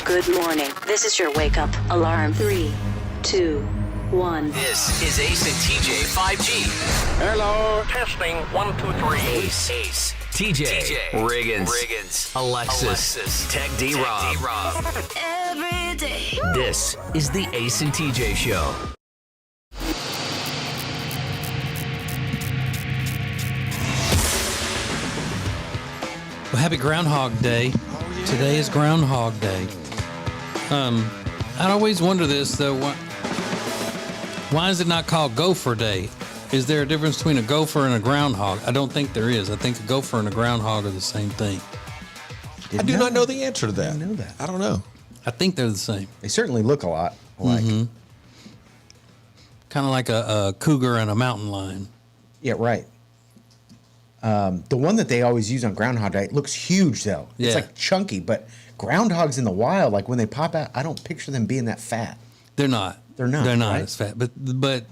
Good morning. This is your wake up alarm. 3, 2, 1. This is Ace and TJ 5G. Hello, testing 1, 2, 3. Ace. TJ. Riggins. Alexis. Tech D-Rob. Every day. This is the Ace and TJ Show. Well, happy Groundhog Day. Today is Groundhog Day. I'd always wonder this, though. Why is it not called Gopher Day? Is there a difference between a gopher and a groundhog? I don't think there is. I think a gopher and a groundhog are the same thing. I do not know the answer to that. I know that. I don't know. I think they're the same. They certainly look a lot alike. Kind of like a cougar and a mountain lion. Yeah, right. The one that they always use on Groundhog Day, it looks huge, though. Yeah. It's like chunky, but groundhogs in the wild, like when they pop out, I don't picture them being that fat. They're not. They're not, They're not right? as fat. But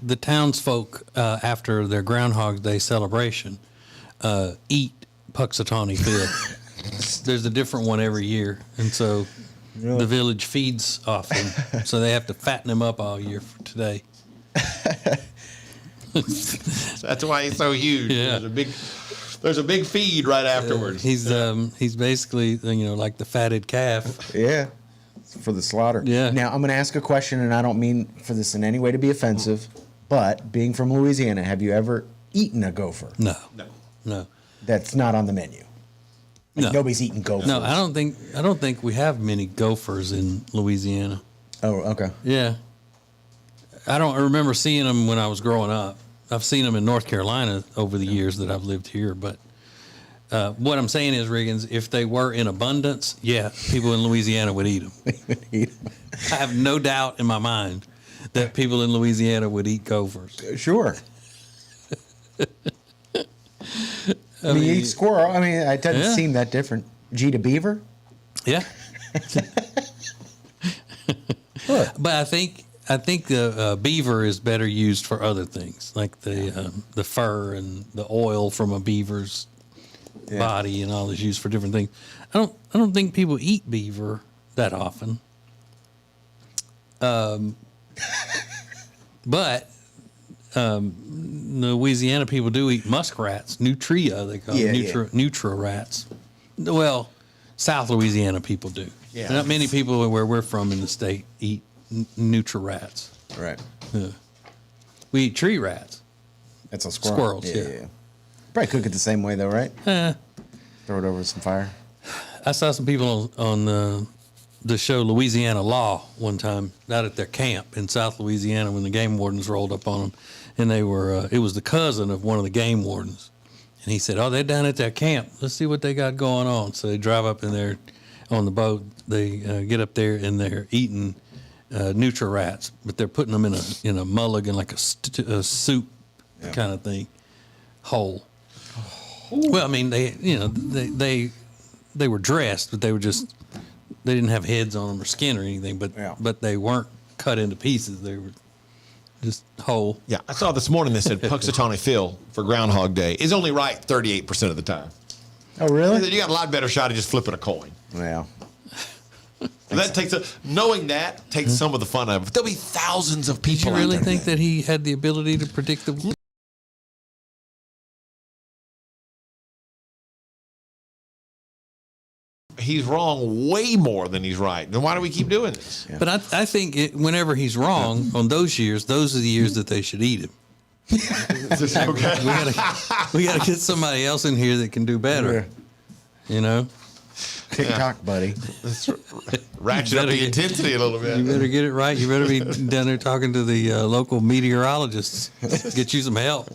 the townsfolk, after their Groundhog Day celebration, eat Puxatawny Phil. There's a different one every year. And so the village feeds off them. So they have to fatten them up all year for today. That's why he's so huge. Yeah. There's a big feed right afterwards. He's basically, like the fatted calf. Yeah. For the slaughter. Yeah. Now, I'm going to ask a question, and I don't mean for this in any way to be offensive, but being from Louisiana, have you ever eaten a gopher? No. No. That's not on the menu. Like, No. nobody's eating gophers. No, I don't think we have many gophers in Louisiana. Oh, okay. Yeah. I don't remember seeing them when I was growing up. I've seen them in North Carolina over the years that I've lived here. But what I'm saying is, Riggins, if they were in abundance, yeah, people in Louisiana would eat them. I have no doubt in my mind that people in Louisiana would eat gophers. Sure. I mean, you eat squirrel. I mean, it doesn't seem that different. Did you eat a beaver? Yeah. But I think the beaver is better used for other things, like the fur and the oil from a beaver's body and all is used for different things. I don't think people eat beaver that often. But Louisiana people do eat muskrats, nutria they call them, nutra rats. Well, South Louisiana people do. Yeah. Not many people where we're from in the state eat nutria rats. Right. Yeah. We eat tree rats. That's a squirrel. Squirrels, yeah. Probably cook it the same way, though, right? Eh. Throw it over some fire. I saw some people on the show Louisiana Law one time out at their camp in South Louisiana when the game wardens rolled up on them, and they were it was the cousin of one of the game wardens, and he said, "Oh, they're down at their camp. Let's see what they got going on." So they drive up in there on the boat. They get up there and they're eating nutria rats, but they're putting them in a mulligan like a soup kind of thing, whole. Well, I mean, they were dressed, but they didn't have heads on them or skin or anything, but they weren't cut into pieces. They were just whole. Yeah, I saw this morning they said Puxatawny Phil for Groundhog Day is only right 38% of the time. Oh, really? You got a lot better shot of just flipping a coin. Well. That takes knowing that takes some of the fun out of it. There'll be thousands of people. Did you really think that he had the ability to predict the? He's wrong way more than he's right. Then why do we keep doing this? Yeah. But I think whenever he's wrong on those years, those are the years that they should eat him. Okay. We gotta get somebody else in here that can do better. You know. TikTok, buddy. Let's ratchet up the intensity a little bit. You better get it right. You better be down there talking to the local meteorologists. Get you some help.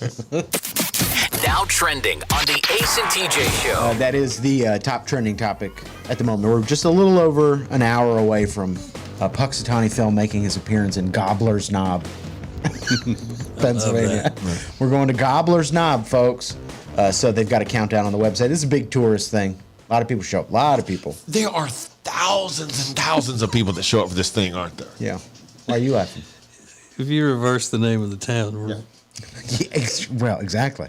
Now trending on the Ace and TJ Show. That is the top trending topic at the moment. We're just a little over an hour away from Puxatawny Phil making his appearance in Gobbler's Knob, Pennsylvania. We're going to Gobbler's Knob, folks. So they've got a countdown on the website. This is a big tourist thing. A lot of people show up. A lot of people. There are thousands and thousands of people that show up for this thing, aren't there? Yeah. Why are you laughing? If you reverse the name of the town, Well, exactly.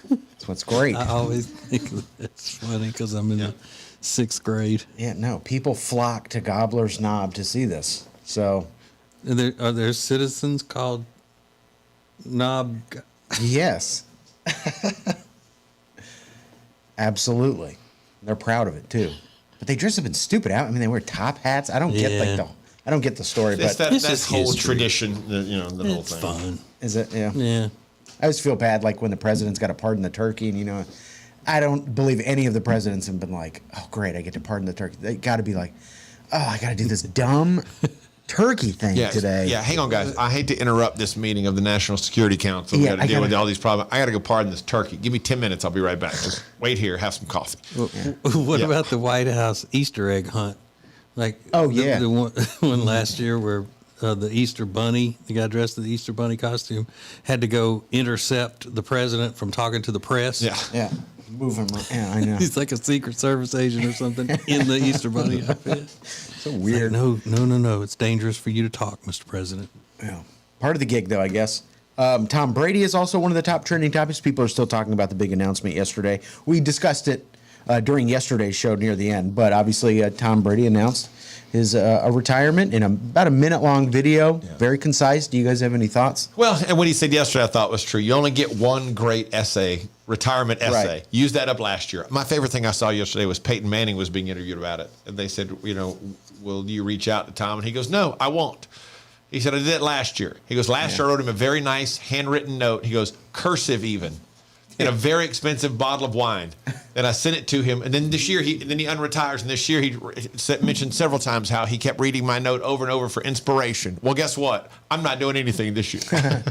That's what's great. I always think that's funny because I'm in the 6th grade. Yeah, no. People flock to Gobbler's Knob to see this. So, Are there citizens called Knob? yes. Absolutely. They're proud of it too. But they dress up in stupid outfits. I mean, they wear top hats. I don't get I don't get the story, It's but It's that just whole history. tradition, the whole It's thing. fun. is it? Yeah. Yeah. I always feel bad, like when the president's got to pardon the turkey, and I don't believe any of the presidents have been like, "Oh, great, I get to pardon the turkey." They got to be like, "Oh, I got to do this dumb turkey thing today." Yeah, hang on, guys. I hate to interrupt this meeting of the National Security Council. We Yeah, got to deal with all these problems. I got to go pardon this turkey. Give me 10 minutes. I'll be right back. Just wait here. Have some coffee. What Yeah. about the White House Easter egg hunt? Like, Oh, the- yeah. the one last year where the Easter Bunny, the guy dressed in the Easter Bunny costume, had to go intercept the president from talking to the press. Yeah. Yeah. Move him. Yeah, I know. He's like a Secret Service agent or something in the Easter Bunny outfit. So weird. No. It's dangerous for you to talk, Mr. President. Yeah. Part of the gig, though, I guess. Tom Brady is also one of the top trending topics. People are still talking about the big announcement yesterday. We discussed it during yesterday's show near the end, but obviously Tom Brady announced his a retirement in about a minute-long video. Yeah. Very concise. Do you guys have any thoughts? Well, and what he said yesterday I thought was true. You only get one great retirement essay. Right. Used that up last year. My favorite thing I saw yesterday was Peyton Manning was being interviewed about it. And they said, will you reach out to Tom? And he goes, no, I won't. He said, I did it last year. He goes, last year I wrote him a very nice handwritten note. He goes, cursive even, in a very expensive bottle of wine. And I sent it to him. And then this year, he unretires. And this year, he mentioned several times how he kept reading my note over and over for inspiration. Well, guess what? I'm not doing anything this year.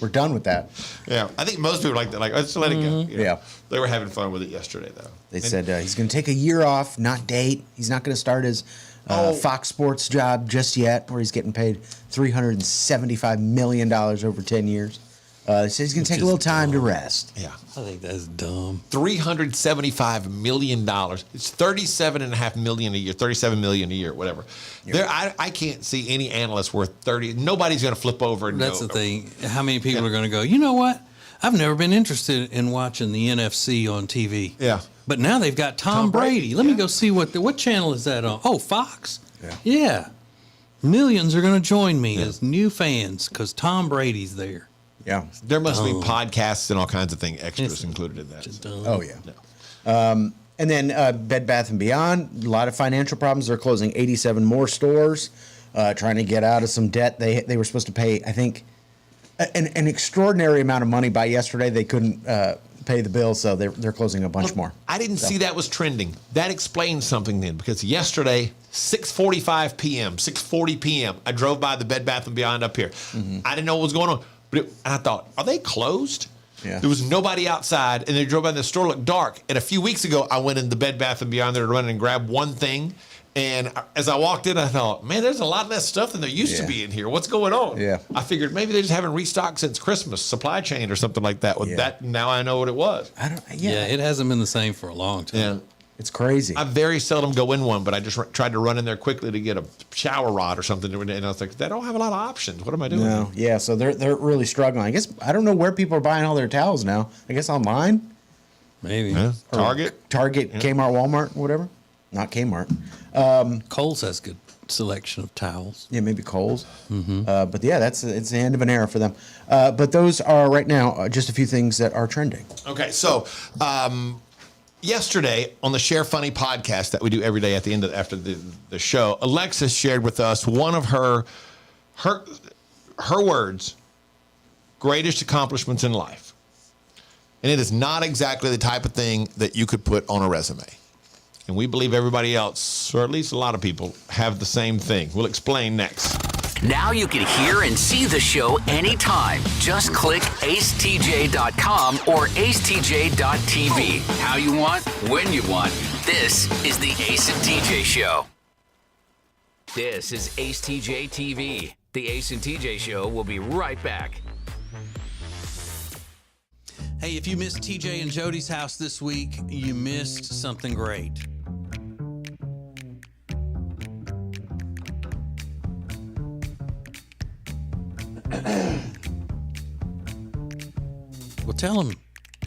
We're done with that. Yeah. I think most people like that. Like, let's let it go. Yeah. They were having fun with it yesterday, though. They said he's going to take a year off, not date. He's not going to start his Fox Sports job just yet, where he's getting paid $375 million over 10 years. They said he's going to take a little time to rest. Yeah. I think that's dumb. $375 million. It's $37.5 million a year, $37 million a year, whatever. I can't see any analyst worth 30. Nobody's going to flip over and That's go. the thing. How many people are going to go, you know what? I've never been interested in watching the NFC on TV. Yeah. But now they've got Tom Brady. Let me go see what channel is that on? Oh, Fox. Yeah. Millions are going to join me as new fans because Tom Brady's there. Yeah. There must be podcasts and all kinds of things, extras included in that. Just dumb. Oh, yeah. And then Bed Bath & Beyond, a lot of financial problems. They're closing 87 more stores, trying to get out of some debt. They were supposed to pay, I think, an extraordinary amount of money by yesterday. They couldn't pay the bill, so they're closing a bunch more. I didn't see that was trending. That explains something then, because yesterday, 6:45 p.m., 6:40 p.m., I drove by the Bed Bath & Beyond up here. I didn't know what was going on, and I thought, are they closed? Yeah. There was nobody outside, and they drove by, and the store looked dark. And a few weeks ago, I went in the Bed Bath & Beyond there to run and grab one thing. And as I walked in, I thought, man, there's a lot less stuff than there used to be in here. What's going on? Yeah. I figured maybe they just haven't restocked since Christmas, supply chain or something like that. With that, now I know what it was. Yeah, it hasn't been the same for a long time. Yeah. It's crazy. I very seldom go in one, but I just tried to run in there quickly to get a shower rod or something. And I was like, they don't have a lot of options. What am I doing? No, yeah, so they're really struggling. I guess I don't know where people are buying all their towels now. I guess online? Maybe. Yeah. Target? Kmart, Walmart, whatever. Not Kmart. Kohl's has good selection of towels. Yeah, maybe Kohl's. But yeah, it's the end of an era for them. But those are right now just a few things that are trending. Okay, so yesterday on the Share Funny podcast that we do every day at the end after the show, Alexis shared with us one of her words, greatest accomplishments in life. And it is not exactly the type of thing that you could put on a resume. And we believe everybody else, or at least a lot of people, have the same thing. We'll explain next. Now you can hear and see the show anytime. Just click acetj.com or acetj.tv. How you want, when you want. This is the Ace and TJ Show. This is Ace TJ TV. The Ace and TJ Show will be right back. Hey, if you missed TJ and Jody's house this week, you missed something great. Well, tell them,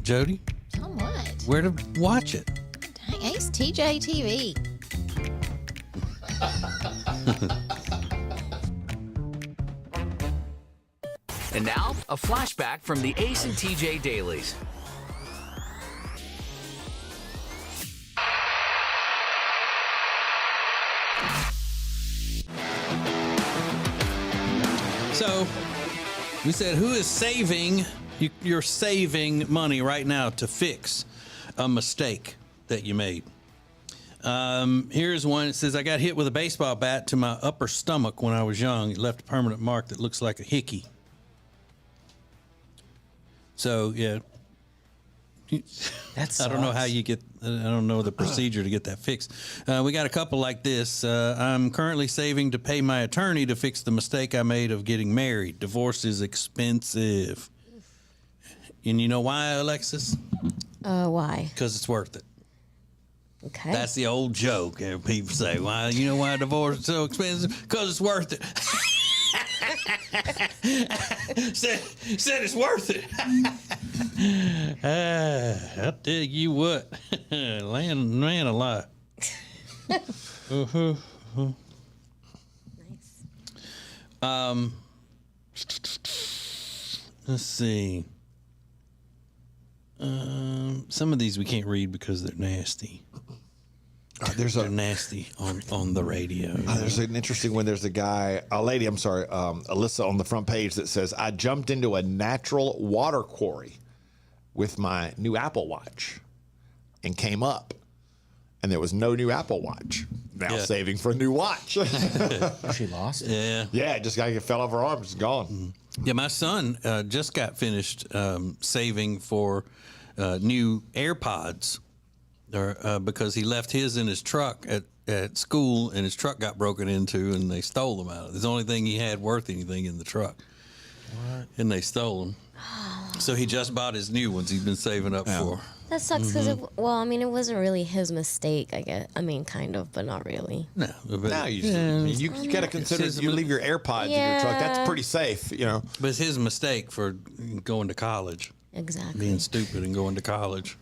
Jody, Tell 'em what? where to watch it. Dang, Ace acetjtv. And now, a flashback from the Ace and TJ Dailies. So, we said, who is saving? You're saving money right now to fix a mistake that you made. Here's one. It says, I got hit with a baseball bat to my upper stomach when I was young. It left a permanent mark that looks like a hickey. So, yeah. That's I don't know how you get, I don't know the procedure to get that fixed. We got a couple like this. I'm currently saving to pay my attorney to fix the mistake I made of getting married. Divorce is expensive. And you know why, Alexis? Why? Because it's worth it. Okay. That's the old joke. People say, "Why? You know why divorce is so expensive? Because it's worth it." said it's worth it. I'll tell you what, man alive. Nice. Let's see. Some of these we can't read because they're nasty. They're nasty on the radio. There's an interesting one. There's a guy, a lady, I'm sorry, Alyssa on the front page that says, I jumped into a natural water quarry with my new Apple Watch and came up, and there was no new Apple Watch. Now saving for a new watch. She lost it. Yeah. Yeah, it just fell off her arm. It's gone. Yeah, my son just got finished saving for new AirPods because he left his in his truck at school, and his truck got broken into, and they stole them out of it. It's the only thing he had worth anything in the truck. What? And they stole them. So he just bought his new ones he's been saving up for. That sucks because, it wasn't really his mistake, I guess. I mean, kind of, but not really. No. But, Now you got to consider you leave your AirPods in your truck. That's pretty safe, you know. But it's his mistake for going to college. Exactly. Being stupid and going to college.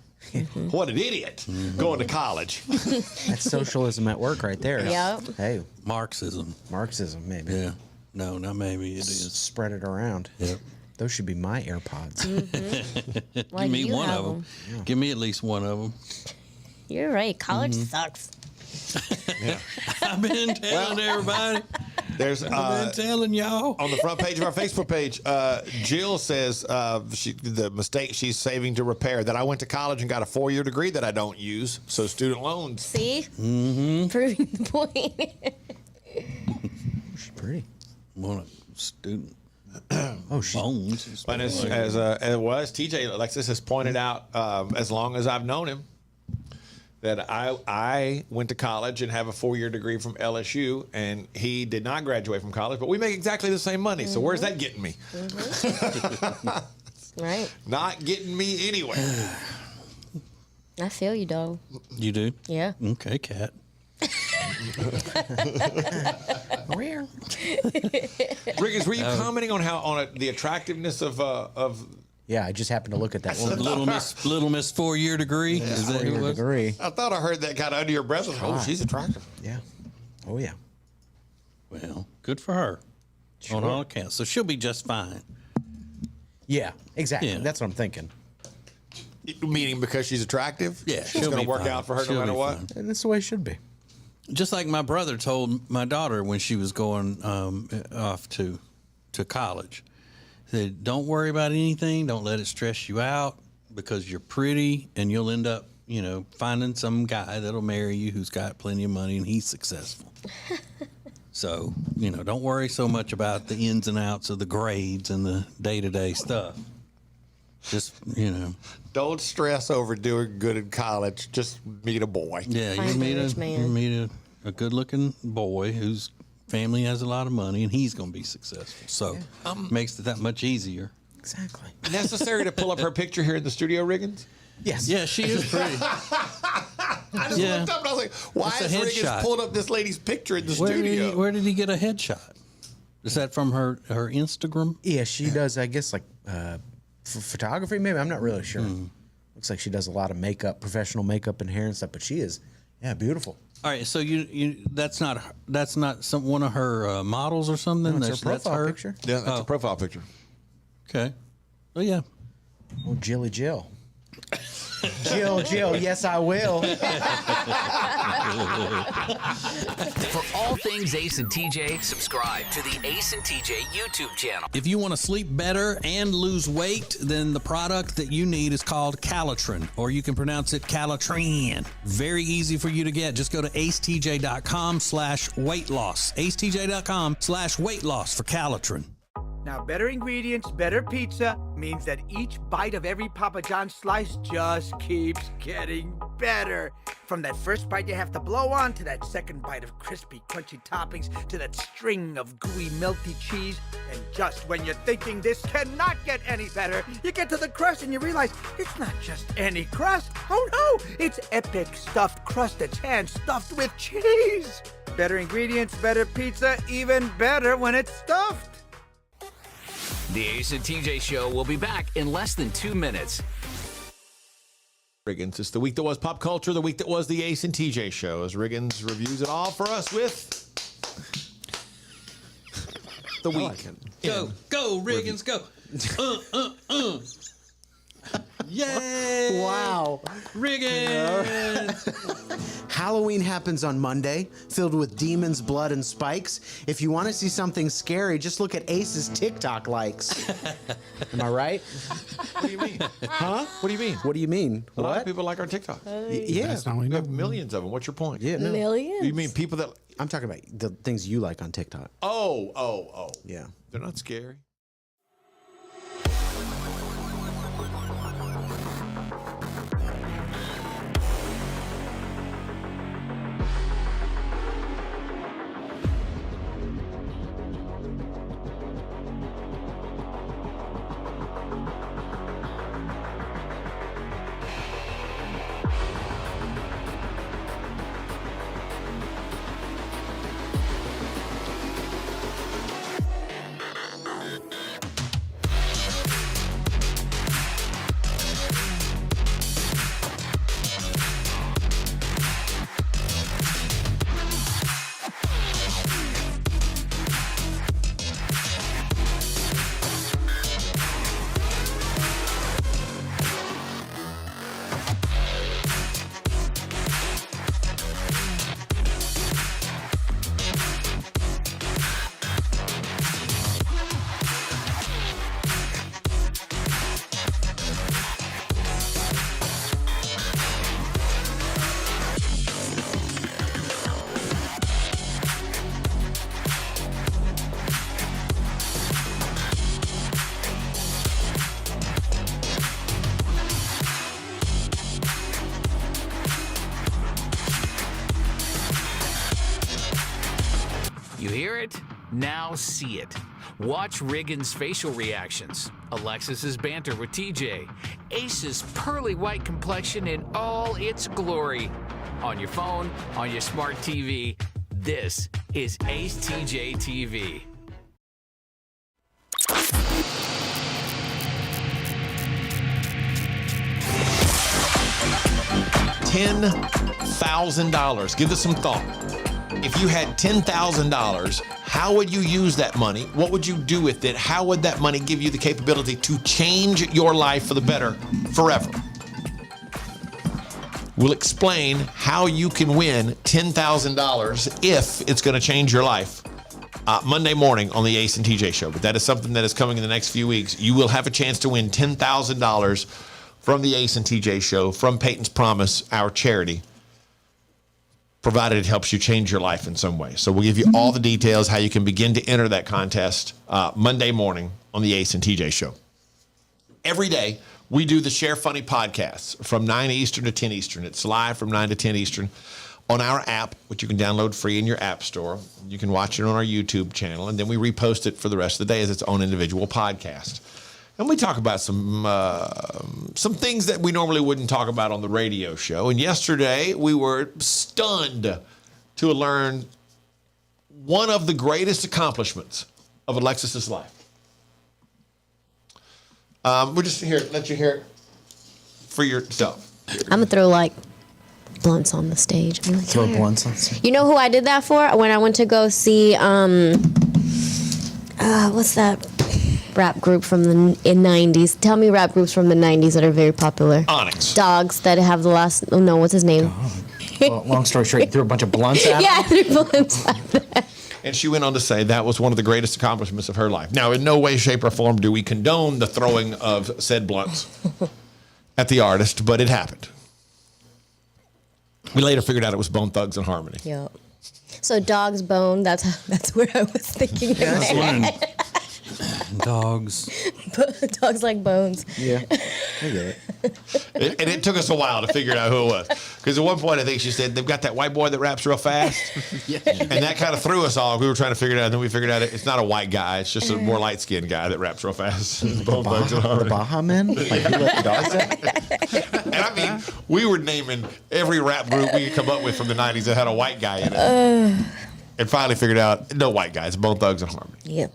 What an idiot going to college. That's socialism at work right there. Yep. Hey, Marxism, maybe. Yeah. No, not maybe. It is. Spread it around. Yep. Those should be my AirPods. Why Give me do you one have of them. them? Give me at least one of them. You're right. College sucks. I've been telling everybody. I've been telling y'all. On the front page of our Facebook page, Jill says the mistake she's saving to repair, that I went to college and got a 4-year degree that I don't use, so student loans. See? Proving the point. She's pretty. One of student she's bones. And as TJ Alexis has pointed out, as long as I've known him, that I went to college and have a 4-year degree from LSU, and he did not graduate from college, but we make exactly the same money. So where's that getting me? Right. Not getting me anywhere. I feel you, dog. You do? Yeah. Okay, Cat. Riggins, were you commenting on the attractiveness of? Yeah, I just happened to look at that one. Little Miss 4-year degree. Is that who it was? Degree. I thought I heard that kind of under your breath. Oh, she's attractive. Yeah. Oh, yeah. Well, good for her. Sure. On all accounts. So she'll be just fine. Yeah, exactly. Yeah. That's what I'm thinking. Meaning because she's attractive? Yeah, It's she'll going be to work fine. out for her She'll no matter be what. fine. And that's the way it should be. Just like my brother told my daughter when she was going off to college. He said, don't worry about anything. Don't let it stress you out because you're pretty and you'll end up, finding some guy that'll marry you who's got plenty of money and he's successful. So, don't worry so much about the ins and outs of the grades and the day-to-day stuff. Just, Don't stress over doing good in college. Just meet a boy. Yeah, Find a rich man. you meet a good-looking boy whose family has a lot of money, and he's going to be successful. So makes it that much easier. Exactly. Necessary to pull up her picture here in the studio, Riggins? Yes. Yeah, she is pretty. I just looked up and I was like, why That's a is Riggins headshot. pulling up this lady's picture in the studio? Where did he get a headshot? Is that from her Instagram? Yeah, she does, I guess, like photography, maybe. I'm not really sure. Looks like she does a lot of makeup, professional makeup and hair and stuff, but she is Yeah, beautiful. All right, so you that's not one of her models or something. No, it's her profile her picture. Yeah, that's a profile picture. Okay. Oh yeah. Oh, Jill. Jill, yes, I will. For all things Ace and TJ, subscribe to the Ace and TJ YouTube channel. If you want to sleep better and lose weight, then the product that you need is called Calitrin, or you can pronounce it Calitrin. Very easy for you to get. Just go to acetj.com/weight loss. acetj.com/weight loss for Calitrin. Now, better ingredients, better pizza means that each bite of every Papa John's slice just keeps getting better. From that first bite you have to blow on, to that second bite of crispy, crunchy toppings, to that string of gooey, melty cheese. And just when you're thinking this cannot get any better, you get to the crust and you realize it's not just any crust. Oh no, it's epic stuffed crust that's hand-stuffed with cheese. Better ingredients, better pizza, even better when it's stuffed. The Ace and TJ Show will be back in less than 2 minutes. Riggins, it's the week that was pop culture, the week that was the Ace and TJ Show, as Riggins reviews it all for us with the week. Go, Riggins, go. Yay! Wow. Riggins! Halloween happens on Monday, filled with demons, blood, and spikes. If you want to see something scary, just look at Ace's TikTok likes. Am I right? What do you mean? Huh? What do you mean? What do you mean? A lot of What? people like our TikTok. Yeah. That's not what We have millions of them. What's your point? Yeah, no. Millions. You mean people that... I'm talking about the things you like on TikTok. Oh. Yeah. They're not scary. You hear it? Now see it. Watch Riggins' facial reactions, Alexis's banter with TJ, Ace's pearly white complexion in all its glory. On your phone, on your smart TV, this is Ace TJ TV. $10,000. Give this some thought. If you had $10,000, how would you use that money? What would you do with it? How would that money give you the capability to change your life for the better forever? We'll explain how you can win $10,000 if it's going to change your life Monday morning on the Ace and TJ Show. But that is something that is coming in the next few weeks. You will have a chance to win $10,000 from the Ace and TJ Show, from Peyton's Promise, our charity, provided it helps you change your life in some way. So we'll give you all the details, how you can begin to enter that contest Monday morning on the Ace and TJ Show. Every day, we do the Share Funny podcasts from 9 Eastern to 10 Eastern. It's live from 9 to 10 Eastern on our app, which you can download free in your app store. You can watch it on our YouTube channel, and then we repost it for the rest of the day as its own individual podcast. And we talk about some things that we normally wouldn't talk about on the radio show. And yesterday, we were stunned to learn one of the greatest accomplishments of Alexis's life. We're just here, let you hear it for yourself. I'm gonna throw like blunts on the stage. I'm like, Throw "Here." blunts on stage. You know who I did that for? When I went to go see what's that rap group from the 90s? Tell me rap groups from the 90s that are very popular. Onyx. Dogs that have the last. Oh no, what's his name? Well, long story short, you threw a bunch of blunts at Yeah, him? I threw blunts at them. And she went on to say that was one of the greatest accomplishments of her life. Now, in no way, shape, or form do we condone the throwing of said blunts at the artist, but it happened. We later figured out it was Bone Thugs and Harmony. Yep. So dog's bone. That's where I was thinking. That's one. Dogs. Dogs like bones. Yeah. I get it. And it took us a while to figure out who it was. Because at one point, I think she said, they've got that white boy that raps real fast. And that kind of threw us all. We were trying to figure it out. And then we figured out it's not a white guy. It's just a more light-skinned guy that raps real fast. Bone Thugs and The Harmony. Baja Men? Like you let the dogs out? And I mean, we were naming every rap group we could come up with from the 90s that had a white guy in it. And finally figured out, no white guys, Bone Thugs and Harmony. Yep.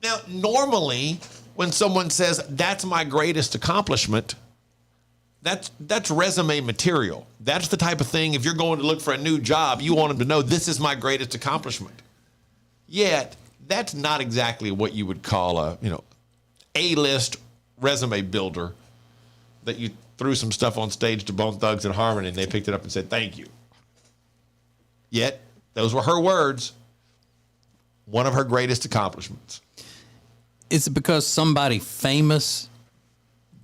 Now, normally, when someone says, that's my greatest accomplishment, that's resume material. That's the type of thing, if you're going to look for a new job, you want them to know, this is my greatest accomplishment. Yet, that's not exactly what you would call a A-list resume builder that you threw some stuff on stage to Bone Thugs and Harmony and they picked it up and said, thank you. Yet, those were her words. One of her greatest accomplishments. Is it because somebody famous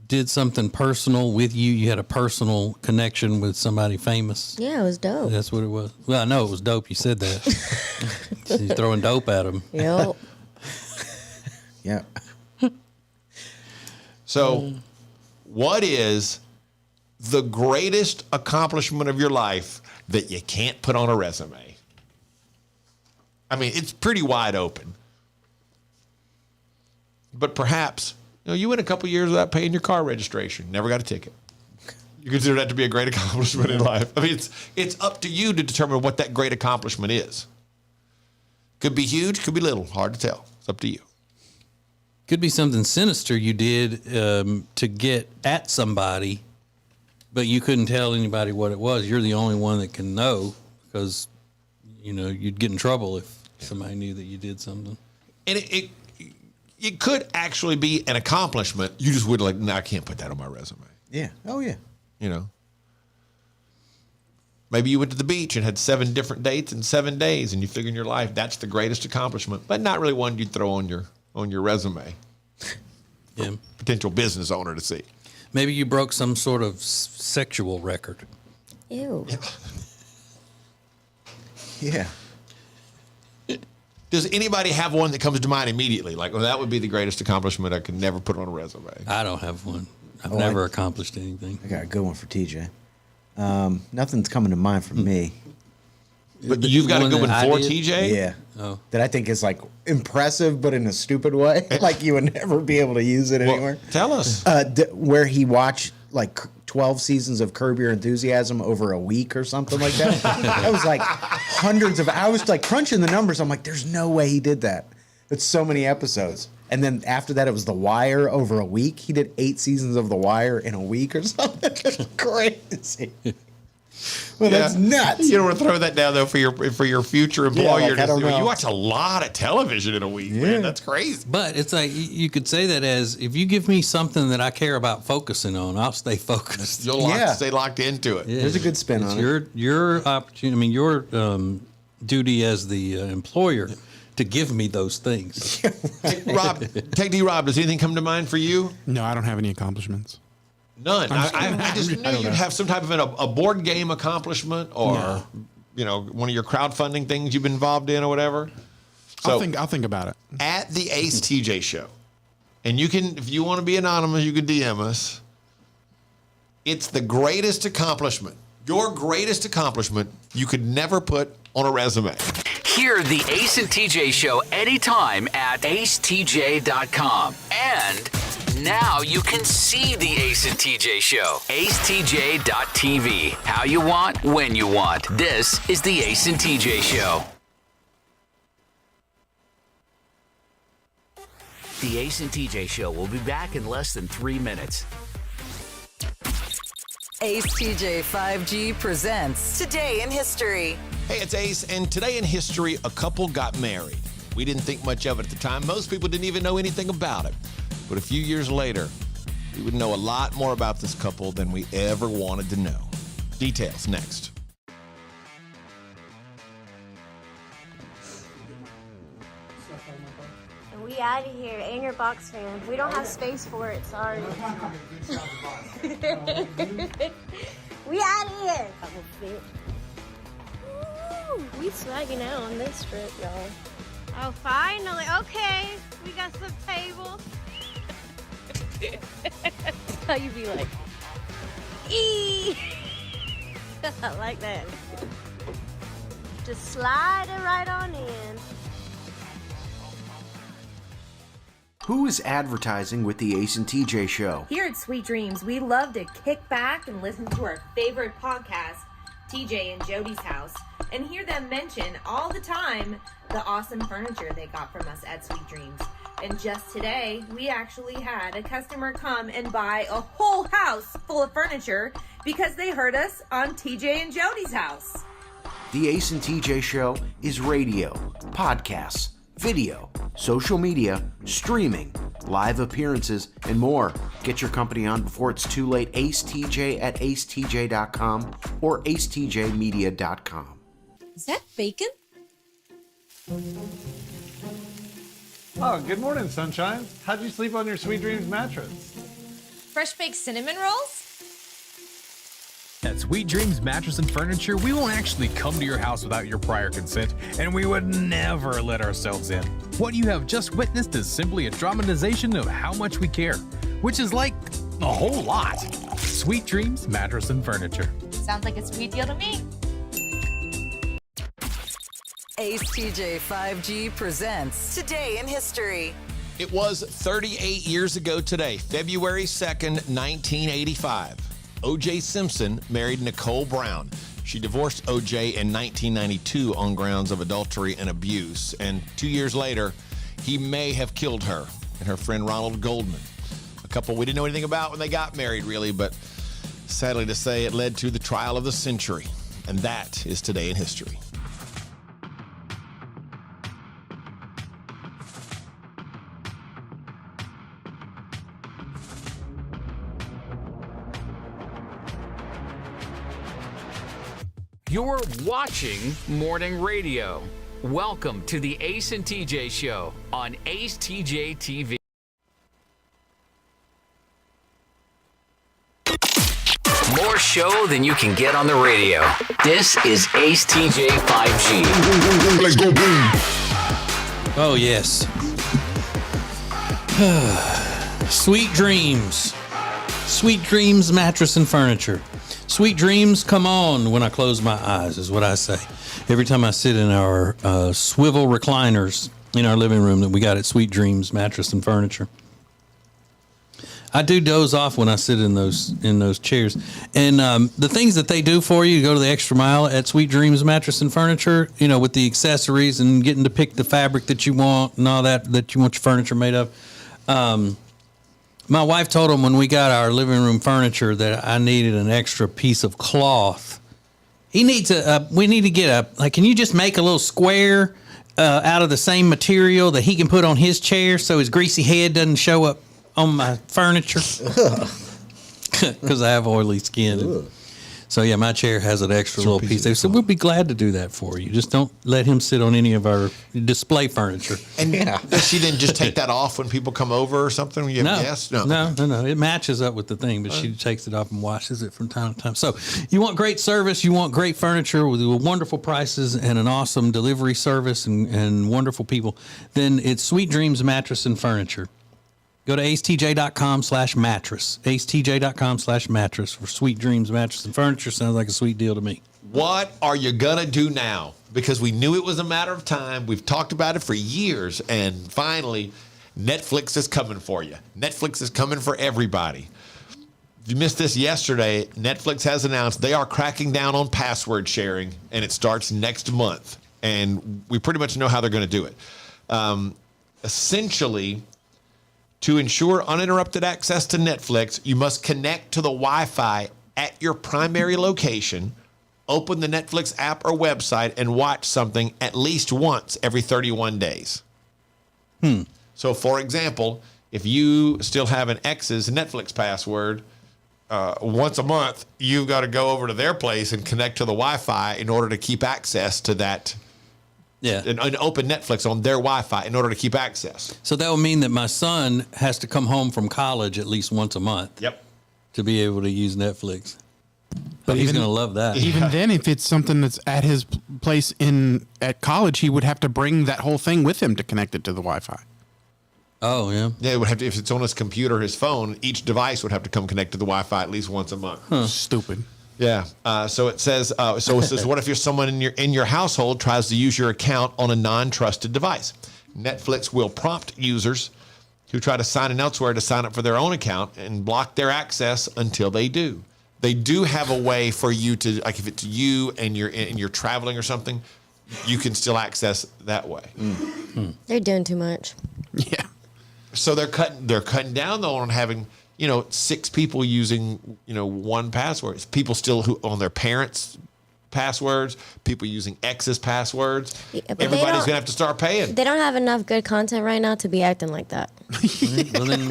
did something personal with you? You had a personal connection with somebody famous? Yeah, it was dope. That's what it was. Well, I know it was dope. You said that. She's throwing dope at him. Yep. Yeah. So, what is the greatest accomplishment of your life that you can't put on a resume? I mean, it's pretty wide open. But perhaps, you went a couple years without paying your car registration, never got a ticket. You consider that to be a great accomplishment in life. I mean, it's up to you to determine what that great accomplishment is. Could be huge, could be little, hard to tell. It's up to you. Could be something sinister you did to get at somebody, but you couldn't tell anybody what it was. You're the only one that can know because, you'd get in trouble if somebody knew that you did something. And it could actually be an accomplishment. You just would no, I can't put that on my resume. Yeah. Oh, yeah. Maybe you went to the beach and had 7 different dates in 7 days, and you figure in your life that's the greatest accomplishment, but not really one you'd throw on your resume. Yeah. Potential business owner to see. Maybe you broke some sort of sexual record. Ew. Yeah. Does anybody have one that comes to mind immediately? Like, that would be the greatest accomplishment I could never put on a resume. I don't have one. I've never accomplished anything. I got a good one for TJ. Nothing's coming to mind for me. But you've got a good one for TJ? Yeah. Oh. That I think is like impressive, but in a stupid way. Like you would never be able to use it anywhere. Tell us. Where he watched like 12 seasons of Curb Your Enthusiasm over a week or something like that. That was like hundreds of. I was like crunching the numbers. I'm like, there's no way he did that. It's so many episodes. And then after that, it was The Wire over a week. He did 8 seasons of The Wire in a week or something. It's crazy. Well, that's nuts. You don't want to throw that down though for your future employer. like, I don't know. You watch a lot of television in a week, man. That's crazy. But it's like you could say that as if you give me something that I care about focusing on, I'll stay focused. You'll stay locked into it. Yeah. There's a good spin on it. Your opportunity. I mean, your duty as the employer to give me those things. Rob, Tech D Rob, does anything come to mind for you? No, I don't have any accomplishments. None. I just knew you'd have some type of a board game accomplishment or one of your crowdfunding things you've been involved in or whatever. So I'll think about it. at the Ace TJ Show, and you can, if you want to be anonymous, you can DM us. It's the greatest accomplishment. Your greatest accomplishment you could never put on a resume. Hear the Ace and TJ Show anytime at acetj.com. And now you can see the Ace and TJ Show. acetj.tv. How you want, when you want. This is the Ace and TJ Show. The Ace and TJ Show will be back in less than 3 minutes. Ace TJ 5G presents Today in History. Hey, it's Ace, and today in history, a couple got married. We didn't think much of it at the time. Most people didn't even know anything about it. But a few years later, we would know a lot more about this couple than we ever wanted to know. Details next. We out of here. And your box fan. We don't have space for it. Sorry. We out of here. Woo, we swagging out on this trip, y'all. Oh, finally. Okay. We got some tables. How you be like, eee. I like that. Just slide it right on in. Who is advertising with the Ace and TJ show? Here at Sweet Dreams, we love to kick back and listen to our favorite podcast, TJ and Jody's House, and hear them mention all the time the awesome furniture they got from us at Sweet Dreams. And just today, we actually had a customer come and buy a whole house full of furniture because they heard us on TJ and Jody's House. The Ace and TJ show is radio, podcasts, video, social media, streaming, live appearances, and more. Get your company on before it's too late. Ace TJ at acetj.com or acetjmedia.com. Is that bacon? Oh, good morning, sunshine. How'd you sleep on your Sweet Dreams mattress? Fresh baked cinnamon rolls? At Sweet Dreams Mattress and Furniture, we won't actually come to your house without your prior consent, and we would never let ourselves in. What you have just witnessed is simply a dramatization of how much we care, which is like a whole lot. Sweet Dreams Mattress and Furniture. Sounds like a sweet deal to me. Ace TJ 5G presents Today in History. It was 38 years ago today, February 2nd, 1985. O.J. Simpson married Nicole Brown. She divorced O.J. in 1992 on grounds of adultery and abuse, and 2 years later, he may have killed her and her friend Ronald Goldman. A couple we didn't know anything about when they got married, really, but sadly to say, it led to the trial of the century, and that is Today in History. You're watching morning radio. Welcome to the Ace and TJ show on acetjtv. More show than you can get on the radio. This is Ace TJ 5G. Let's go boom. Oh, yes. Sweet Dreams. Sweet Dreams Mattress and Furniture. Sweet dreams come on when I close my eyes, is what I say. Every time I sit in our swivel recliners in our living room that we got at Sweet Dreams Mattress and Furniture, I do doze off when I sit in those chairs. And the things that they do for you, go to the extra mile at Sweet Dreams Mattress and Furniture, you know, with the accessories and getting to pick the fabric that you want and all that you want your furniture made of. My wife told him when we got our living room furniture that I needed an extra piece of cloth. We need to get can you just make a little square out of the same material that he can put on his chair so his greasy head doesn't show up on my furniture? Because I have oily skin. So, yeah, my chair has an extra little piece. They said, we'll be glad to do that for you. Just don't let him sit on any of our display furniture. And does she then just take that off when people come over or something? You have guests? No. It matches up with the thing, but she takes it off and washes it from time to time. So you want great service, you want great furniture with wonderful prices and an awesome delivery service and wonderful people, then it's Sweet Dreams Mattress and Furniture. Go to acetj.com/mattress. acetj.com/mattress for Sweet Dreams Mattress and Furniture. Sounds like a sweet deal to me. What are you going to do now? Because we knew it was a matter of time. We've talked about it for years. And finally, Netflix is coming for you. Netflix is coming for everybody. If you missed this yesterday, Netflix has announced they are cracking down on password sharing, and it starts next month. And we pretty much know how they're going to do it. Essentially, to ensure uninterrupted access to Netflix, you must connect to the Wi-Fi at your primary location, open the Netflix app or website, and watch something at least once every 31 days. So, for example, if you still have an ex's Netflix password, once a month, you've got to go over to their place and connect to the Wi-Fi in order to keep access to that. Yeah. And open Netflix on their Wi-Fi in order to keep access. So that would mean that my son has to come home from college at least once a month. Yep. To be able to use Netflix. But he's going to love that. Even then, if it's something that's at his place at college, he would have to bring that whole thing with him to connect it to the Wi-Fi. Oh, yeah. Yeah, it would have to, if it's on his computer, his phone, each device would have to come connect to the Wi-Fi at least once a month. Stupid. Yeah. So it says, what if you're someone in your household tries to use your account on a non-trusted device? Netflix will prompt users who try to sign in elsewhere to sign up for their own account and block their access until they do. They do have a way for you to, like if it's you and you're traveling or something, you can still access that way. They're doing too much. Yeah. So they're cutting down though on having 6 people using one password. People still who on their parents' passwords, people using ex's passwords. Yeah, Everybody's gonna have to start paying. They don't have enough good content right now to be acting like that. Well, then,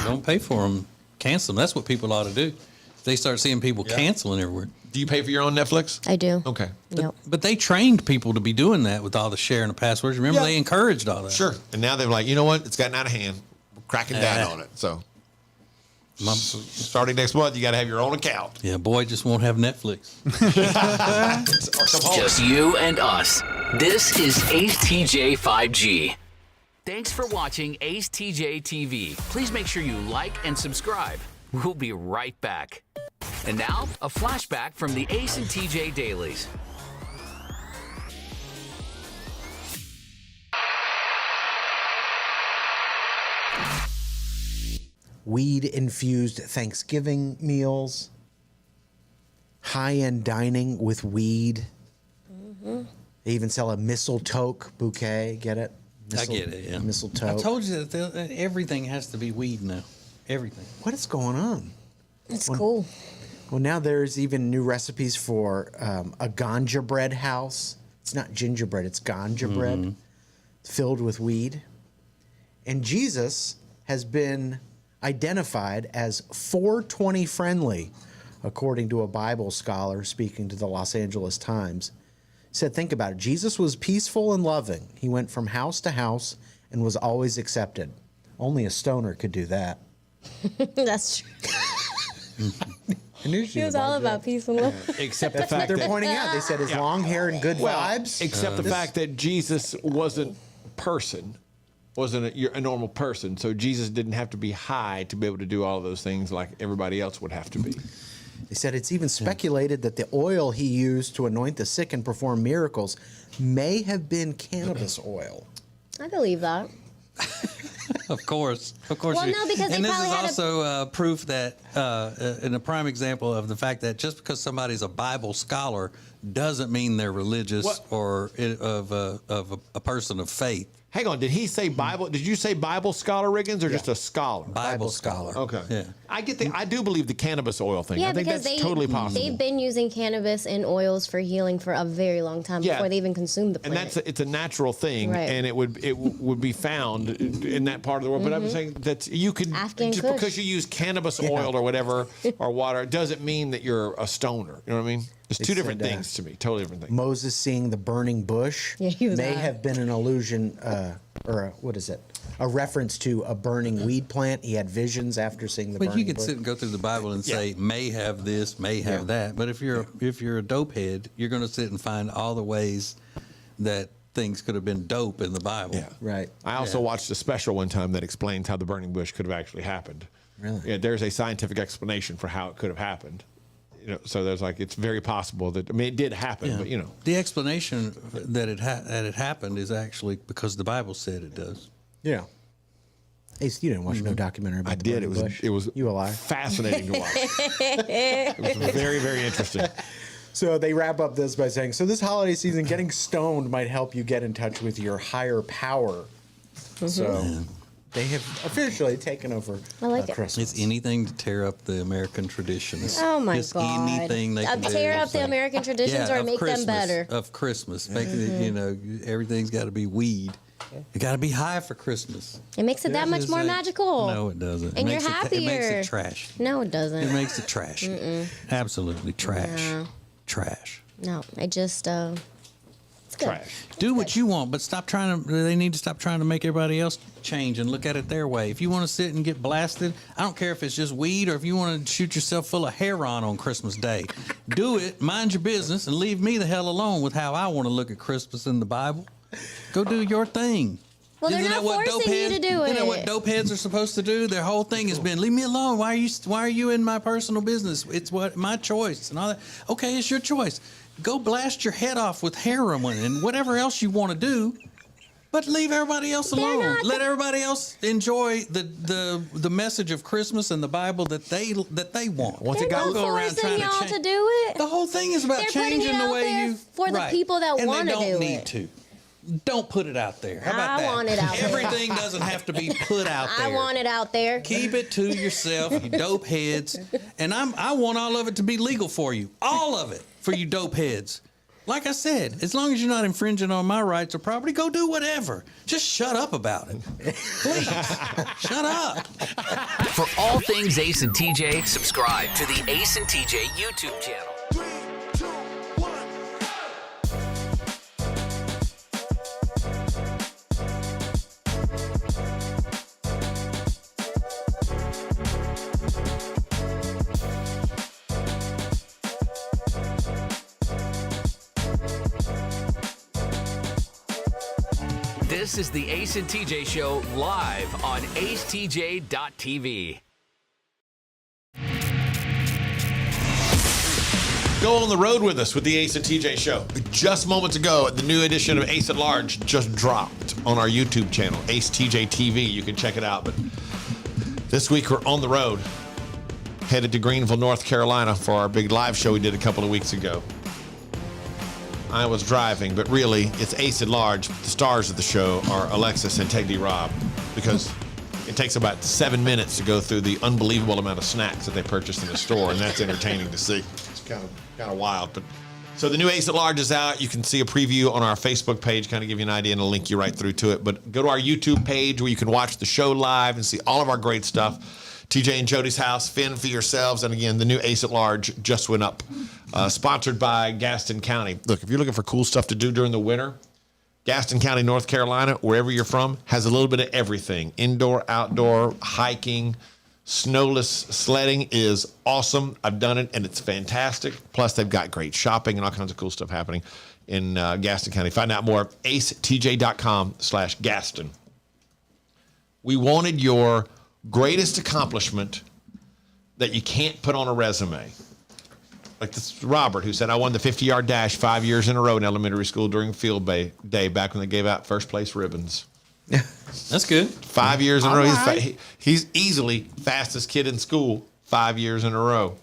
don't pay for them. Cancel them. That's what people ought to do. They start seeing people canceling everywhere. Do you pay for your own Netflix? I do. Okay. Yep. But they trained people to be doing that with all the sharing of passwords. Remember, they encouraged all that. Sure. And now they're like, you know what? It's gotten out of hand. We're cracking down on it. So starting next month, you got to have your own account. Yeah, boy just won't have Netflix. Just you and us. This is Ace TJ 5G. Thanks for watching Ace TJ TV. Please make sure you like and subscribe. We'll be right back. And now, a flashback from the Ace and TJ Dailies. Weed-infused Thanksgiving meals, high-end dining with weed. Mm-hmm. They even sell a mistletoe bouquet. Get it? I get it, yeah. Mistletoe. I told you that everything has to be weed now. Everything. What is going on? It's cool. Well, now there's even new recipes for a ganja bread house. It's not gingerbread, it's ganja bread filled with weed. And Jesus has been identified as 420 friendly, according to a Bible scholar speaking to the Los Angeles Times. He said, think about it. Jesus was peaceful and loving. He went from house to house and was always accepted. Only a stoner could do that. That's true. I knew He was all about peace and love. Except the That's what fact they're that pointing out. They said his long hair and good vibes. Except the fact that Jesus wasn't a normal person, so Jesus didn't have to be high to be able to do all of those things like everybody else would have to be. They said it's even speculated that the oil he used to anoint the sick and perform miracles may have been cannabis oil. I believe that. Of course. Well, no, because they and this probably is had also proof that, in a prime example of the fact that just because somebody's a Bible scholar doesn't mean they're religious or of a person of faith. Hang on, did he say Bible? Did you say Bible scholar, Riggins, or just a scholar? Bible scholar. Okay. Yeah. I do believe the cannabis oil thing. Yeah, I think because that's totally possible. They've been using cannabis and oils for healing for a very long time before they even consumed the plant. And it's a natural thing, Right. and it would be found in that part of the world. But I'm saying that you can Afghan just Kush. because you use cannabis oil or whatever or water doesn't mean that you're a stoner. You know what I mean? It's They two different said, things to me. Totally different things. Moses seeing the burning bush he was may high. have been an allusion, a reference to a burning weed plant. He had visions after seeing the But burning you could bush. sit and go through the Bible and say, may have this, may have that. But if you're a dope head, you're going to sit and find all the ways that things could have been dope in the Bible. Yeah. Right. I also watched a special one time that explains how the burning bush could have actually happened. Really? Yeah, there's a scientific explanation for how it could have happened. So there's it's very possible that it did happen, but The explanation that it happened is actually because the Bible said it does. Yeah. Ace, you didn't watch no documentary about I the did. burning bush. It was you a liar. fascinating to watch. It was very, very interesting. So they wrap up this by saying, so this holiday season, getting stoned might help you get in touch with your higher power. So They have officially taken over I like it. Christmas. It's anything to tear up the American traditions. Oh my Just God! anything they can Tear do. up the American traditions Yeah, or of make Christmas, them better. Of Christmas, make it, everything's got to be weed. It got to be high for Christmas. It makes it that much more magical. No, it doesn't. And it you're makes happier. It makes it trash. No, it doesn't. It makes it trash. Absolutely trash. No. Trash. No, it just it's good. Trash. Do what you want, but stop trying to. They need to stop trying to make everybody else change and look at it their way. If you want to sit and get blasted, I don't care if it's just weed or if you want to shoot yourself full of heroin on Christmas Day. Do it. Mind your business and leave me the hell alone with how I want to look at Christmas in the Bible. Go do your thing. Well, they're not forcing you to do it. You know what dope heads are supposed to do? Their whole thing has been, leave me alone. Why are you in my personal business? It's my choice and all that. Okay, it's your choice. Go blast your head off with heroin and whatever else you want to do, but leave everybody else alone. Let everybody else enjoy the message of Christmas and the Bible that they want. They're not forcing y'all to do it. The whole thing is about They're changing putting it the out way there you for the people that want to do They don't need it. to. Don't put it out there. How about I that? want it out there. Everything doesn't have to be put out there. I want it out there. Keep it to yourself, you dope heads. And I want all of it to be legal for you. All of it for you dope heads. Like I said, as long as you're not infringing on my rights or property, go do whatever. Just shut up about it. Please, shut up. For all things Ace and TJ, subscribe to the Ace and TJ YouTube channel. This is the Ace and TJ Show live on acetj.tv. Go on the road with us with the Ace and TJ Show. Just moments ago, the new edition of Ace at Large just dropped on our YouTube channel, acetjtv. You can check it out. But this week we're on the road, headed to Greenville, North Carolina for our big live show we did a couple of weeks ago. I was driving, but really, it's Ace at Large. The stars of the show are Alexis and Ted D. Rob, because it takes about 7 minutes to go through the unbelievable amount of snacks that they purchased in the store, and that's entertaining to see. It's kind of wild. But so the new Ace at Large is out. You can see a preview on our Facebook page, kind of give you an idea, and it'll link you right through to it. But go to our YouTube page where you can watch the show live and see all of our great stuff. TJ and Jody's House, fend for yourselves. And again, the new Ace at Large just went up. Sponsored by Gaston County. Look, if you're looking for cool stuff to do during the winter, Gaston County, North Carolina, wherever you're from, has a little bit of everything. Indoor, outdoor, hiking, snowless sledding is awesome. I've done it, and it's fantastic. Plus, they've got great shopping and all kinds of cool stuff happening in Gaston County. Find out more at acetj.com/Gaston. We wanted your greatest accomplishment that you can't put on a resume. Like this Robert, who said, I won the 50-yard dash 5 years in a row in elementary school during field day back when they gave out first place ribbons. That's good. 5 years in a row. Right. He's easily fastest kid in school 5 years in a row.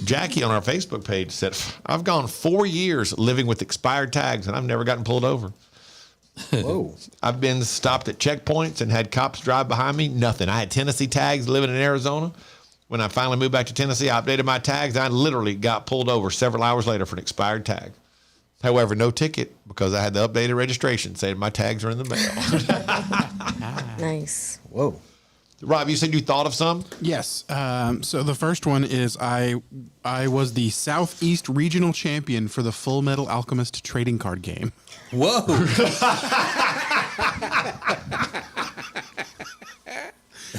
Jackie on our Facebook page said, I've gone 4 years living with expired tags and I've never gotten pulled over. Whoa. I've been stopped at checkpoints and had cops drive behind me. Nothing. I had Tennessee tags living in Arizona. When I finally moved back to Tennessee, I updated my tags. I literally got pulled over several hours later for an expired tag. However, no ticket because I had the updated registration saying my tags are in the mail. Nice. Whoa. Rob, you said you thought of some? Yes. So the first one is I was the Southeast Regional Champion for the Full Metal Alchemist trading card game. Whoa.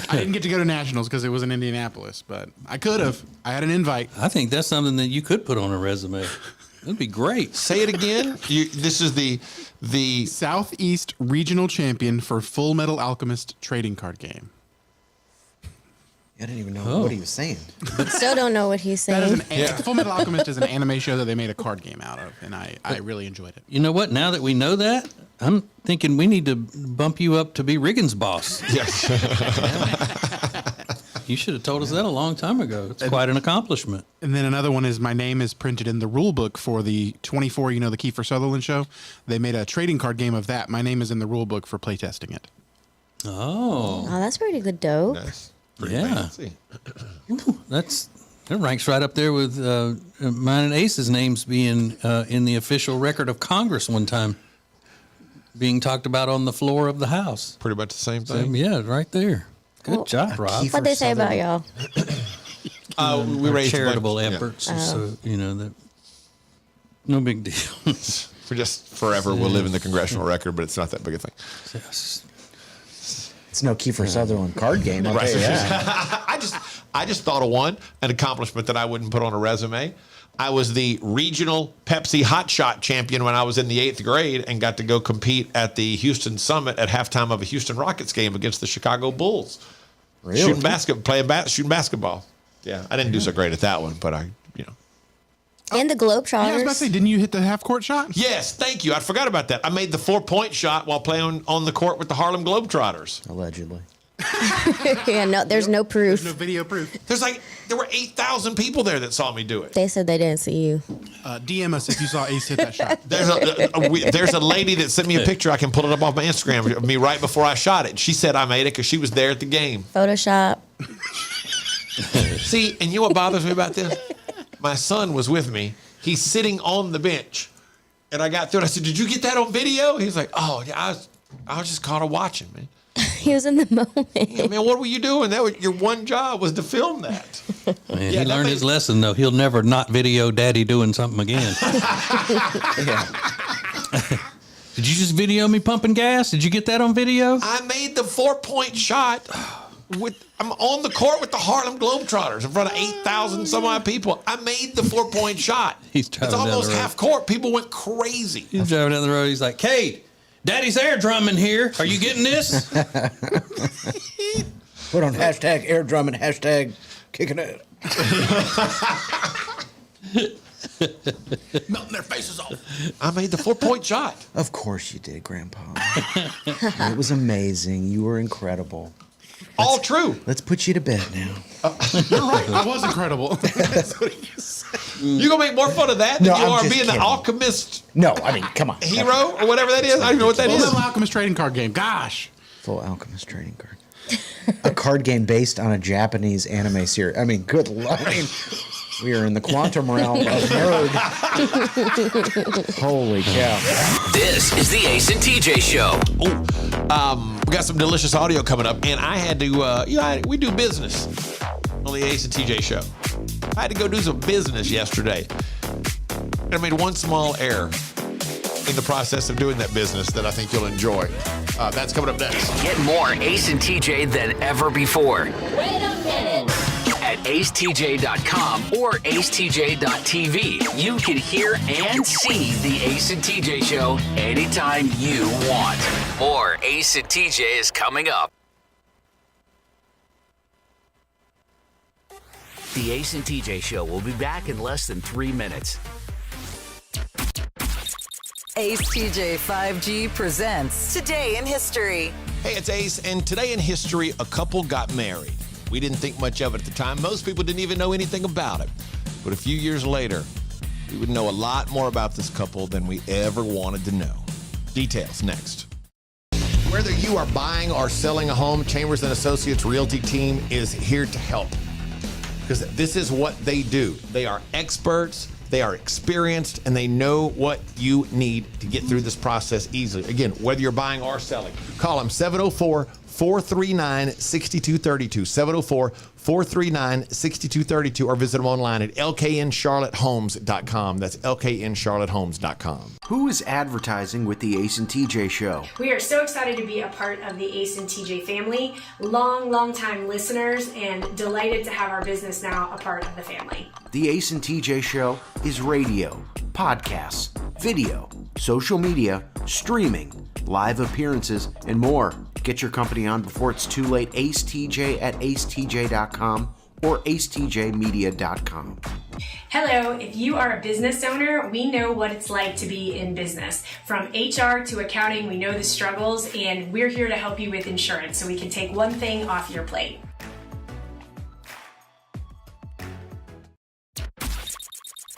I didn't get to go to Nationals because it was in Indianapolis, but I could have. I had an invite. I think that's something that you could put on a resume. That'd be great. Say it again. This is the Southeast Regional Champion for Full Metal Alchemist trading card game. I didn't even know what he was saying. Still don't know what he's saying. Full Metal Alchemist is an anime show that they made a card game out of, and I really enjoyed it. You know what? Now that we know that, I'm thinking we need to bump you up to be Riggins' boss. Yes. You should have told us that a long time ago. It's quite an accomplishment. And then another one is my name is printed in the rule book for the 24, the Kiefer Sutherland show. They made a trading card game of that. My name is in the rule book for playtesting it. Oh, that's pretty good dope. That's yeah. fancy. That ranks right up there with mine and Ace's names being in the official record of Congress one time, being talked about on the floor of the House. Pretty much the same thing. Yeah, right there. Good job, Rob. What'd they say about y'all? We raised charitable a bunch, efforts, yeah. so that no big deal. For just forever, we'll live in the congressional record, but it's not that big a thing. It's no Kiefer Sutherland card game. I'll tell you that. I just thought of an accomplishment that I wouldn't put on a resume. I was the regional Pepsi Hot Shot champion when I was in the 8th grade and got to go compete at the Houston Summit at halftime of a Houston Rockets game against the Chicago Bulls. Really? Shooting basketball. Yeah, I didn't do so great at that one, but And the Globetrotters. Yeah, I was about to say, didn't you hit the half-court shot? Yes, thank you. I forgot about that. I made the 4-point shot while playing on the court with the Harlem Globetrotters. Allegedly. Yeah, no, there's no proof. There's no video proof. There were 8,000 people there that saw me do it. They said they didn't see you. DM us if you saw Ace hit that shot. There's a lady that sent me a picture. I can pull it up off my Instagram of me right before I shot it. She said I made it because she was there at the game. Photoshop. See, and you know what bothers me about this? My son was with me. He's sitting on the bench. And I got through and I said, "Did you get that on video?" He's like, "Oh, yeah, I was just caught her watching, man." He was in the moment. Yeah, man, what were you doing? Your one job was to film that. Man, he learned his lesson, though. He'll never not video Daddy doing something again. Did you just video me pumping gas? Did you get that on video? I made the 4-point shot. I'm on the court with the Harlem Globetrotters in front of 8,000 some odd people. I made the 4-point shot. He's driving It's almost down the road. half court. People went crazy. He's driving down the road. He's like, "Kate, Daddy's air drumming here. Are you getting this?" Put on hashtag air drumming, hashtag kicking it. Melting their faces off. I made the 4-point shot. Of course you did, Grandpa. It was amazing. You were incredible. All true. Let's put you to bed now. You're right. I was incredible. You gonna make more fun of that than No, you I'm are just being kidding. the alchemist No, I mean, come on. hero or whatever that is? I don't even know what that Full is. Metal Alchemist trading card game. Gosh. Full Alchemist trading card. A card game based on a Japanese anime series. I mean, good Lord. I mean, we are in the quantum realm of nerd. Holy cow. This is the Ace and TJ Show. We got some delicious audio coming up, and I had to, we do business on the Ace and TJ Show. I had to go do some business yesterday, and I made one small error in the process of doing that business that I think you'll enjoy. That's coming up next. Get more Ace and TJ than ever before at acetj.com or acetj.tv. You can hear and see the Ace and TJ Show anytime you want. More Ace and TJ is coming up. The Ace and TJ Show will be back in less than 3 minutes. Ace TJ 5G presents Today in History. Hey, it's Ace, and today in history, a couple got married. We didn't think much of it at the time. Most people didn't even know anything about it. But a few years later, we would know a lot more about this couple than we ever wanted to know. Details next. Whether you are buying or selling a home, Chambers & Associates Realty team is here to help. Because this is what they do. They are experts, they are experienced, and they know what you need to get through this process easily. Again, whether you're buying or selling, call them 704-439-6232, 704-439-6232, or visit them online at lkncharlottehomes.com. That's lkncharlottehomes.com. Who is advertising with the Ace and TJ Show? We are so excited to be a part of the Ace and TJ family, long time listeners, and delighted to have our business now a part of the family. The Ace and TJ Show is radio, podcasts, video, social media, streaming, live appearances, and more. Get your company on before it's too late. Ace TJ at acetj.com or acetjmedia.com. Hello, if you are a business owner, we know what it's like to be in business. From HR to accounting, we know the struggles, and we're here to help you with insurance so we can take one thing off your plate.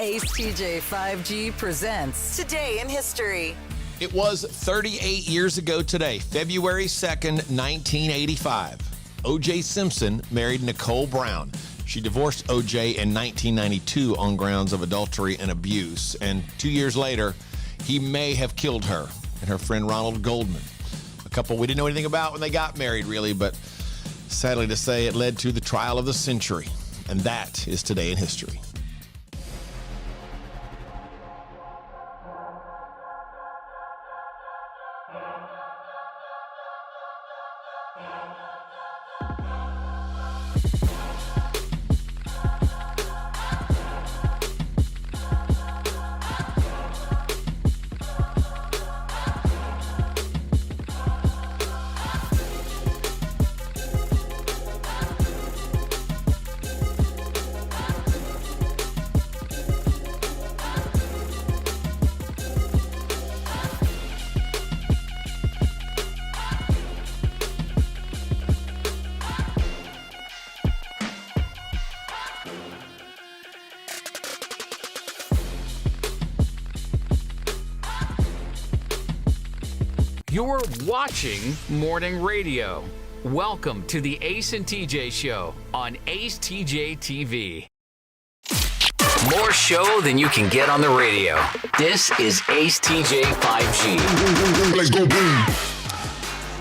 Ace TJ 5G presents Today in History. It was 38 years ago today, February 2nd, 1985. O.J. Simpson married Nicole Brown. She divorced O.J. in 1992 on grounds of adultery and abuse. And 2 years later, he may have killed her and her friend Ronald Goldman. A couple we didn't know anything about when they got married, really, but sadly to say, it led to the trial of the century. And that is today in history. You're watching morning radio. Welcome to the Ace and TJ Show on acetjtv. More show than you can get on the radio. This is Ace TJ 5G. Let's go boom.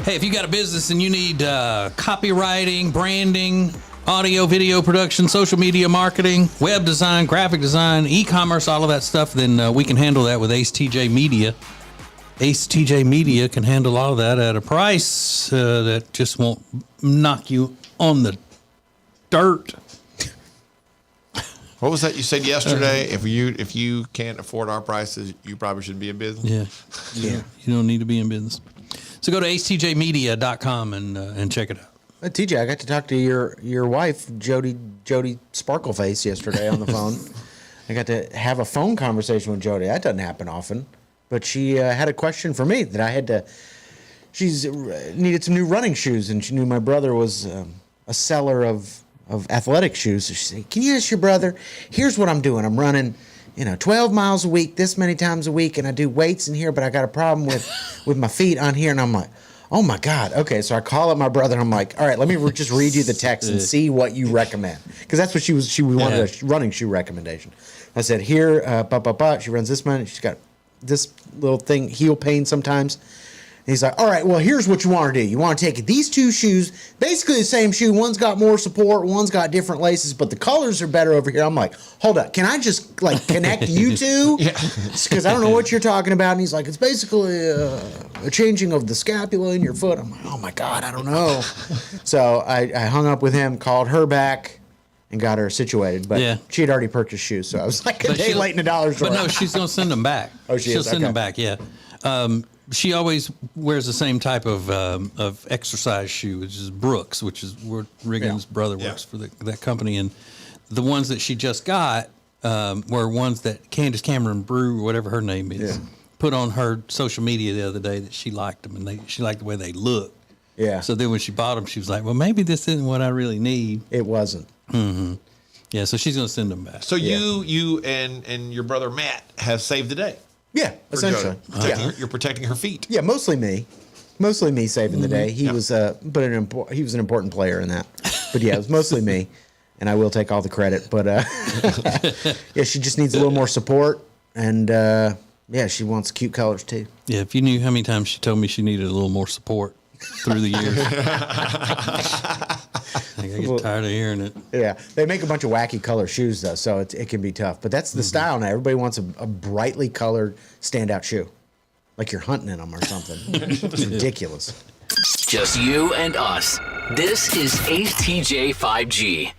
Hey, if you got a business and you need copywriting, branding, audio, video production, social media marketing, web design, graphic design, e-commerce, all of that stuff, then we can handle that with Ace TJ Media. Ace TJ Media can handle all of that at a price that just won't knock you on the dirt. What was that you said yesterday? If you can't afford our prices, you probably shouldn't be in business. Yeah. You don't need to be in business. So go to acetjmedia.com and check it out. TJ, I got to talk to your wife, Jody Sparkleface, yesterday on the phone. I got to have a phone conversation with Jody. That doesn't happen often. But she had a question for me that I had to. She's needed some new running shoes, and she knew my brother was a seller of athletic shoes. So she said, "Can you ask your brother? Here's what I'm doing. I'm running, 12 miles a week, this many times a week, and I do weights in here, but I got a problem with my feet on here." And I'm like, "Oh my God, okay." So I call up my brother, and I'm like, "All right, let me just read you the text and see what you recommend," because that's what she wanted a running shoe recommendation. I said, "Here, she runs this one. She's got this little thing, heel pain sometimes." And he's like, "All right, well, here's what you want to do. You want to take these two shoes, basically the same shoe. One's got more support, one's got different laces, but the colors are better over here." I'm like, "Hold up, can I just connect you two? Because I don't know what you're talking about." And he's like, "It's basically a changing of the scapula in your foot." I'm like, "Oh my God, I don't know." So I hung up with him, called her back, and got her situated. But she had already purchased shoes, so I was like a day late in the dollar store. But no, she's going to send them back. Oh, she'll send them back, yeah. She always wears the same type of exercise shoe, which is Brooks, which is where Riggins' brother works for that company. And the ones that she just got were ones that Candace Cameron Brew, or whatever her name is, put on her social media the other day that she liked them, and she liked the way they looked. Yeah. So then when she bought them, she was like, "Well, maybe this isn't what I really need." It wasn't. Mm-hmm. Yeah, so she's going to send them back. So you and your brother Matt have saved the day. Yeah, essentially. You're protecting her feet. Yeah, mostly me saving the day. He was he was an important player in that. But yeah, it was mostly me, and I will take all the credit. But yeah, she just needs a little more support, and she wants cute colors too. Yeah, if you knew how many times she told me she needed a little more support through the years. I get tired of hearing it. Yeah, they make a bunch of wacky color shoes though, so it can be tough. But that's the style now. Everybody wants a brightly colored standout shoe, like you're hunting in them or something. It's ridiculous. Just you and us. This is Ace TJ 5G.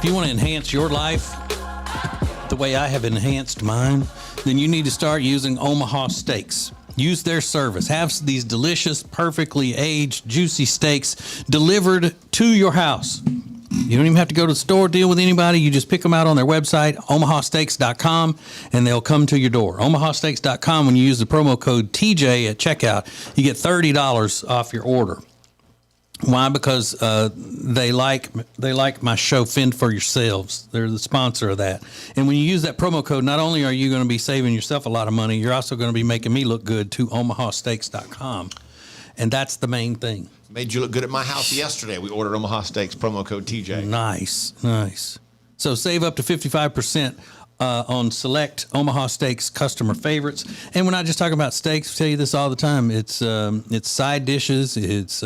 if you want to enhance your life the way I have enhanced mine, then you need to start using Omaha Steaks. Use their service. Have these delicious, perfectly aged, juicy steaks delivered to your house. You don't even have to go to the store, deal with anybody. You just pick them out on their website, omahasteaks.com, and they'll come to your door. omahasteaks.com, when you use the promo code TJ at checkout, you get $30 off your order. Why? Because they like my show, Fend for Yourselves. They're the sponsor of that. And when you use that promo code, not only are you going to be saving yourself a lot of money, you're also going to be making me look good to omahasteaks.com. And that's the main thing. Made you look good at my house yesterday. We ordered Omaha Steaks, promo code TJ. Nice. So save up to 55% on select Omaha Steaks customer favorites. And we're not just talking about steaks. I tell you this all the time. It's side dishes. It's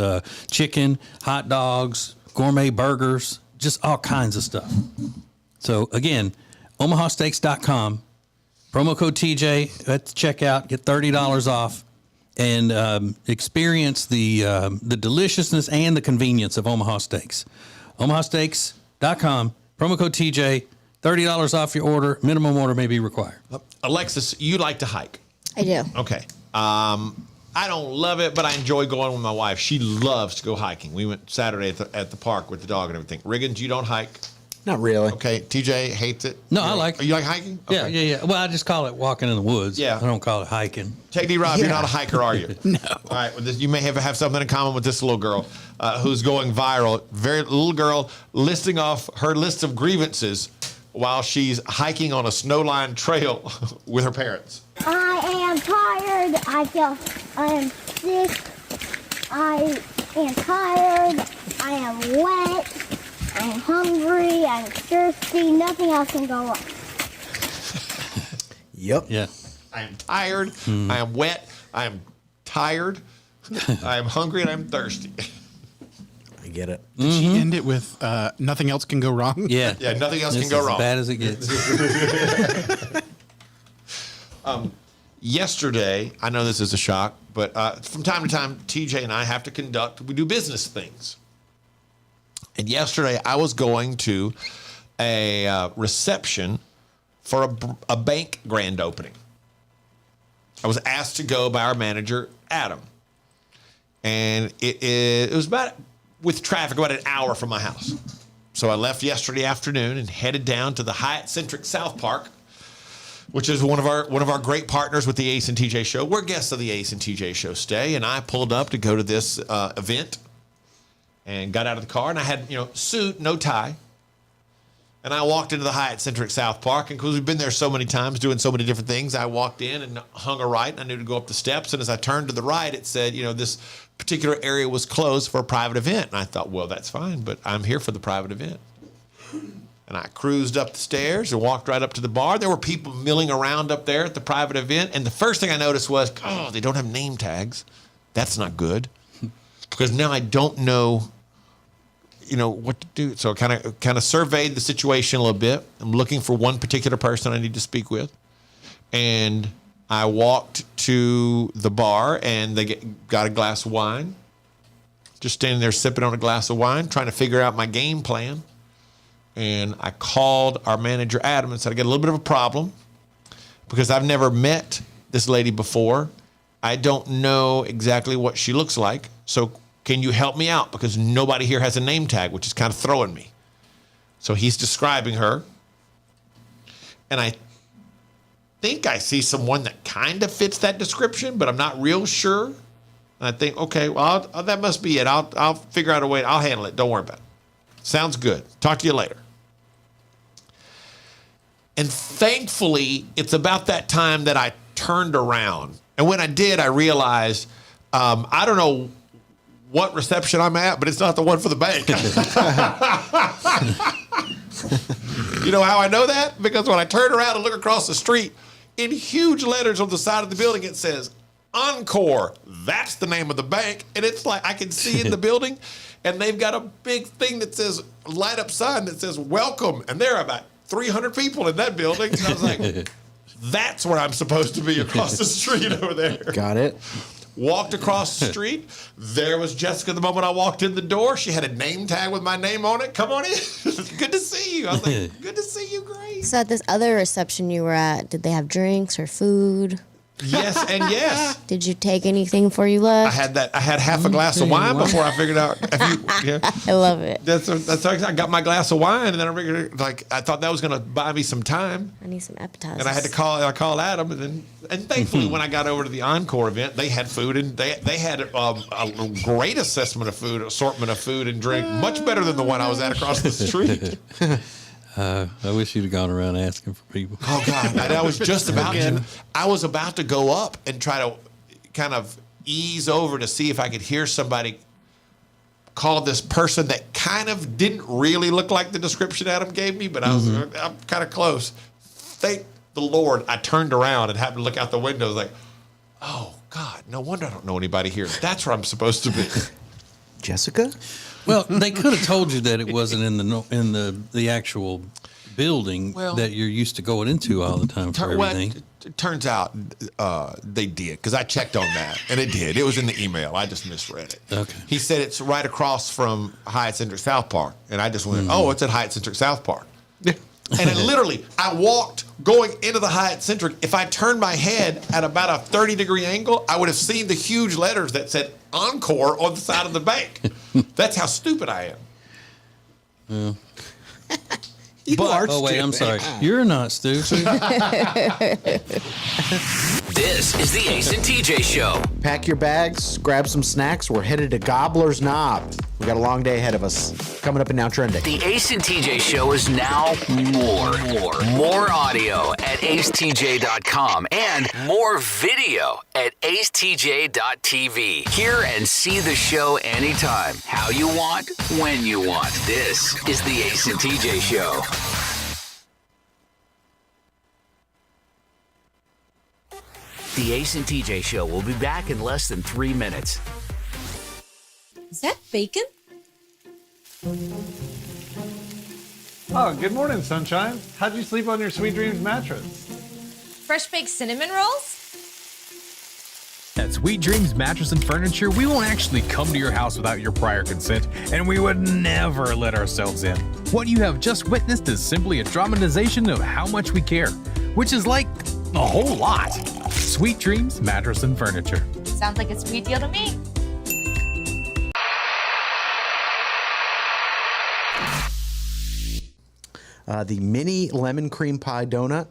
chicken, hot dogs, gourmet burgers, just all kinds of stuff. So again, omahasteaks.com, promo code TJ at the checkout, get $30 off, and experience the deliciousness and the convenience of Omaha Steaks. omahasteaks.com, promo code TJ, $30 off your order. Minimum order may be required. Alexis, you like to hike. I do. Okay. I don't love it, but I enjoy going with my wife. She loves to go hiking. We went Saturday at the park with the dog and everything. Riggins, you don't hike? Not really. Okay. TJ hates it? No, I like it. You like hiking? Okay. Yeah. Well, I just call it walking in the woods. Yeah. I don't call it hiking. Take D-Rob, you're not a hiker, are you? No. All right. Well, you may have something in common with this little girl who's going viral. Very little girl listing off her list of grievances while she's hiking on a snow-lined trail with her parents. I am tired. I am sick. I am tired. I am wet. I am hungry. I am thirsty. Nothing else can go wrong. Yep. Yeah. I am tired. I am wet. I am tired. I am hungry and I'm thirsty. I get it. Did she end it with nothing else can go wrong? Yeah. Yeah, nothing else This can go is wrong. As bad as it gets. Yesterday, I know this is a shock, but from time to time, TJ and I have to we do business things. And yesterday, I was going to a reception for a bank grand opening. I was asked to go by our manager, Adam. And it was with traffic, about an hour from my house. So I left yesterday afternoon and headed down to the Hyatt Centric South Park, which is one of our great partners with the Ace and TJ show. We're guests of the Ace and TJ show stay, and I pulled up to go to this event and got out of the car, and I had, suit, no tie. And I walked into the Hyatt Centric South Park, and because we've been there so many times doing so many different things, I walked in and hung a right, and I knew to go up the steps. And as I turned to the right, it said, this particular area was closed for a private event. And I thought, well, that's fine, but I'm here for the private event. And I cruised up the stairs and walked right up to the bar. There were people milling around up there at the private event. And the first thing I noticed was, they don't have name tags. That's not good. Because now I don't know what to do. So I kind of surveyed the situation a little bit. I'm looking for one particular person I need to speak with. And I walked to the bar, and they got a glass of wine. Just standing there sipping on a glass of wine, trying to figure out my game plan. And I called our manager, Adam, and said, I got a little bit of a problem because I've never met this lady before. I don't know exactly what she looks like. So can you help me out? Because nobody here has a name tag, which is kind of throwing me. So he's describing her. And I think I see someone that kind of fits that description, but I'm not real sure. And I think, okay, well, that must be it. I'll figure out a way. I'll handle it. Don't worry about it. Sounds good. Talk to you later. And thankfully, it's about that time that I turned around. And when I did, I realized, I don't know what reception I'm at, but it's not the one for the bank. You know how I know that? Because when I turn around and look across the street, in huge letters on the side of the building, it says, Encore. That's the name of the bank. And it's like, I can see in the building, and they've got a big thing that says, light up sign that says, welcome. And there are about 300 people in that building. And I was like, that's where I'm supposed to be, across the street over there. Got it. Walked across the street. There was Jessica the moment I walked in the door. She had a name tag with my name on it. Come on in. Good to see you. I was like, good to see you, Grace. So at this other reception you were at, did they have drinks or food? Yes and yes. Did you take anything before you left? I had half a glass of wine before I figured out. I love it. That's I got my glass of wine, and then I figured, I thought that was going to buy me some time. I need some appetizers. And I had to call Adam, and thankfully when I got over to the Encore event, they had food, and they had a great assortment of food and drink, much better than the one I was at across the street. I wish you'd have gone around asking for people. Oh God! I was just about to. I was about to go up and try to kind of ease over to see if I could hear somebody call this person that kind of didn't really look like the description Adam gave me, but I'm kind of close. Thank the Lord, I turned around and happened to look out the window. I was like, oh God, no wonder I don't know anybody here. That's where I'm supposed to be. Jessica? Well, they could have told you that it wasn't in the actual building that you're used to going into all the time for everything. It turns out they did, because I checked on that, and it did. It was in the email. I just misread it. Okay. He said it's right across from Hyatt Centric South Park, and I just went, oh, it's at Hyatt Centric South Park. And I walked going into the Hyatt Centric. If I turned my head at about a 30-degree angle, I would have seen the huge letters that said Encore on the side of the bank. That's how stupid I am. I'm sorry. You're not stupid. This is the Ace and TJ Show. Pack your bags, grab some snacks. We're headed to Gobbler's Knob. We got a long day ahead of us. Coming up and now trending. The Ace and TJ Show is now more audio at acetj.com and more video at acetj.tv. Hear and see the show anytime, how you want, when you want. This is the Ace and TJ Show. The Ace and TJ Show will be back in less than 3 minutes. Is that bacon? Oh, good morning, Sunshine. How'd you sleep on your Sweet Dreams mattress? Fresh baked cinnamon rolls? At Sweet Dreams Mattress and Furniture, we won't actually come to your house without your prior consent, and we would never let ourselves in. What you have just witnessed is simply a dramatization of how much we care, which is like a whole lot. Sweet Dreams Mattress and Furniture. Sounds like a sweet deal to me. The mini lemon cream pie donut,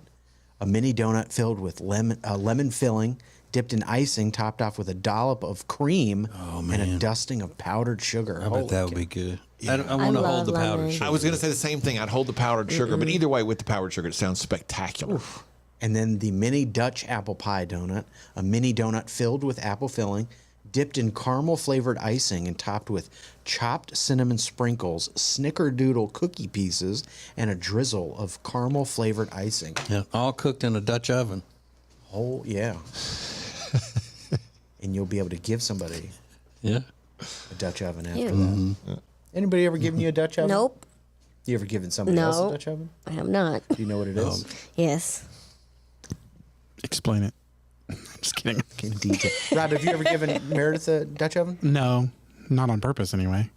a mini donut filled with lemon filling, dipped in icing, topped off with a dollop of cream and a dusting of powdered sugar. I bet that would be good. Yeah. I want to hold the powdered sugar. I was going to say the same thing. I'd hold the powdered sugar, but either way, with the powdered sugar, it sounds spectacular. Oof. And then the mini Dutch apple pie donut, a mini donut filled with apple filling, dipped in caramel-flavored icing and topped with chopped cinnamon sprinkles, snickerdoodle cookie pieces, and a drizzle of caramel-flavored icing. Yeah, all cooked in a Dutch oven. Oh, yeah. And you'll be able to give somebody a Dutch oven after that. Mm-hmm. Anybody ever given you a Dutch oven? Nope. You ever given somebody else a Dutch oven? I have not. Do you know what it is? Yes. Explain it. I'm just kidding. In detail. Rob, have you ever given Meredith a Dutch oven? No, not on purpose anyway.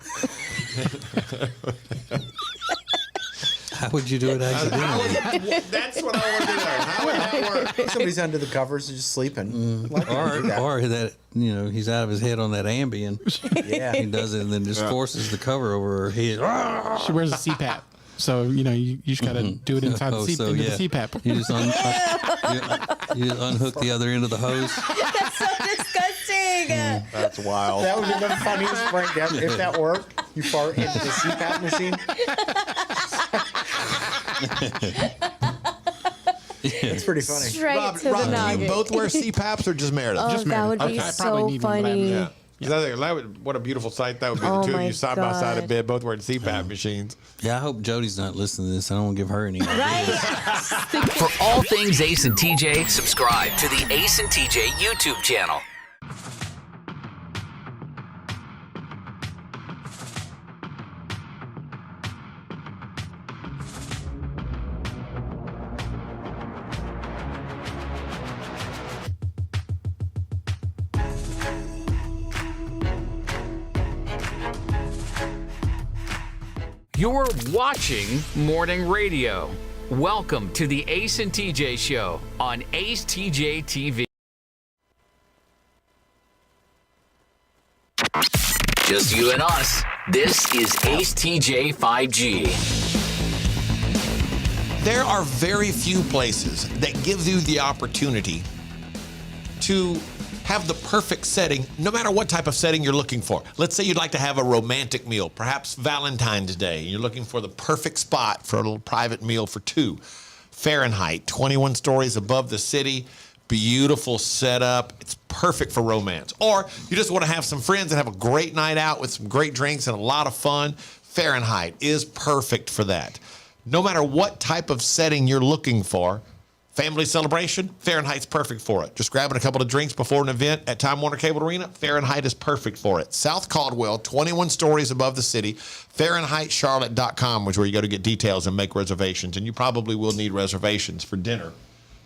How would you do it accidentally? That's what I wanted to know. How would that work? Somebody's under the covers and just sleeping. Or that, he's out of his head on that Ambien. Yeah. He does it and then just forces the cover over her head. She wears a CPAP. So, you just got to do it inside the CPAP. You just, you unhook the other end of the hose. That's so disgusting. That's wild. That would be the funniest prank ever. If that worked, you fart into the CPAP machine. It's pretty funny. Rob, do you both wear CPAPs or just Meredith? Oh, Just that Meredith. would be so funny. Yeah. What a beautiful sight that would be. The two of you side by side in bed, both wearing CPAP machines. Yeah, I hope Jody's not listening to this. I don't want to give her any ideas. For all things Ace and TJ, subscribe to the Ace and TJ YouTube channel. You're watching morning radio. Welcome to the Ace and TJ Show on acetjtv. Just you and us. This is Ace TJ 5G. There are very few places that give you the opportunity to have the perfect setting, no matter what type of setting you're looking for. Let's say you'd like to have a romantic meal, perhaps Valentine's Day, and you're looking for the perfect spot for a little private meal for two. Fahrenheit, 21 stories above the city, beautiful setup. It's perfect for romance. Or you just want to have some friends and have a great night out with some great drinks and a lot of fun. Fahrenheit is perfect for that. No matter what type of setting you're looking for, family celebration, Fahrenheit's perfect for it. Just grabbing a couple of drinks before an event at Time Warner Cable Arena, Fahrenheit is perfect for it. South Caldwell, 21 stories above the city, FahrenheitCharlotte.com is where you go to get details and make reservations. And you probably will need reservations for dinner.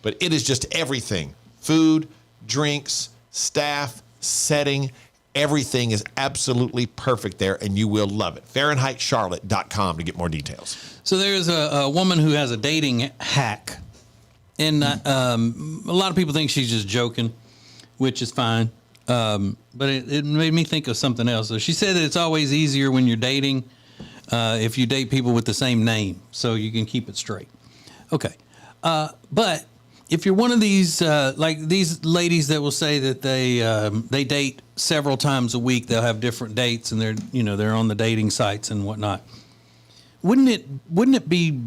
But it is just everything. Food, drinks, staff, setting, everything is absolutely perfect there, and you will love it. FahrenheitCharlotte.com to get more details. So there's a woman who has a dating hack. And a lot of people think she's just joking, which is fine. But it made me think of something else. So she said that it's always easier when you're dating if you date people with the same name, so you can keep it straight. Okay. But if you're one of these, like these ladies that will say that they date several times a week, they'll have different dates, and they're on the dating sites and whatnot. Wouldn't it be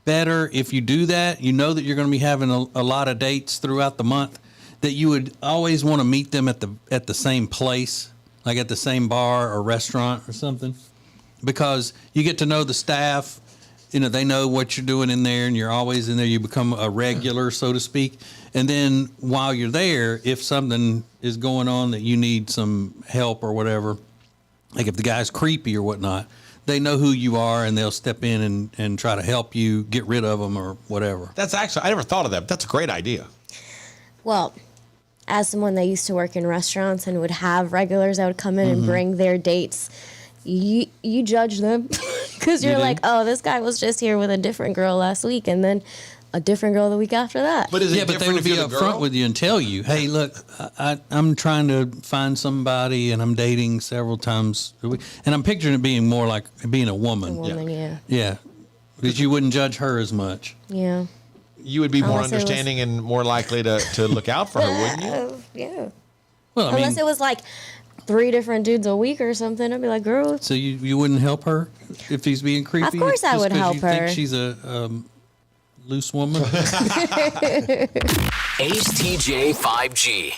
better if you do that? You know that you're going to be having a lot of dates throughout the month, that you would always want to meet them at the same place, like at the same bar or restaurant or something, because you get to know the staff. They know what you're doing in there, and you're always in there. You become a regular, so to speak. And then while you're there, if something is going on that you need some help or whatever, like if the guy's creepy or whatnot, they know who you are, and they'll step in and try to help you get rid of them or whatever. That's actually, I never thought of that. But that's a great idea. Well, as someone that used to work in restaurants and would have regulars that would come in and bring their dates, you judge them because you're like, oh, this guy was just here with a different girl last week, and then a different girl the week after that. But is it but they would be upfront with you and tell you, hey, look, I'm trying to find somebody, and I'm dating several times a week. And I'm picturing it being more like being a woman. Yeah. Because you wouldn't judge her as much. Yeah. You would be more understanding and more likely to look out for her, wouldn't you? Yeah. Well, unless it was like 3 different dudes a week or something, I'd be like, girl. So you wouldn't help her if he's being creepy? Of course I would help her. You think she's a loose woman? Ace TJ 5G.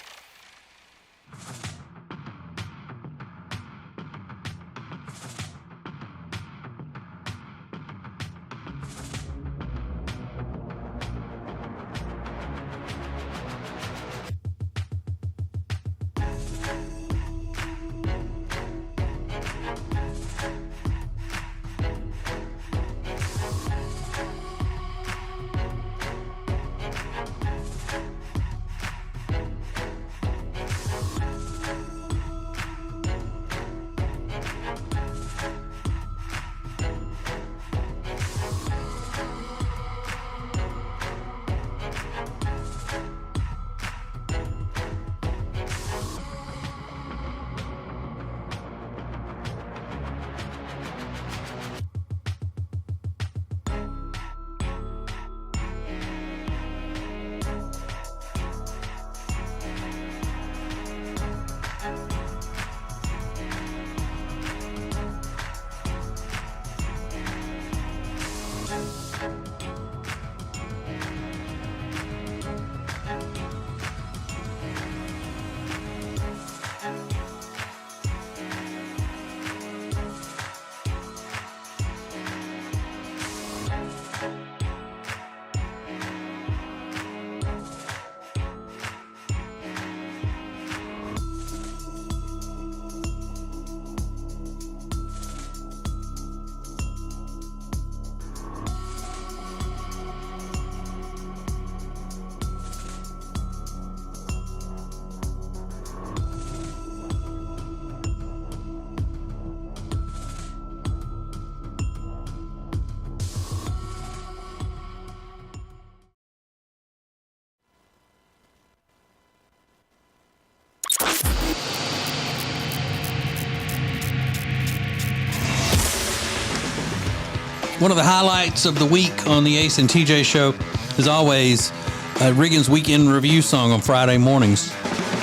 One of the highlights of the week on the Ace and TJ show is always Riggins' weekend review song on Friday mornings,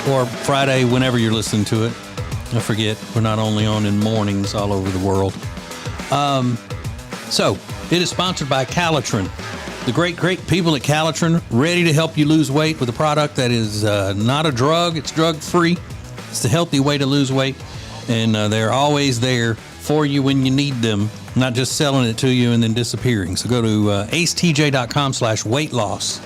or Friday whenever you're listening to it. I forget, we're not only on in mornings all over the world. So it is sponsored by Calitrin. The great people at Calitrin, ready to help you lose weight with a product that is not a drug. It's drug-free. It's the healthy way to lose weight. And they're always there for you when you need them, not just selling it to you and then disappearing. So go to acetj.com/weight loss.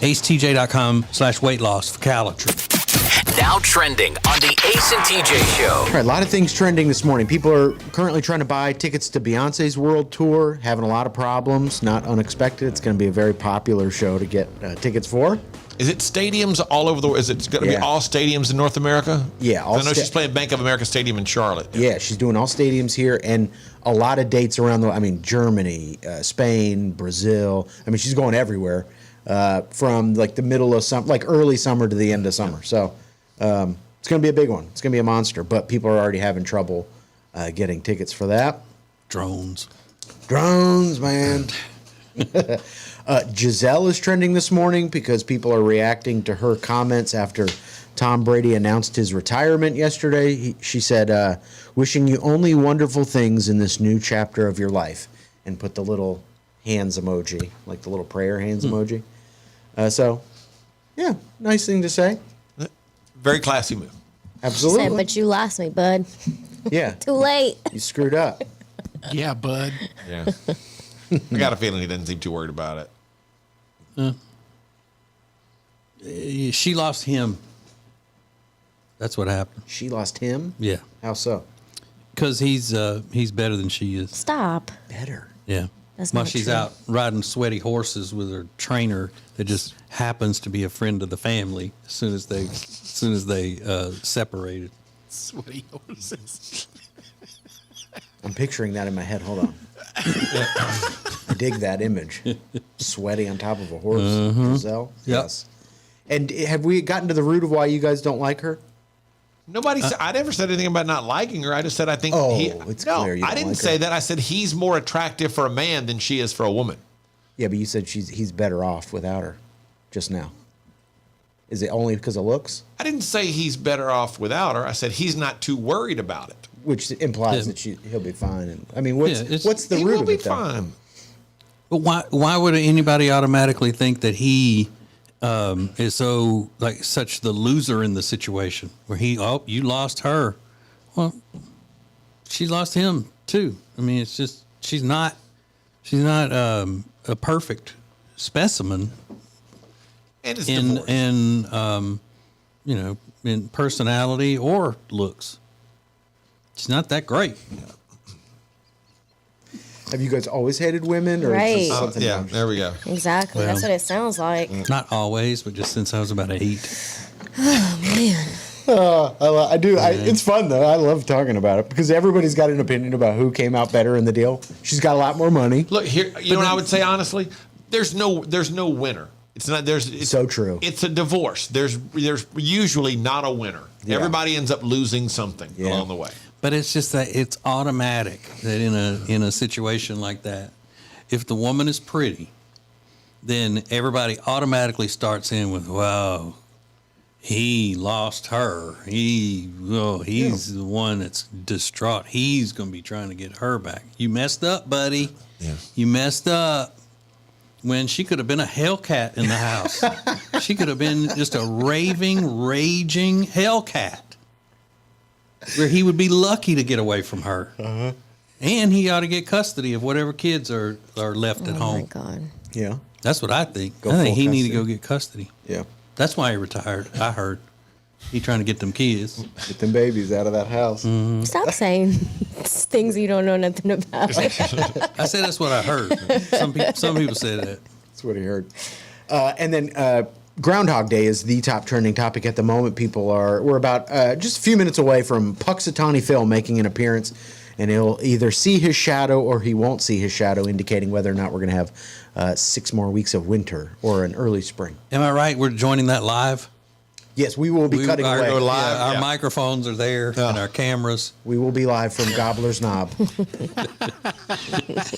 acetj.com/weight loss for Calitrin. Now trending on the Ace and TJ show. All right, a lot of things trending this morning. People are currently trying to buy tickets to Beyonce's world tour, having a lot of problems, not unexpected. It's going to be a very popular show to get tickets for. Is it stadiums all over the world? Is it going to be all stadiums in North America? Yeah. I know she's playing Bank of America Stadium in Charlotte. Yeah, she's doing all stadiums here and a lot of dates around Germany, Spain, Brazil. She's going everywhere from like the middle of summer, like early summer to the end of summer. So it's going to be a big one. It's going to be a monster, but people are already having trouble getting tickets for that. Drones, man. Gisele is trending this morning because people are reacting to her comments after Tom Brady announced his retirement yesterday. She said, wishing you only wonderful things in this new chapter of your life, and put the little hands emoji, like the little prayer hands emoji. So, yeah, nice thing to say. Very classy move. Absolutely. Said, but you lost me, bud. Yeah. Too late. You screwed up. Yeah, bud. Yeah. I got a feeling he doesn't seem too worried about it. She lost him. That's what happened. She lost him? Yeah. How so? Because he's better than she is. Stop. Better? Yeah. That's While not she's true. out riding sweaty horses with her trainer that just happens to be a friend of the family as soon as they separated. Sweaty horses. I'm picturing that in my head. Hold on. I dig that image. Sweaty on top of a horse. Gisele? Yep. Yes. And have we gotten to the root of why you guys don't like her? Nobody said, I never said anything about not liking her. I just said I think it's clear you I don't didn't like say her. that. I said he's more attractive for a man than she is for a woman. Yeah, but you said he's better off without her just now. Is it only because of looks? I didn't say he's better off without her. I said he's not too worried about it. Which implies that he'll be fine. And what's the he root will of be it, though? fine. But why would anybody automatically think that he is so such the loser in the situation where you lost her? Well, she lost him too. It's just she's not a perfect specimen. And it's in personality or looks. She's not that great. Have you guys always hated women? Or Right. Is this something yeah, else? there we go. Exactly. Well, That's what it sounds like. Not always, but just since I was about 8. Oh, man. I do. It's fun, though. I love talking about it because everybody's got an opinion about who came out better in the deal. She's got a lot more money. Look here, you know what I would say honestly? There's no winner. It's not. It's so true. It's a divorce. There's usually not a winner. Yeah. Everybody ends up losing something along the way. But it's just that it's automatic that in a situation like that, if the woman is pretty, then everybody automatically starts in with, "Wow, he lost her. He's the one that's distraught. He's going to be trying to get her back. You messed up, buddy. Yeah. You messed up." When she could have been a hellcat in the house. She could have been just a raving, raging hellcat. Where he would be lucky to get away from her. Uh-huh. And he ought to get custody of whatever kids are left at home. Oh, my God. Yeah. That's what I think. Go I think full he need to custody. go get custody. Yeah. That's why he retired, I heard. He trying to get them kids. Get them babies out of that house. Stop saying things you don't know nothing about. I said that's what I heard. Some people say that. That's what he heard. And then Groundhog Day is the top trending topic at the moment. We're about just a few minutes away from Puxatawny Phil making an appearance, and he'll either see his shadow or he won't see his shadow, indicating whether or not we're going to have 6 more weeks of winter or an early spring. Am I right? We're joining that live? Yes, we will be cutting away. Our microphones are there and our cameras. We will be live from Gobbler's Knob,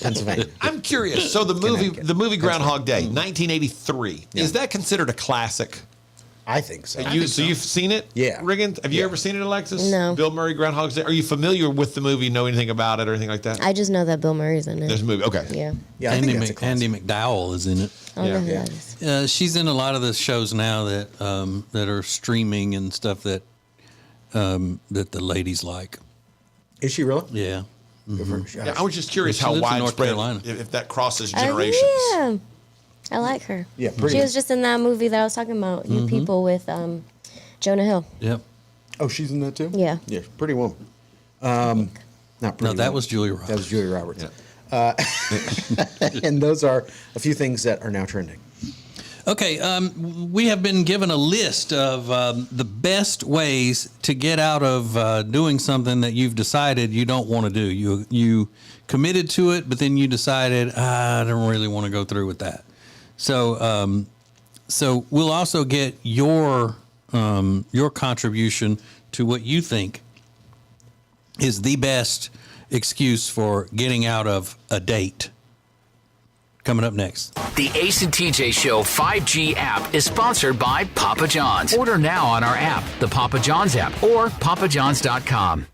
Pennsylvania. I'm curious. So the movie Groundhog Day, 1983, is that considered a classic? I think so. So you've seen it? Yeah. Riggins, have you ever seen it, Alexis? No. Bill Murray, Groundhog Day. Are you familiar with the movie? Know anything about it or anything like that? I just know that Bill Murray's in it. There's a movie. Okay. Yeah. Yeah, Andy McDowell is in it. I don't know who that is. She's in a lot of the shows now that are streaming and stuff that the ladies like. Is she really? Yeah. Yeah, I was just curious She how lives in North widespread, Carolina. if that crosses generations. Yeah. I like her. Yeah, She was just in that movie that I was talking about, You People, with Jonah Hill. Yep. Oh, she's in that too? Yeah. Yeah, Pretty Woman. Not Pretty No, that Woman. was Julia Roberts. That was Julia Roberts. And those are a few things that are now trending. Okay, we have been given a list of the best ways to get out of doing something that you've decided you don't want to do. You committed to it, but then you decided, I don't really want to go through with that. So we'll also get your contribution to what you think is the best excuse for getting out of a date. Coming up next. The Ace and TJ Show 5G app is sponsored by Papa John's. Order now on our app, the Papa John's app, or papajohns.com.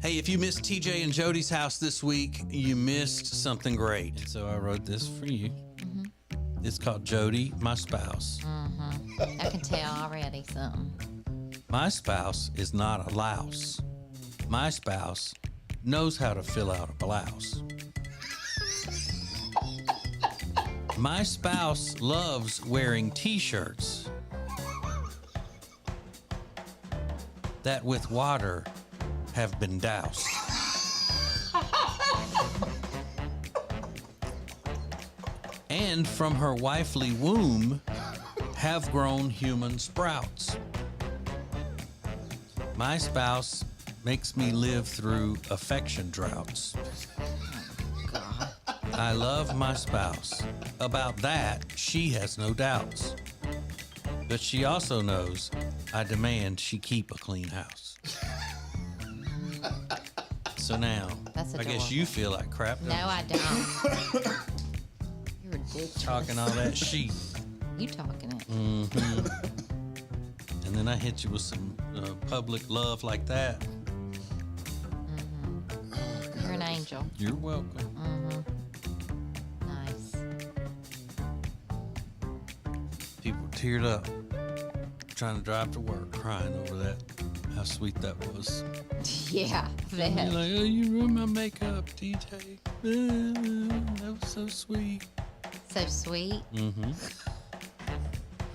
Hey, if you missed TJ and Jody's house this week, you missed something great. So I wrote this for you. It's called Jody, My Spouse. I can tell already something. My spouse is not a louse. My spouse knows how to fill out a blouse. My spouse loves wearing t-shirts that with water have been doused. And from her wifely womb have grown human sprouts. My spouse makes me live through affection droughts. I love my spouse. About that, she has no doubts. But she also knows I demand she keep a clean house. So now, That's I guess adorable. you feel like crap, don't No, you? I don't. You're ridiculous. Talking all that sheet. You talking it. Mm-hmm. And then I hit you with some public love like that. You're an angel. You're welcome. Nice. People teared up trying to drive to work, crying over that. How sweet that was. Yeah, I bet. You're like, oh, you ruined my makeup, DJ. That was so sweet. So sweet. Mm-hmm.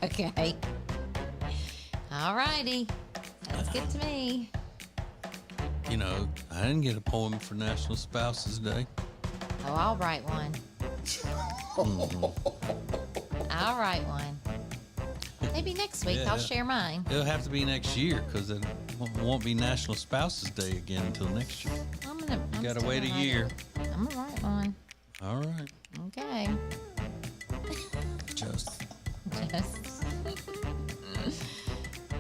Okay. All righty. Let's get to me. You know, I didn't get a poem for National Spouses Day. Oh, I'll write one. I'll write one. Maybe next week Yeah. I'll share mine. It'll have to be next year because it won't be National Spouses Day again until next year. I'm You gotta still wait a gonna write year. it. I'm gonna write one. All right. Okay. Just.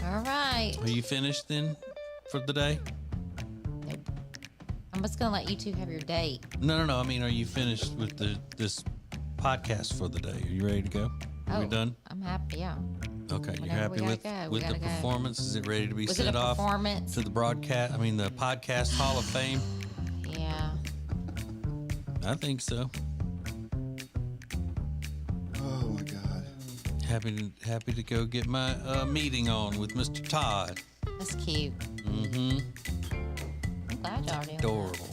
All right. Are you finished then for the day? I'm just gonna let you two have your date. No. I mean, are you finished with this podcast for the day? Are you ready to go? Are we done? I'm happy. Yeah. Okay, you're Whenever happy we with gotta go, we the gotta go. performance? Is it ready to be Was it sent a off performance? to the broadcast? I mean, the podcast Hall of Fame. Yeah. I think so. Oh my God. Happy to go get my meeting on with Mr. Todd. That's cute. Mm-hmm. I'm glad y'all doing Adorable.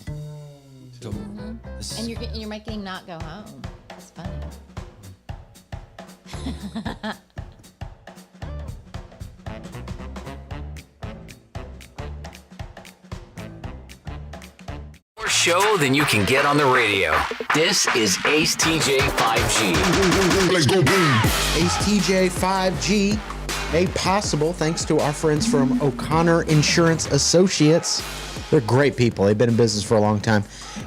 Adorable. This is- And you're making him not go home. That's funny. More show than you can get on the radio. This is Ace TJ 5G. Let's go boom. Ace TJ 5G made possible thanks to our friends from O'Connor Insurance Associates. They're great people. They've been in business for a long time.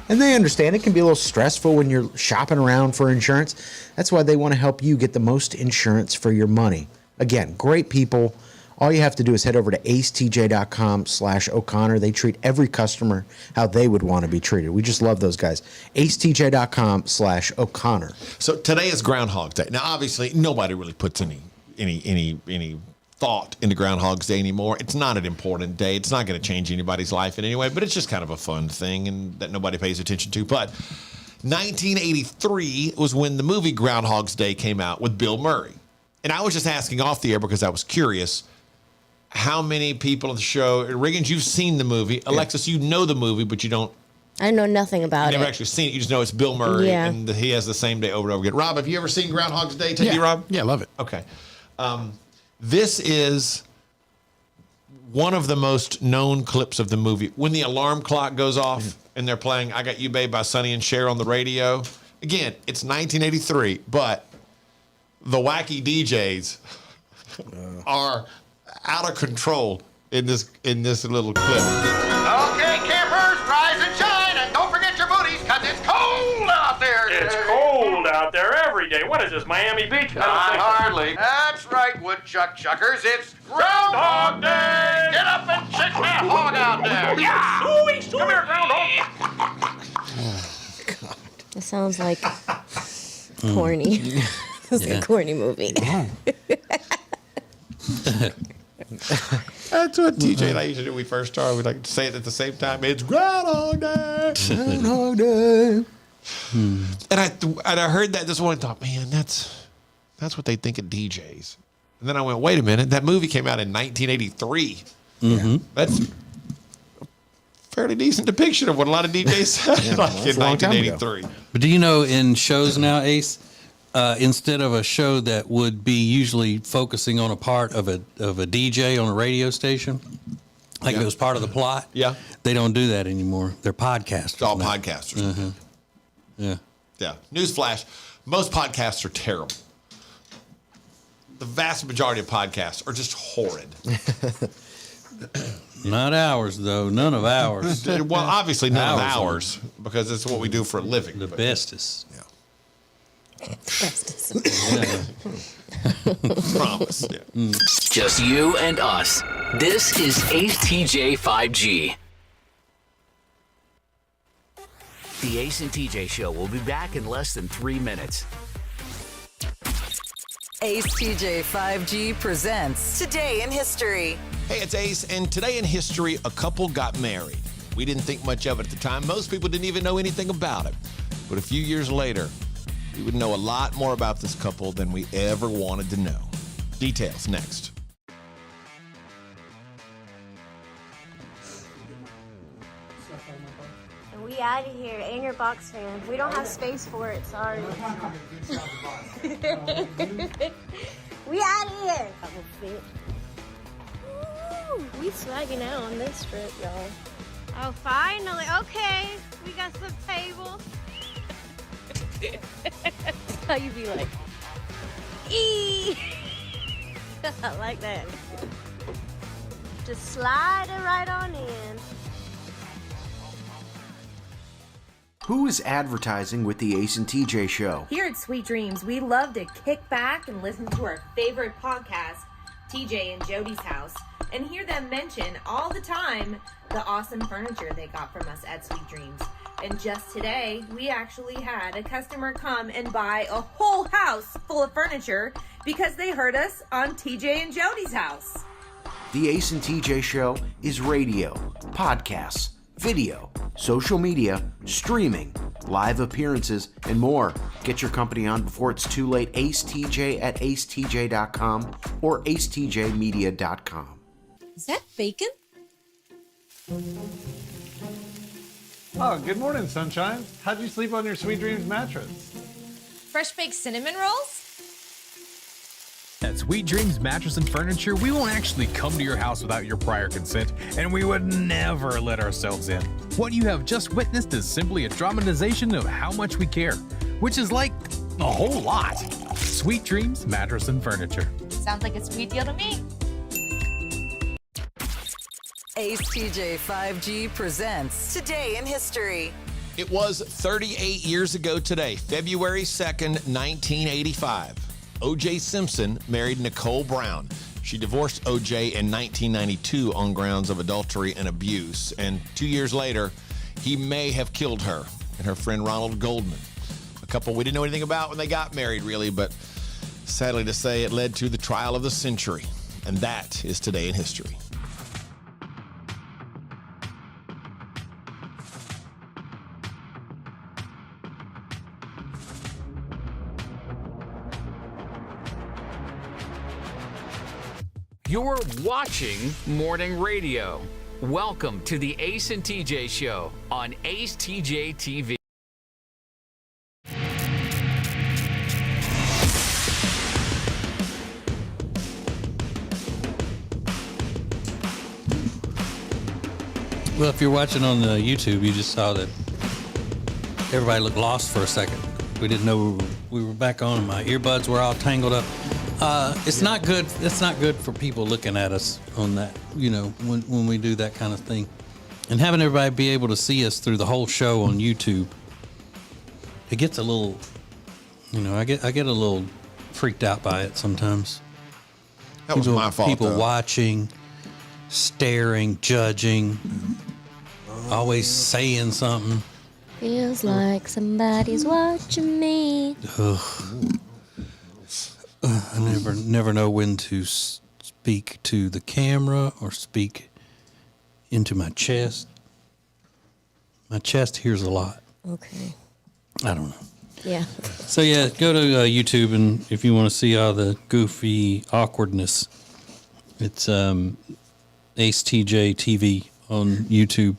And they understand it can be a little stressful when you're shopping around for insurance. That's why they want to help you get the most insurance for your money. Again, great people. All you have to do is head over to acetj.com/O'Connor. They treat every customer how they would want to be treated. We just love those guys. acetj.com/O'Connor. So today is Groundhog Day. Now, obviously, nobody really puts any thought into Groundhog's Day anymore. It's not an important day. It's not going to change anybody's life in any way, but it's just kind of a fun thing and that nobody pays attention to. But 1983 was when the movie Groundhog's Day came out with Bill Murray. And I was just asking off the air because I was curious how many people on the show, Riggins, you've seen the movie. Alexis, you know the movie, but you don't. I know nothing about You've it. never actually seen it. You just know it's Bill Murray, Yeah. and he has the same day over and over again. Rob, have you ever seen Groundhog's Day? Take you, Rob? Yeah, love it. Okay. This is one of the most known clips of the movie. When the alarm clock goes off and they're playing I Got You Babe by Sonny and Cher on the radio. Again, it's 1983, but the wacky DJs are out of control in this little clip. Okay, campers, rise and shine, and don't forget your booties, because it's cold out there. It's cold out there every day. What is this, Miami Beach? Not hardly. That's right, woodchuck chuckers. It's Groundhog Day. Get up and shake that hog out there. Yeah. Come here, Groundhog. It sounds like corny. It's a corny movie. That's what TJ and I used to do when we first started. We'd like to say it at the same time. It's Groundhog Day. Groundhog Day. And I heard that this one and thought, man, that's what they think of DJs. And then I went, wait a minute, that movie came out in 1983. Mm-hmm. That's a fairly decent depiction of what a lot of DJs said like in 1983. But do you know in shows now, Ace, instead of a show that would be usually focusing on a part of a DJ on a radio station, like if it was part of the plot, they don't do that anymore. They're podcasters. It's all now. podcasters. Mm-hmm. Yeah. Yeah. Newsflash, most podcasts are terrible. The vast majority of podcasts are just horrid. Not ours, though. None of ours. Well, obviously none of ours, because it's what we do for a living. The bestest. Yeah. Promise. Yeah. Just you and us. This is AceTJ 5G. The Ace and TJ Show will be back in less than 3 minutes. AceTJ 5G presents Today in History. Hey, it's Ace, and today in history, a couple got married. We didn't think much of it at the time. Most people didn't even know anything about it. But a few years later, we would know a lot more about this couple than we ever wanted to know. Details next. We out of here. And your box fan. We don't have space for it. Sorry. We out of here. That will fit. Woo, we swagging out on this trip, y'all. Oh, finally. Okay. We got some tables. That's how you be like, eee. I like that. Just slide it right on in. Who is advertising with the Ace and TJ Show? Here at Sweet Dreams, we love to kick back and listen to our favorite podcast, TJ and Jody's House, and hear them mention all the time the awesome furniture they got from us at Sweet Dreams. And just today, we actually had a customer come and buy a whole house full of furniture because they heard us on TJ and Jody's House. The Ace and TJ Show is radio, podcasts, video, social media, streaming, live appearances, and more. Get your company on before it's too late. AceTJ at acetj.com or acetjmedia.com. Is that bacon? Oh, good morning, sunshine. How'd you sleep on your Sweet Dreams mattress? Fresh baked cinnamon rolls? At Sweet Dreams Mattress and Furniture, we won't actually come to your house without your prior consent, and we would never let ourselves in. What you have just witnessed is simply a dramatization of how much we care, which is like a whole lot. Sweet Dreams Mattress and Furniture. Sounds like a sweet deal to me. Ace TJ 5G presents Today in History. It was 38 years ago today, February 2nd, 1985. O.J. Simpson married Nicole Brown. She divorced O.J. in 1992 on grounds of adultery and abuse. And 2 years later, he may have killed her and her friend Ronald Goldman. A couple we didn't know anything about when they got married, really, but sadly to say, it led to the trial of the century. And that is Today in History. You're watching Morning Radio. Welcome to the Ace and TJ Show on acetjtv. Well, if you're watching on the YouTube, you just saw that everybody looked lost for a second. We didn't know we were back on. My earbuds were all tangled up. It's not good. It's not good for people looking at us on that, when we do that kind of thing. And having everybody be able to see us through the whole show on YouTube, it gets a little, I get a little freaked out by it sometimes. That was my fault. People watching, staring, judging, always saying something. Feels like somebody's watching me. Ugh. I never know when to speak to the camera or speak into my chest. My chest hears a lot. Okay. I don't know. Yeah. So yeah, go to YouTube, and if you want to see all the goofy awkwardness, it's acetjtv on YouTube.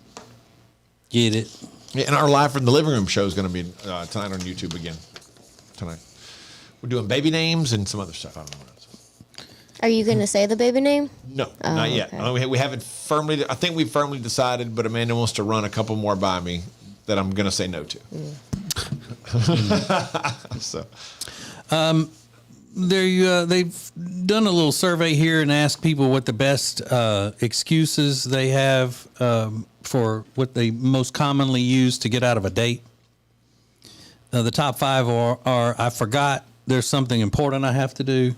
Get it? Yeah, and our Live from the Living Room show is going to be tonight on YouTube again. Tonight. We're doing baby names and some other stuff. I don't know what else. Are you going to say the baby name? No, not yet. Okay. We haven't firmly, I think we've firmly decided, but Amanda wants to run a couple more by me that I'm going to say no to. So, they've done a little survey here and asked people what the best excuses they have for what they most commonly use to get out of a date. The top 5 are I forgot there's something important I have to do.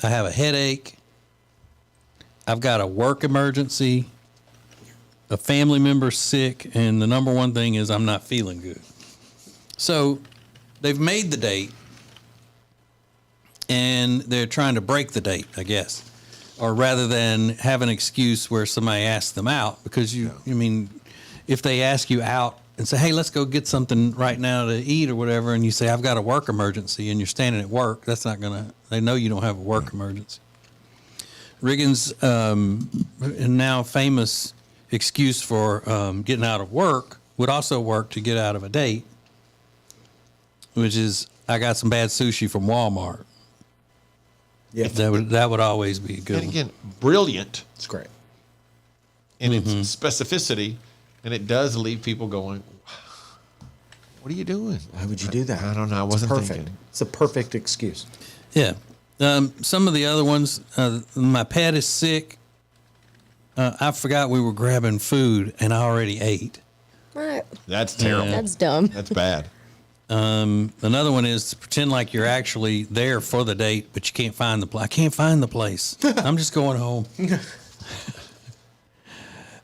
I have a headache. I've got a work emergency. A family member's sick. And the number one thing is I'm not feeling good. So they've made the date and they're trying to break the date, I guess. Or rather than have an excuse where somebody asks them out, because if they ask you out and say, hey, let's go get something right now to eat or whatever, and you say, I've got a work emergency, and you're standing at work, that's not going to, they know you don't have a work emergency. Riggins, now famous excuse for getting out of work would also work to get out of a date, which is, I got some bad sushi from Walmart. Yeah, that would always be a good one. And again, brilliant. It's great. In its specificity, and it does leave people going, what are you doing? Why would you do that? I don't know. I wasn't perfect. thinking. It's a perfect excuse. Yeah. Some of the other ones, my pet is sick. I forgot we were grabbing food and I already ate. Right. That's terrible. That's dumb. That's bad. Another one is to pretend like you're actually there for the date, but you can't find the place. I can't find the place. I'm just going home.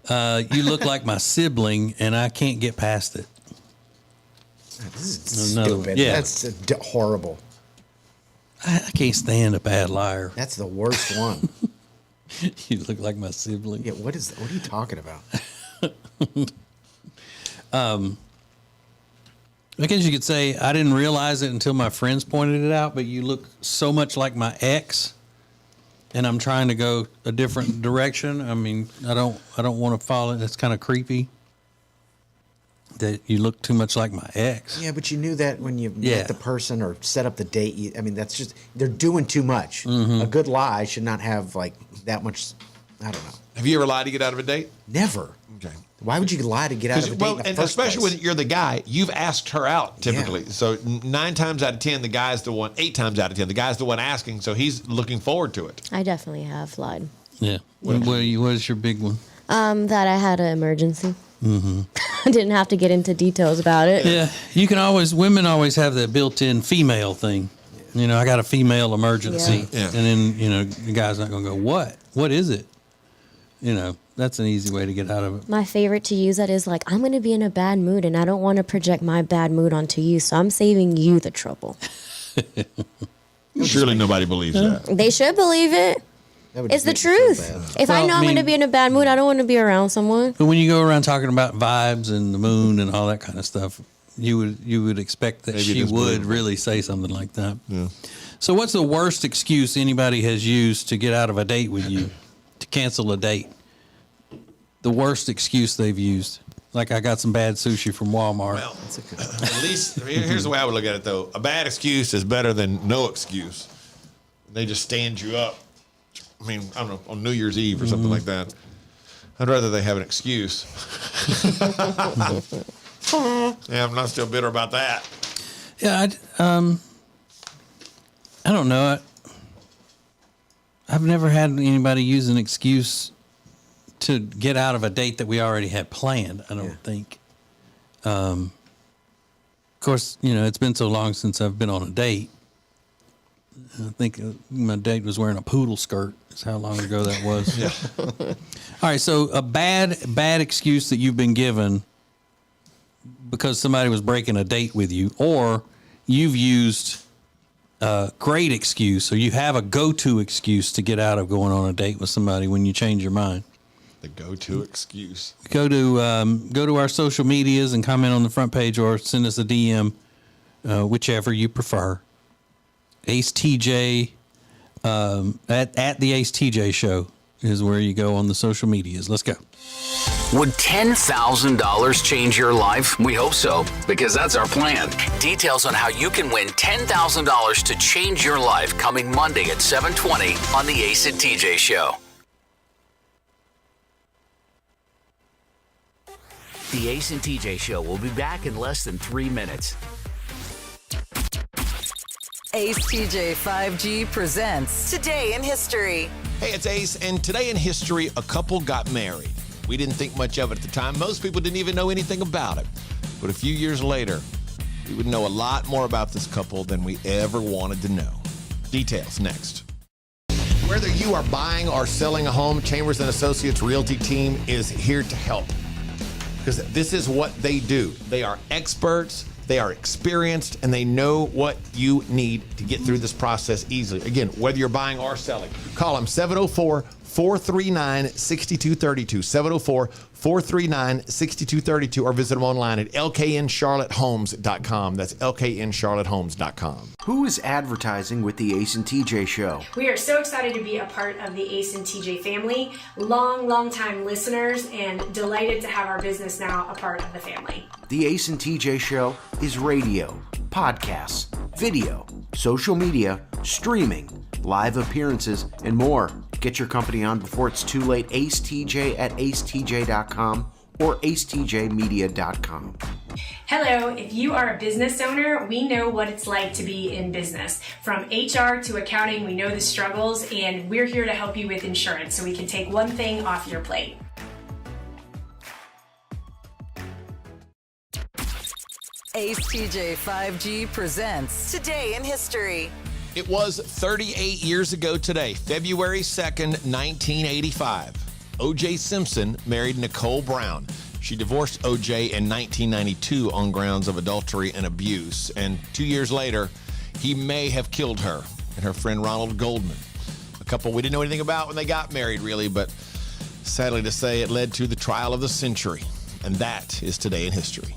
You look like my sibling, and I can't get past it. This is stupid. Yeah. That's horrible. I can't stand a bad liar. That's the worst one. You look like my sibling. Yeah, what are you talking about? I guess you could say I didn't realize it until my friends pointed it out, but you look so much like my ex, and I'm trying to go a different direction. I mean, I don't want to follow. That's kind of creepy. That you look too much like my ex. Yeah, but you knew that when you met the person or set up the date. That's just, they're doing too much. Mm-hmm. A good lie should not have like that much. I don't know. Have you ever lied to get out of a date? Never. Okay. Why would you lie to get out of a date? Well, and especially when you're the guy, you've asked her out typically. Yeah. So 9 times out of 10, the guy's the one. 8 times out of 10, the guy's the one asking. So he's looking forward to it. I definitely have lied. Yeah. What is your big one? That I had an emergency. Mm-hmm. I didn't have to get into details about it. Yeah, you can always. Women always have that built-in female thing. You know, I got a female emergency, and then the guy's not going to go, "What? What is it?" You know, that's an easy way to get out of it. My favorite to use that is like, I'm going to be in a bad mood, and I don't want to project my bad mood onto you, so I'm saving you the trouble. Surely nobody believes that. They should believe it. It's the truth. If I know I'm going to be in a bad mood, I don't want to be around someone. But when you go around talking about vibes and the moon and all that kind of stuff, you would expect that she would really say something like that. Yeah. So what's the worst excuse anybody has used to get out of a date with you, to cancel a date? The worst excuse they've used. Like, I got some bad sushi from Walmart. Well, at least, here's the way I would look at it, though. A bad excuse is better than no excuse. They just stand you up. I mean, I don't know, on New Year's Eve or something like that. I'd rather they have an excuse. Yeah, I'm not still bitter about that. Yeah, I don't know. I've never had anybody use an excuse to get out of a date that we already had planned, I don't think. Of course, it's been so long since I've been on a date. I think my date was wearing a poodle skirt. Is how long ago that was. Yeah. All right, so a bad excuse that you've been given because somebody was breaking a date with you, or you've used a great excuse, or you have a go-to excuse to get out of going on a date with somebody when you change your mind. The go-to excuse. Go to our social medias and comment on the front page, or send us a DM, whichever you prefer. Ace TJ at the Ace TJ Show is where you go on the social medias. Let's go. Would $10,000 change your life? We hope so, because that's our plan. Details on how you can win $10,000 to change your life coming Monday at 7:20 on the Ace and TJ Show. The Ace and TJ Show will be back in less than 3 minutes. Ace TJ 5G presents Today in History. Hey, it's Ace, and today in history, a couple got married. We didn't think much of it at the time. Most people didn't even know anything about it. But a few years later, we would know a lot more about this couple than we ever wanted to know. Details next. Whether you are buying or selling a home, Chambers & Associates Realty team is here to help. Because this is what they do. They are experts, they are experienced, and they know what you need to get through this process easily. Again, whether you're buying or selling, call them 704-439-6232, 704-439-6232, or visit them online at lkncharlottehomes.com. That's lkncharlottehomes.com. Who is advertising with the Ace and TJ Show? We are so excited to be a part of the Ace and TJ family, long time listeners, and delighted to have our business now a part of the family. The Ace and TJ Show is radio, podcasts, video, social media, streaming, live appearances, and more. Get your company on before it's too late. AceTJ at acetj.com or acetjmedia.com. Hello, if you are a business owner, we know what it's like to be in business. From HR to accounting, we know the struggles, and we're here to help you with insurance so we can take one thing off your plate. Ace TJ 5G presents Today in History. It was 38 years ago today, February 2nd, 1985. O.J. Simpson married Nicole Brown. She divorced O.J. in 1992 on grounds of adultery and abuse, and 2 years later, he may have killed her and her friend Ronald Goldman. A couple we didn't know anything about when they got married, really, but sadly to say, it led to the trial of the century, and that is Today in History.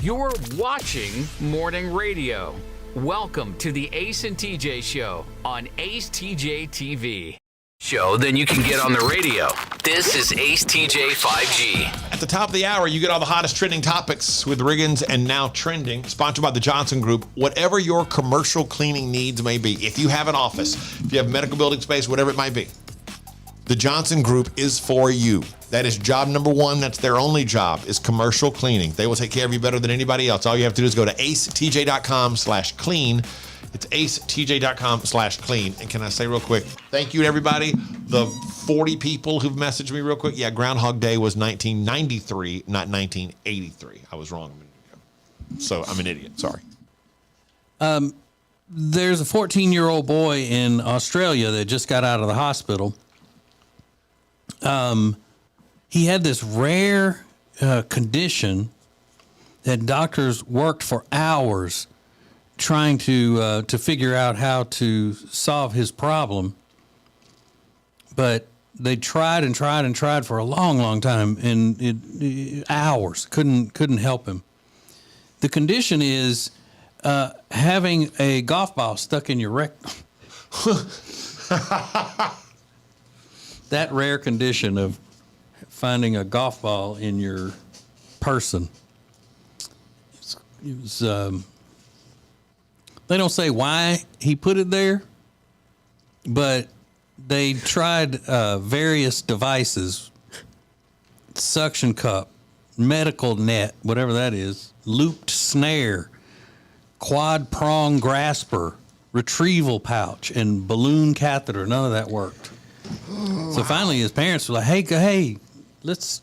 You're watching morning radio. Welcome to the Ace and TJ Show on acetjtv. Show then you can get on the radio. This is Ace TJ 5G. At the top of the hour, you get all the hottest trending topics with Riggins and Now Trending, sponsored by the Johnson Group. Whatever your commercial cleaning needs may be, if you have an office, if you have medical building space, whatever it might be, the Johnson Group is for you. That is job number one. That's their only job, is commercial cleaning. They will take care of you better than anybody else. All you have to do is go to acetj.com/clean. It's acetj.com/clean. And can I say real quick, thank you to everybody. The 40 people who've messaged me real quick. Yeah, Groundhog Day was 1993, not 1983. I was wrong a minute ago. So I'm an idiot. Sorry. There's a 14-year-old boy in Australia that just got out of the hospital. He had this rare condition that doctors worked for hours trying to figure out how to solve his problem, but they tried and tried and tried for a long, long time, and hours couldn't help him. The condition is having a golf ball stuck in your rectum. That rare condition of finding a golf ball in your person. It was. They don't say why he put it there, but they tried various devices, suction cup, medical net, whatever that is, looped snare, quad prong grasper, retrieval pouch, and balloon catheter. None of that worked. So finally his parents were like, hey, let's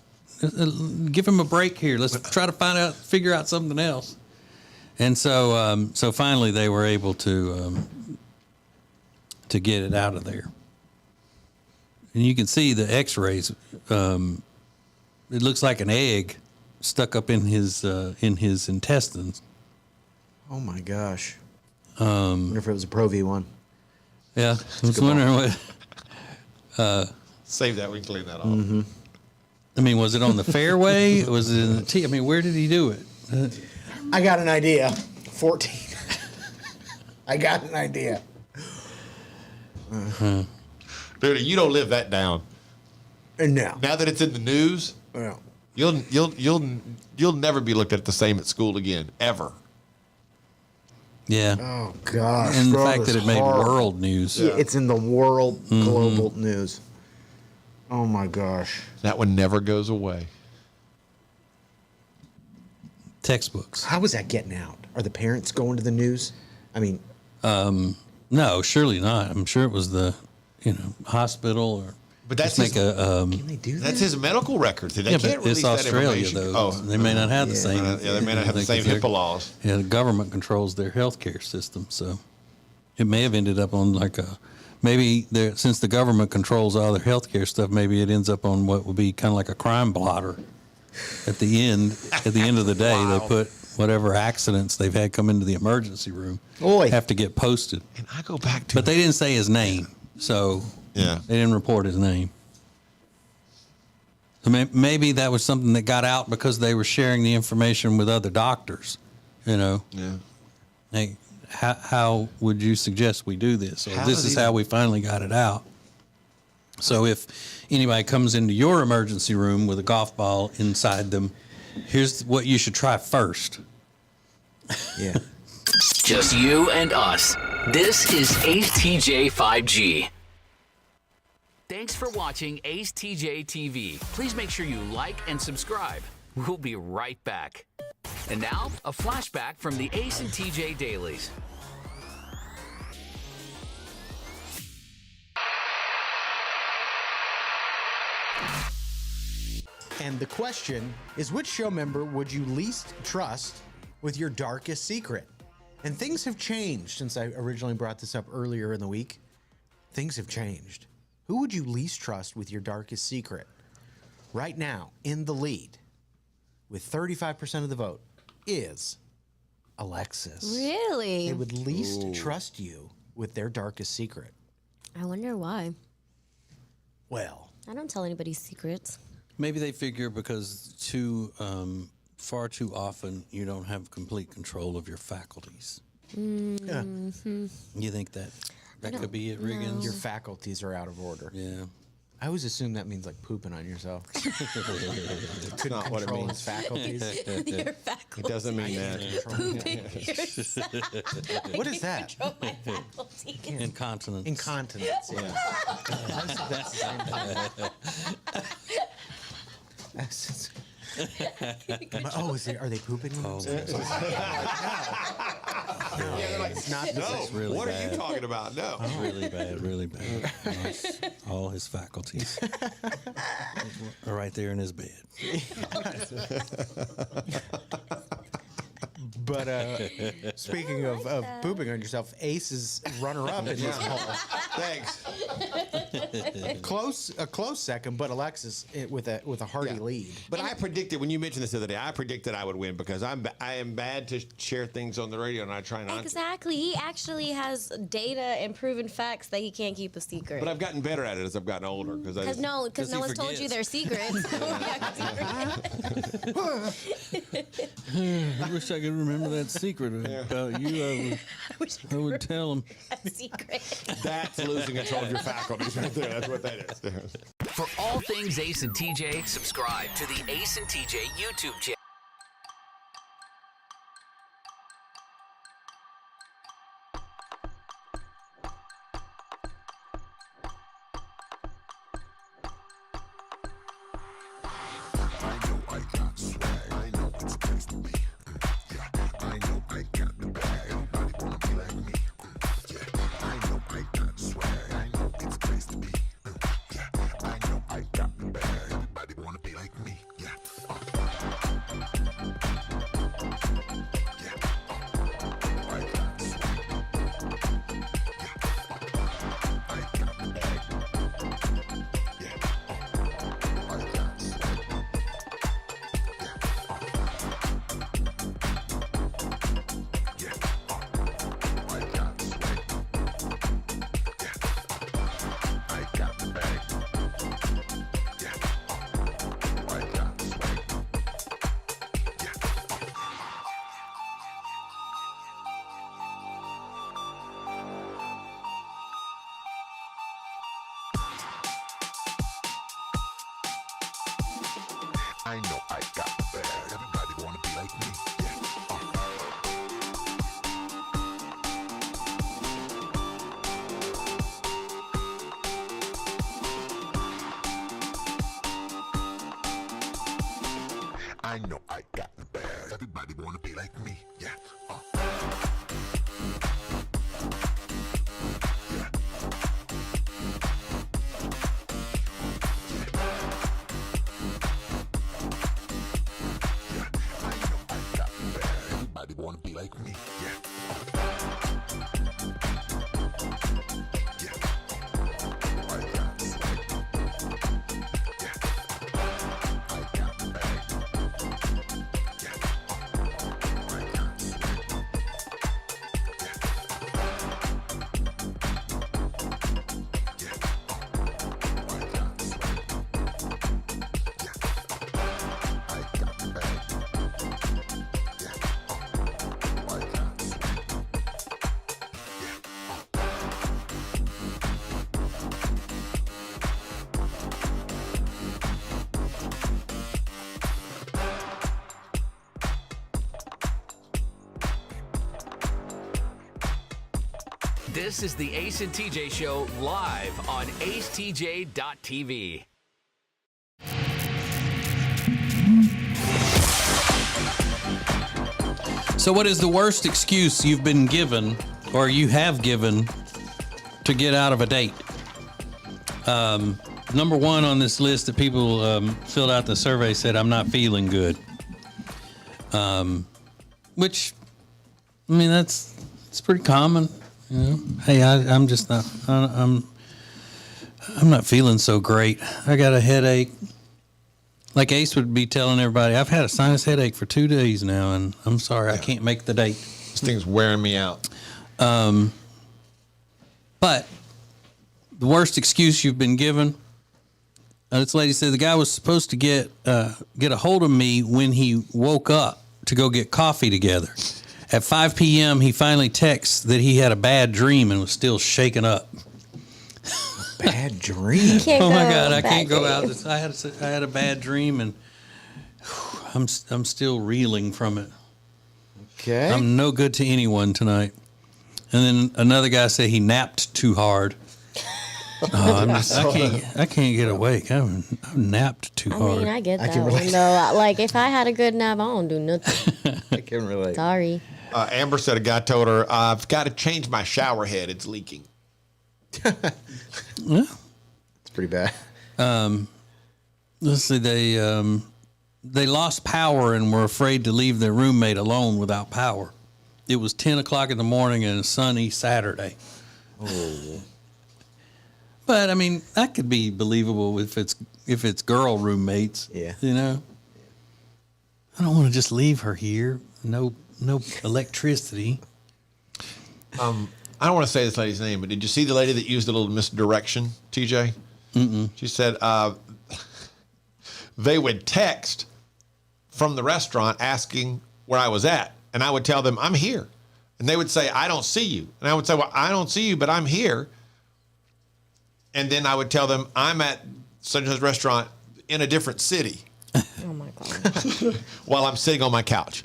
give him a break here. Let's try to figure out something else. And so finally they were able to get it out of there. And you can see the x-rays. It looks like an egg stuck up in his intestines. Oh my gosh. I wonder if it was a Pro V1. Yeah. I was wondering what. Save that. We can clean that off. Mm-hmm. I mean, was it on the fairway? Was it in the tee? I mean, where did he do it? I got an idea. 14. I got an idea. Dude, you don't live that down. No. Now that it's in the news, you'll never be looked at the same at school again, ever. Yeah. Oh gosh. And the fact that it made world news. Yeah, it's in the world global news. Oh my gosh. That one never goes away. Textbooks. How was that getting out? Are the parents going to the news? I mean, no, surely not. I'm sure it was the, hospital or. But that's make a. Can they do that? That's his medical record. They Yeah, can't but release it's that Australia information. though. They may not have the same. Yeah, they may not have the same HIPAA laws. Yeah, the government controls their healthcare system, so it may have ended up on like a. Maybe since the government controls all their healthcare stuff, maybe it ends up on what would be kind of like a crime blotter. At the end of the day, They put whatever accidents they've had come into the emergency room have to get posted. And I go back to. But they didn't say his name, so yeah, they didn't report his name. So maybe that was something that got out because they were sharing the information with other doctors. Yeah. Hey, how would you suggest we do this? Or this is how we finally got it out. So if anybody comes into your emergency room with a golf ball inside them, here's what you should try first. Yeah. Just you and us. This is Ace TJ 5G. Thanks for watching Ace TJ TV. Please make sure you like and subscribe. We'll be right back. And now, a flashback from the Ace and TJ Dailies. And the question is, which show member would you least trust with your darkest secret? And things have changed since I originally brought this up earlier in the week. Things have changed. Who would you least trust with your darkest secret? Right now, in the lead, with 35% of the vote, is Alexis. Really? They would least trust you with their darkest secret. I wonder why. Well, I don't tell anybody secrets. Maybe they figure because two far too often you don't have complete control of your faculties. Mm-hmm. You think that could be it, Riggins? Your faculties are out of order. Yeah. I always assume that means like pooping on yourself. That's not what it Control means. his faculties. Your faculties. It doesn't mean that. Pooping yourself. What is that? Control my faculties. Incontinence. Incontinence. Yeah. That's the same thing. Are they pooping on themselves? Yeah, they're like, It's not. no, really what are bad. you talking about? No. Really bad, really bad. All his faculties are right there in his bed. But speaking of pooping on yourself, Ace is runner-up in this poll. Thanks. A close second, but Alexis with a hearty lead. But I predicted, when you mentioned this the other day, I predicted I would win because I am bad to share things on the radio, and I try not to. Exactly. He actually has data and proven facts that he can't keep a secret. But I've gotten better at it as I've gotten older. Because no one's told you their secrets. I wish I could remember that secret about you. I would tell him. Secret. That's losing control of your faculties right there. That's what that is. For all things Ace and TJ, subscribe to the Ace and TJ YouTube channel. I know I got the bag. Everybody wanna be like me. I know I got the bag. Everybody wanna be like me. Yeah. Everybody wanna be like me. Yeah. This is the Ace and TJ Show live on acetj.tv. So, what is the worst excuse you've been given or you have given to get out of a date? Number one on this list that people filled out the survey said, I'm not feeling good. Which, I mean, it's pretty common. You know? Hey, I'm just not, I'm not feeling so great. I got a headache. Like Ace would be telling everybody, I've had a sinus headache for 2 days now, and I'm sorry, I can't make the date. This thing's wearing me out. But the worst excuse you've been given, This lady said the guy was supposed to get a hold of me when he woke up to go get coffee together. At 5 p.m., he finally texts that he had a bad dream and was still shaken up. Bad dream? Oh my God, I can't go out. I had a bad dream and I'm still reeling from it. Okay. I'm no good to anyone tonight. And then another guy said he napped too hard. I can't get awake. I've napped too hard. I mean, I get that one though. Like if I had a good nap, I don't do nothing. I can relate. Sorry. Amber said a guy told her, I've got to change my shower head. It's leaking. Yeah. It's pretty bad. Let's see. They lost power and were afraid to leave their roommate alone without power. It was 10 o'clock in the morning and a sunny Saturday. Oh. But I mean, that could be believable if it's girl roommates. Yeah. You know. I don't want to just leave her here. No electricity. I don't want to say this lady's name, but did you see the lady that used a little misdirection, TJ? Mm-mm. She said they would text from the restaurant asking where I was at, and I would tell them I'm here, and they would say I don't see you, and I would say, well, I don't see you, but I'm here, and then I would tell them I'm at such and such restaurant in a different city. Oh my God. While I'm sitting on my couch.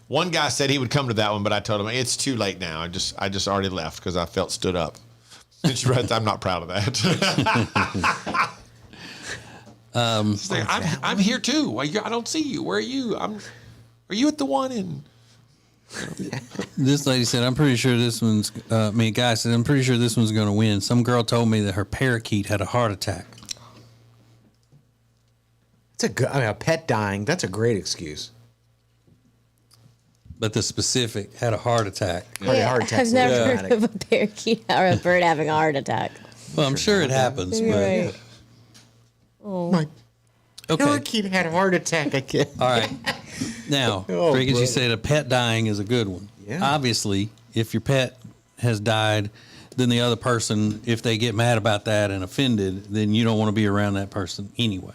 One guy said he would come to that one, but I told him it's too late now. I just already left because I felt stood up. And she writes, I'm not proud of that. I'm here too. I don't see you. Where are you? Are you at the one in? This lady said, I'm pretty sure this one's, guy said, I'm pretty sure this one's going to win. Some girl told me that her parakeet had a heart attack. A pet dying, that's a great excuse. But the specific had a heart attack. Yeah, I've never heard of a parakeet or a bird having a heart attack. Well, I'm sure it happens. You're But right. Oh. My Okay. parakeet had a heart attack. I can't. All right. Now, Oh, Riggins, you brother. said a pet dying is a good one. Yeah. Obviously, if your pet has died, then the other person, if they get mad about that and offended, then you don't want to be around that person anyway.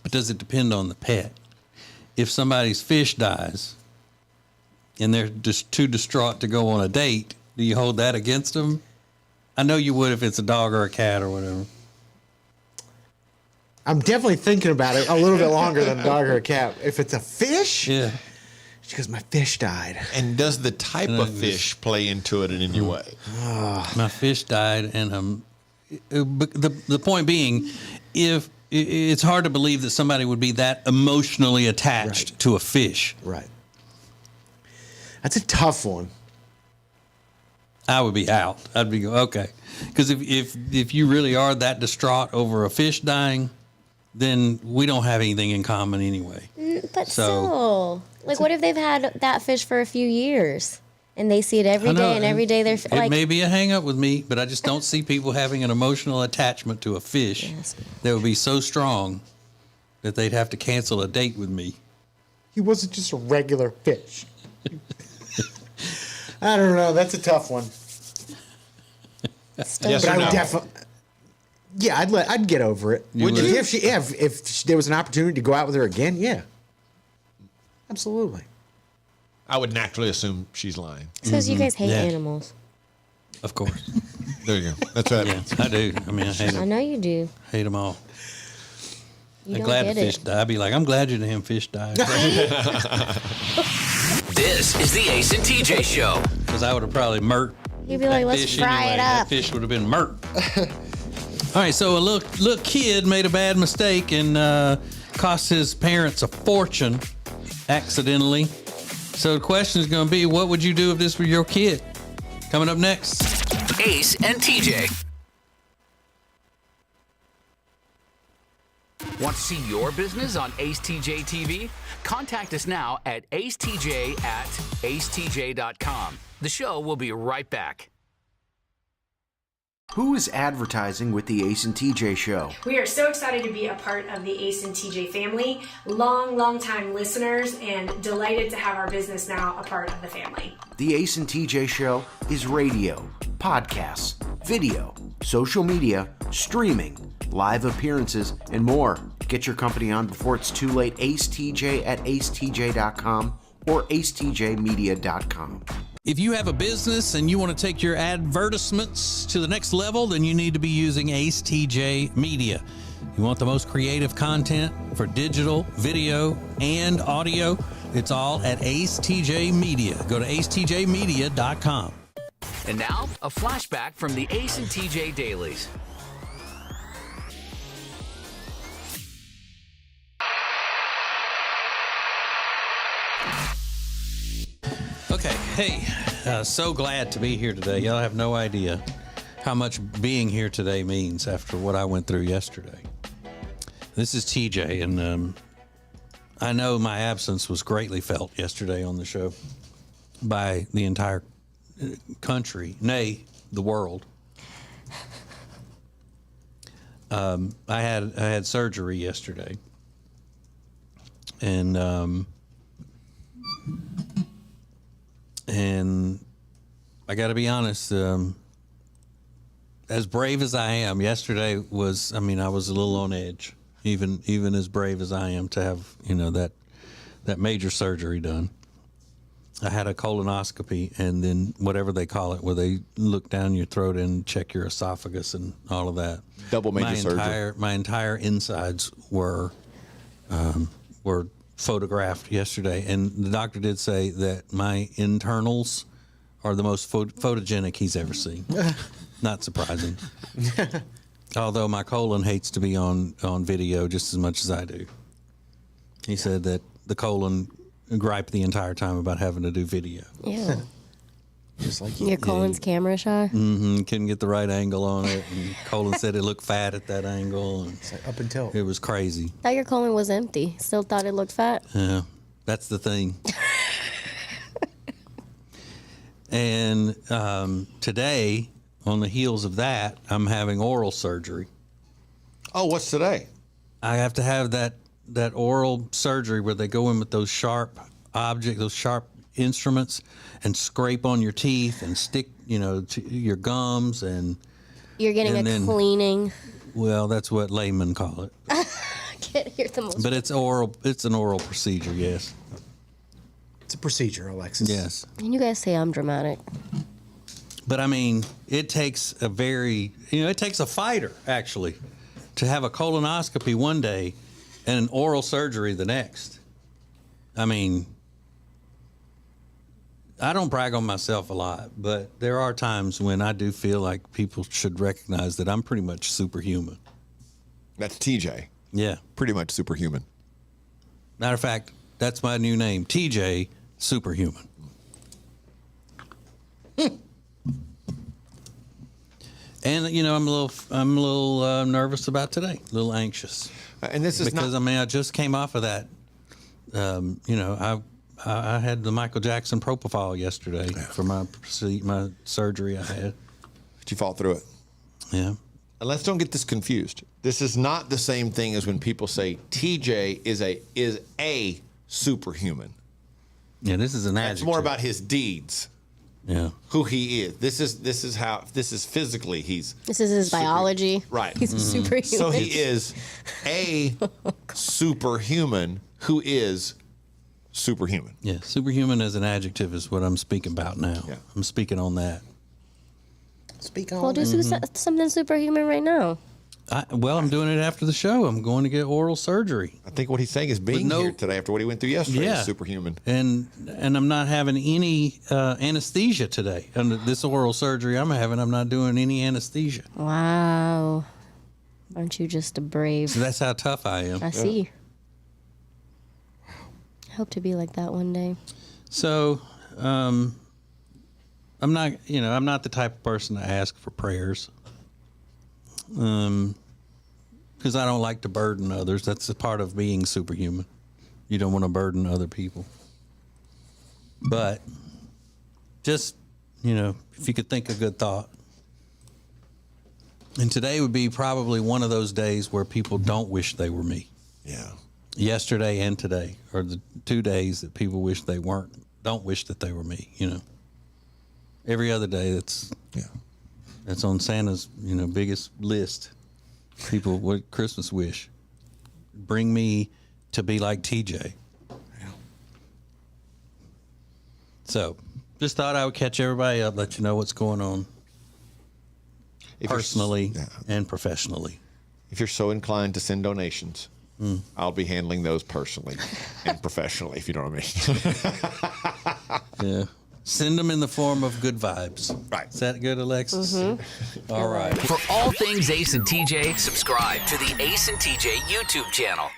But does it depend on the pet? If somebody's fish dies and they're just too distraught to go on a date, do you hold that against them? I know you would if it's a dog or a cat or whatever. I'm definitely thinking about it a little bit longer than a dog or a cat. If it's a fish, yeah. Because my fish died. And does the type of fish play into it in any way? My fish died, and the point being, if it's hard to believe that somebody would be that emotionally attached to a fish. Right. That's a tough one. I would be out. I'd be okay, because if you really are that distraught over a fish dying, then we don't have anything in common anyway. But still, like, what if they've had that fish for a few years and they see it every day, and every day they're It like, may be a hang up with me, but I just don't see people having an emotional attachment to a fish that would be so strong that they'd have to cancel a date with me. He wasn't just a regular fish. I don't know. That's a tough one. Yes but or I would no? definitely. Yeah, I'd get over it. Would you? If there was an opportunity to go out with her again, yeah, absolutely. I would naturally assume she's lying. because you guys hate animals. Of course. There you go. That's right. Yeah, I do. I mean, I hate I them. know you do. Hate them all. You I'm don't glad the get fish it. died. I'd be like, I'm glad your damn fish died. This is the Ace and TJ Show. Because I would have probably murked. You'd be like, that let's fish fry anyway. it That up. fish would have been murked. All right, so a little kid made a bad mistake and cost his parents a fortune accidentally. So the question is going to be, what would you do if this were your kid? Coming up next. Ace and TJ. Want to see your business on acetjtv? Contact us now at acetj@acetj.com. The show will be right back. Who is advertising with the Ace and TJ Show? We are so excited to be a part of the Ace and TJ family, long time listeners, and delighted to have our business now a part of the family. The Ace and TJ Show is radio, podcasts, video, social media, streaming, live appearances, and more. Get your company on before it's too late. Ace TJ at acetj.com or acetjmedia.com. If you have a business and you want to take your advertisements to the next level, then you need to be using Ace TJ Media. You want the most creative content for digital, video, and audio? It's all at Ace TJ Media. Go to acetjmedia.com. And now, a flashback from the Ace and TJ Dailies. Okay, hey, so glad to be here today. Y'all have no idea how much being here today means after what I went through yesterday. This is TJ, and I know my absence was greatly felt yesterday on the show by the entire country, nay, the world. I had surgery yesterday, and I got to be honest, as brave as I am, yesterday was, I was a little on edge, even as brave as I am to have, that major surgery done. I had a colonoscopy, and then whatever they call it, where they look down your throat and check your esophagus and all of that. Double major surgery. My entire insides were photographed yesterday, and the doctor did say that my internals are the most photogenic he's ever seen. Not surprising. Although my colon hates to be on video just as much as I do. He said that the colon griped the entire time about having to do video. Yeah. Just like your colon's camera shy. Mm-hmm. Couldn't get the right angle on it, and colon said it looked fat at that angle. And it's like up until it was crazy. Thought your colon was empty. Still thought it looked fat. Yeah, that's the thing. And today, on the heels of that, I'm having oral surgery. Oh, what's today? I have to have that oral surgery where they go in with those sharp instruments and scrape on your teeth and stick, to your gums, and you're getting cleaning. Well, that's what laymen call it. I can't hear the most. But it's oral. It's an oral procedure. Yes. It's a procedure, Alexis. Yes. And you guys say I'm dramatic. But it takes it takes a fighter actually to have a colonoscopy one day and an oral surgery the next. I don't brag on myself a lot, but there are times when I do feel like people should recognize that I'm pretty much superhuman. That's TJ. Yeah. Pretty much superhuman. Matter of fact, that's my new name, TJ Superhuman. And I'm a little nervous about today, a little anxious. And this is because I just came off of that. I had the Michael Jackson propofol yesterday for my surgery I had. Did you fall through it? Yeah. And let's don't get this confused. This is not the same thing as when people say TJ is a superhuman. Yeah, this is an adjective. It's more about his deeds. Yeah. Who he is. This is physically This is his biology. Right. He's a superhuman. So he is a superhuman who is superhuman. Yeah, superhuman as an adjective is what I'm speaking about now. Yeah. I'm speaking on that. Speak on. Well, do something superhuman right now. I'm doing it after the show. I'm going to get oral surgery. I think what he's saying is being here today after what he went through yesterday is superhuman. And I'm not having any anesthesia today. Under this oral surgery I'm having, I'm not doing any anesthesia. Wow. Aren't you just a brave? So that's how tough I am. I see. I hope to be like that one day. So, I'm not the type of person to ask for prayers. Because I don't like to burden others. That's a part of being superhuman. You don't want to burden other people. But just, if you could think a good thought. And today would be probably one of those days where people don't wish they were me. Yeah. Yesterday and today are the 2 days that people wish they weren't, don't wish that they were me, you know. Every other day that's on Santa's, biggest list. People, what Christmas wish? Bring me to be like TJ. Yeah. So, just thought I would catch everybody up, let you know what's going on personally and professionally. If you're so inclined to send donations, I'll be handling those personally and professionally, if you know what I mean. Yeah. Send them in the form of good vibes. Right. Is that good, Alexis? Mm-hmm. All right. For all things Ace and TJ, subscribe to the Ace and TJ YouTube channel.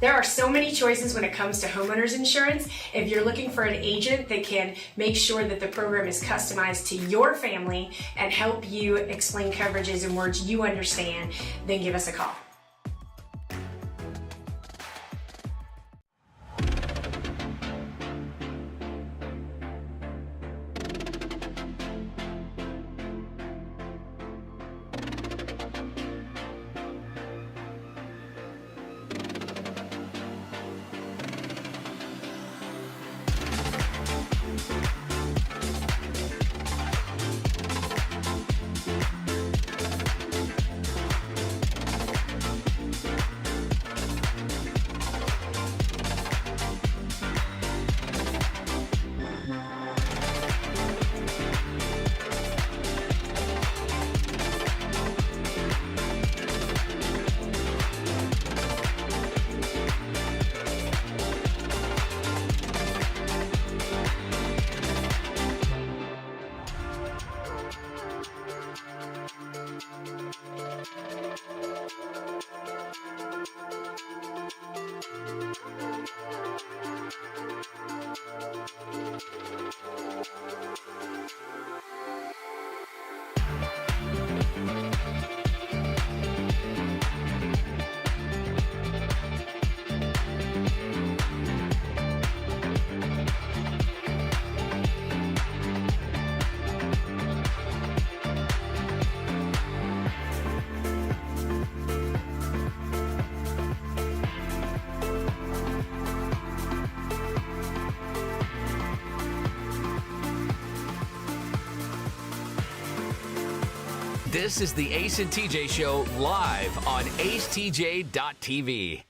There are so many choices when it comes to homeowners insurance. If you're looking for an agent that can make sure that the program is customized to your family and help you explain coverages in words you understand, then give us a call. This is the Ace and TJ Show live on acetj.tv.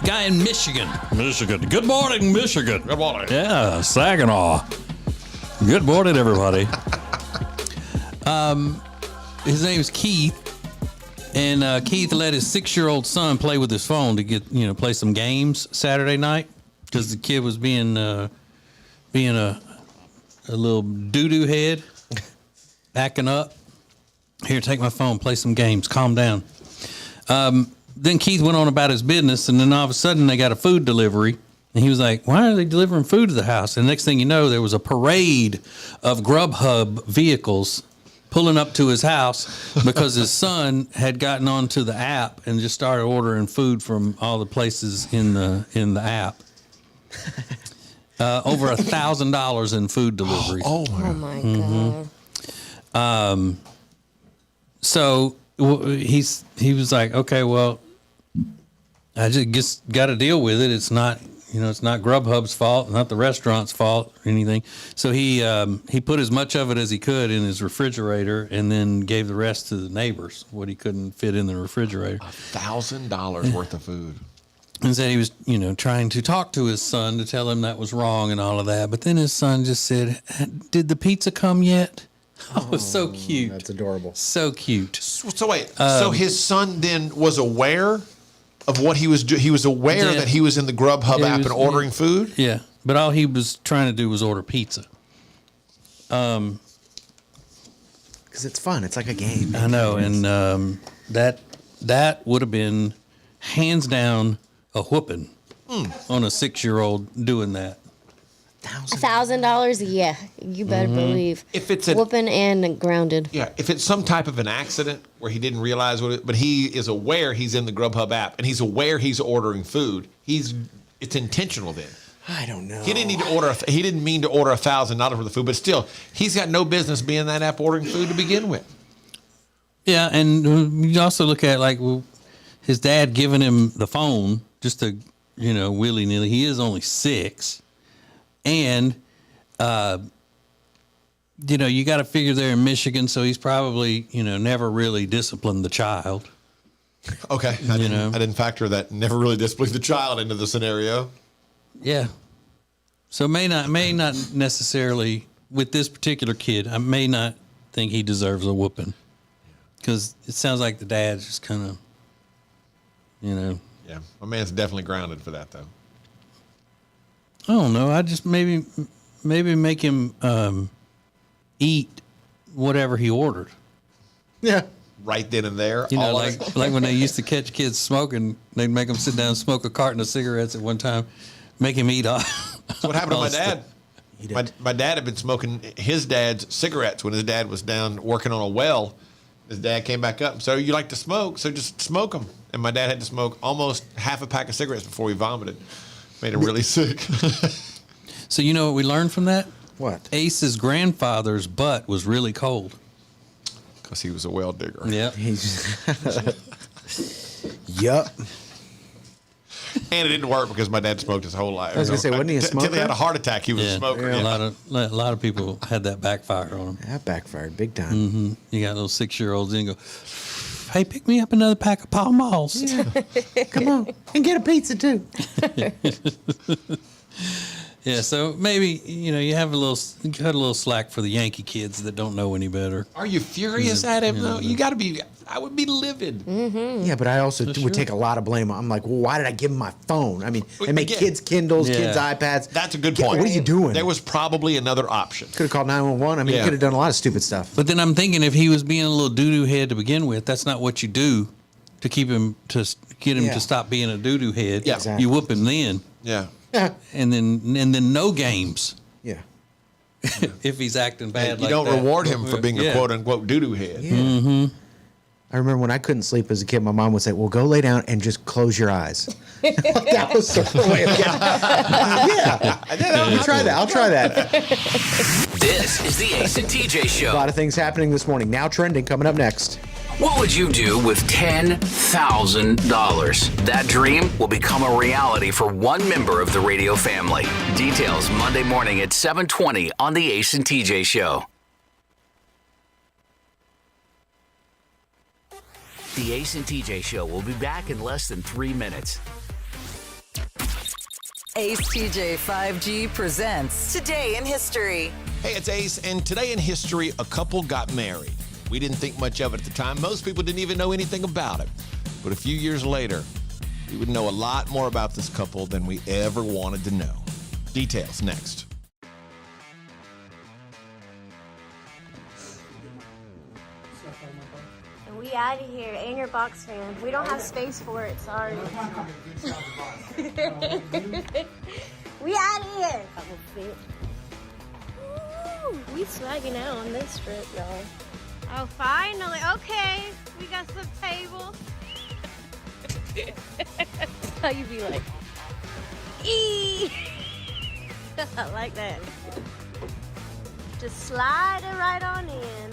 Guy in Michigan. Good morning, Michigan. Good morning. Yeah, Saginaw. Good morning, everybody. His name's Keith, and Keith let his 6-year-old son play with his phone to get play some games Saturday night because the kid was being a little doo-doo head, acting up. Here, take my phone, play some games, calm down. Then Keith went on about his business, and then all of a sudden they got a food delivery. And he was like, why are they delivering food to the house? And the next thing you know, there was a parade of Grubhub vehicles pulling up to his house because his son had gotten onto the app and just started ordering food from all the places in the app. Over $1,000 in food deliveries. Oh my God. So he was like, okay, well, I just got to deal with it. It's not, it's not Grubhub's fault, not the restaurant's fault or anything. So he put as much of it as he could in his refrigerator and then gave the rest to the neighbors, what he couldn't fit in the refrigerator. $1,000 worth of food. And said he was, trying to talk to his son to tell him that was wrong and all of that. But then his son just said, did the pizza come yet? Oh, so cute. That's adorable. So cute. So wait, so his son then was aware of what he was doing? He was aware that he was in the Grubhub app and ordering food? Yeah, but all he was trying to do was order pizza. Because it's fun. It's like a game. I know, and that would have been hands down a whooping on a 6-year-old doing that. $1,000, yeah, you better believe. If it's whooping and grounded. Yeah, if it's some type of an accident where he didn't realize but he is aware he's in the Grubhub app and he's aware he's ordering food, it's intentional then. I don't know. He didn't need to order. He didn't mean to order $1,000 worth of food, but still, he's got no business being that app ordering food to begin with. Yeah, and you also look at like his dad giving him the phone just to, willy nilly. He is only 6, and you got to figure they're in Michigan, so he's probably never really disciplined the child. Okay, I didn't factor that never really disciplined the child into the scenario. Yeah, so may not necessarily with this particular kid. I may not think he deserves a whooping. Because it sounds like the dad's just kind of, Yeah, my man's definitely grounded for that, though. I don't know. I just maybe make him eat whatever he ordered. Yeah. Right then and there. Like when they used to catch kids smoking, they'd make them sit down and smoke a carton of cigarettes at one time, make him eat all. That's what happened to my dad. My dad had been smoking his dad's cigarettes when his dad was down working on a well. His dad came back up. So you like to smoke, so just smoke them. And my dad had to smoke almost half a pack of cigarettes before he vomited. Made him really sick. So you know what we learned from that? What? Ace's grandfather's butt was really cold. Because he was a well digger. Yep. Yup. And it didn't work because my dad smoked his whole life. I was going to say, wasn't he a smoker? Until he had a heart attack, he was a smoker. Yeah. A lot of people had that backfire on them. That backfired big time. Mm-hmm. You got little 6-year-olds in and go, hey, pick me up another pack of Pall Malls. Yeah. Come on. And get a pizza, too. Yeah, so maybe, you have cut a little slack for the Yankee kids that don't know any better. Are you furious at him, though? You got to be, I would be livid. Mm-hmm. Yeah, but I also would take a lot of blame. I'm like, well, why did I give him my phone? I mean, they make kids Kindles, kids iPads. That's a good point. What are you doing? There was probably another option. Could have called 911. I mean, you could have done a lot of stupid stuff. But then I'm thinking if he was being a little doo-doo head to begin with, that's not what you do to keep him, to get him to stop being a doo-doo head. Yeah. Exactly. You whoop him then. Yeah. And then no games. Yeah. If he's acting bad, you don't reward him for being a quote unquote doo-doo head. Yeah. Mm-hmm. I remember when I couldn't sleep as a kid, my mom would say, well, go lay down and just close your eyes. That was sort of the way of I'll try that. This is the Ace and TJ Show. A lot of things happening this morning. Now trending, coming up next. What would you do with $10,000? That dream will become a reality for one member of the radio family. Details Monday morning at 7:20 on the Ace and TJ Show. The Ace and TJ Show will be back in less than 3 minutes. Ace TJ 5G presents Today in History. Hey, it's Ace, and today in history, a couple got married. We didn't think much of it at the time. Most people didn't even know anything about it. But a few years later, we would know a lot more about this couple than we ever wanted to know. Details next. We out of here. And your box fan. We don't have space for it. Sorry. We out of here. Woo, we swagging out on this trip, y'all. Oh, finally. Okay. We got some tables. That's how you be like, eee. I like that. Just slide it right on in.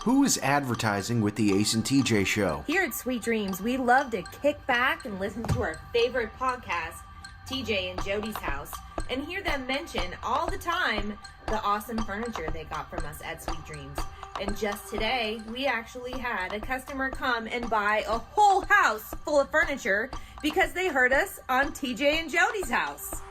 Who is advertising with the Ace and TJ Show? Here at Sweet Dreams, we love to kick back and listen to our favorite podcast, TJ and Jody's House, and hear them mention all the time the awesome furniture they got from us at Sweet Dreams. And just today, we actually had a customer come and buy a whole house full of furniture because they heard us on TJ and Jody's House.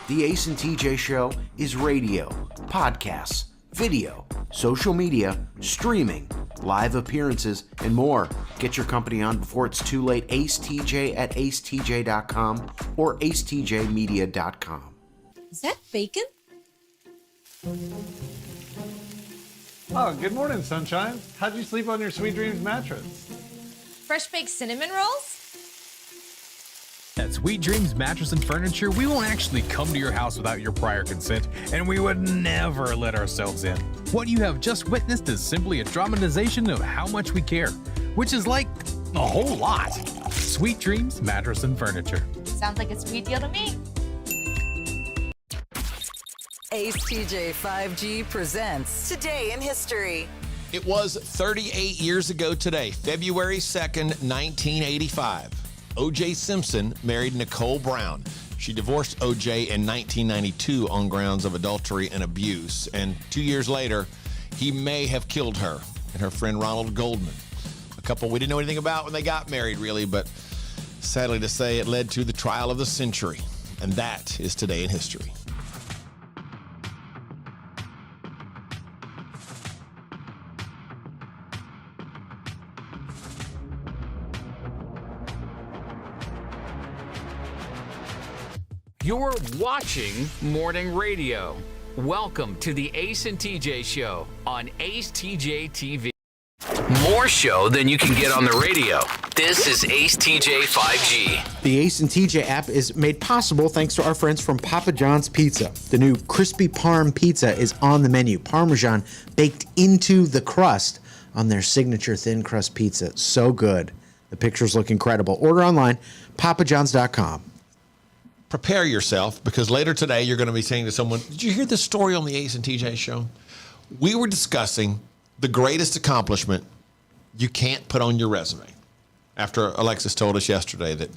The Ace and TJ Show is radio, podcasts, video, social media, streaming, live appearances, and more. Get your company on before it's too late. AceTJ at acetj.com or acetjmedia.com. Is that bacon? Oh, good morning, sunshine. How'd you sleep on your Sweet Dreams mattress? Fresh baked cinnamon rolls? At Sweet Dreams Mattress and Furniture, we won't actually come to your house without your prior consent, and we would never let ourselves in. What you have just witnessed is simply a dramatization of how much we care, which is like a whole lot. Sweet Dreams Mattress and Furniture. Sounds like a sweet deal to me. Ace TJ 5G presents Today in History. It was 38 years ago today, February 2nd, 1985. O.J. Simpson married Nicole Brown. She divorced O.J. in 1992 on grounds of adultery and abuse. And 2 years later, he may have killed her and her friend Ronald Goldman. A couple we didn't know anything about when they got married, really, but sadly to say, it led to the trial of the century. And that is Today in History. You're watching Morning Radio. Welcome to the Ace and TJ Show on acetjtv. More show than you can get on the radio. This is Ace TJ 5G. The Ace and TJ app is made possible thanks to our friends from Papa John's Pizza. The new crispy parm pizza is on the menu. Parmesan baked into the crust on their signature thin crust pizza. So good. The pictures look incredible. Order online, papajohns.com. Prepare yourself, because later today you're going to be saying to someone, did you hear this story on the Ace and TJ show? We were discussing the greatest accomplishment you can't put on your resume. After Alexis told us yesterday that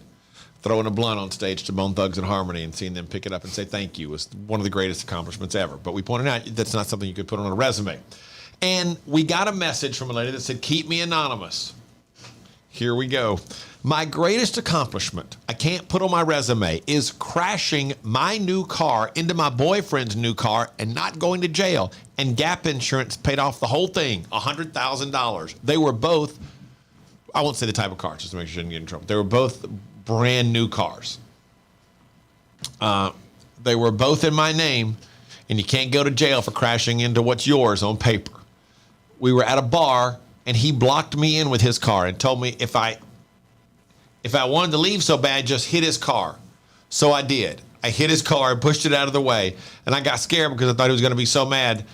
throwing a blunt on stage to Bone Thugs and Harmony and seeing them pick it up and say thank you was one of the greatest accomplishments ever. But we pointed out that's not something you could put on a resume. And we got a message from a lady that said, keep me anonymous. Here we go. My greatest accomplishment I can't put on my resume is crashing my new car into my boyfriend's new car and not going to jail. And Gap Insurance paid off the whole thing, $100,000. They were both, I won't say the type of car, just to make sure you didn't get in trouble. They were both brand new cars. They were both in my name, and you can't go to jail for crashing into what's yours on paper. We were at a bar, and he blocked me in with his car and told me if I wanted to leave so bad, just hit his car. So I did. I hit his car and pushed it out of the way. And I got scared because I thought he was going to be so mad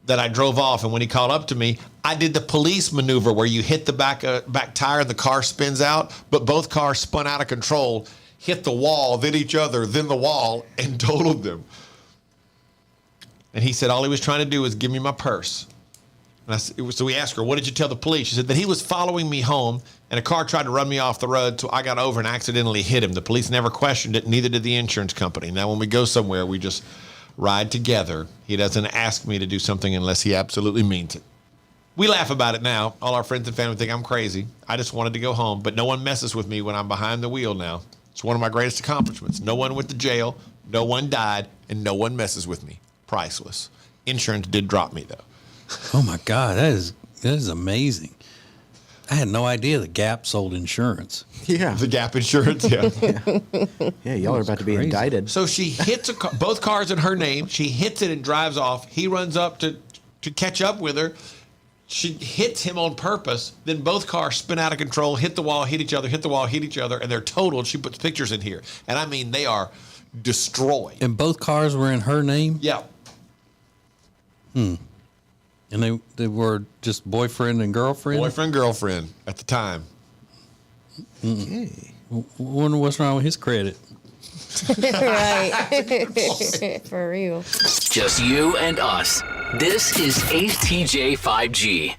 that I drove off. And when he called up to me, I did the police maneuver where you hit the back tire and the car spins out. But both cars spun out of control, hit the wall, then each other, then the wall, and totaled them. And he said all he was trying to do was give me my purse. And so we asked her, what did you tell the police? She said that he was following me home and a car tried to run me off the road, so I got over and accidentally hit him. The police never questioned it, neither did the insurance company. Now, when we go somewhere, we just ride together. He doesn't ask me to do something unless he absolutely means it. We laugh about it now. All our friends and family think I'm crazy. I just wanted to go home, but no one messes with me when I'm behind the wheel now. It's one of my greatest accomplishments. No one went to jail, no one died, and no one messes with me. Priceless. Insurance did drop me, though. Oh my God, that is amazing. I had no idea the Gap sold insurance. Yeah. The Gap insurance, yeah. Yeah, y'all are about to be indicted. So she hits both cars in her name. She hits it and drives off. He runs up to catch up with her. She hits him on purpose. Then both cars spin out of control, hit the wall, hit each other, hit the wall, hit each other, and they're totaled. She puts pictures in here. And I mean, they are destroyed. And both cars were in her name? Yeah. And they were just boyfriend and girlfriend? Boyfriend, girlfriend at the time. Okay. Wonder what's wrong with his credit. Right. For real. Just you and us. This is Ace TJ 5G.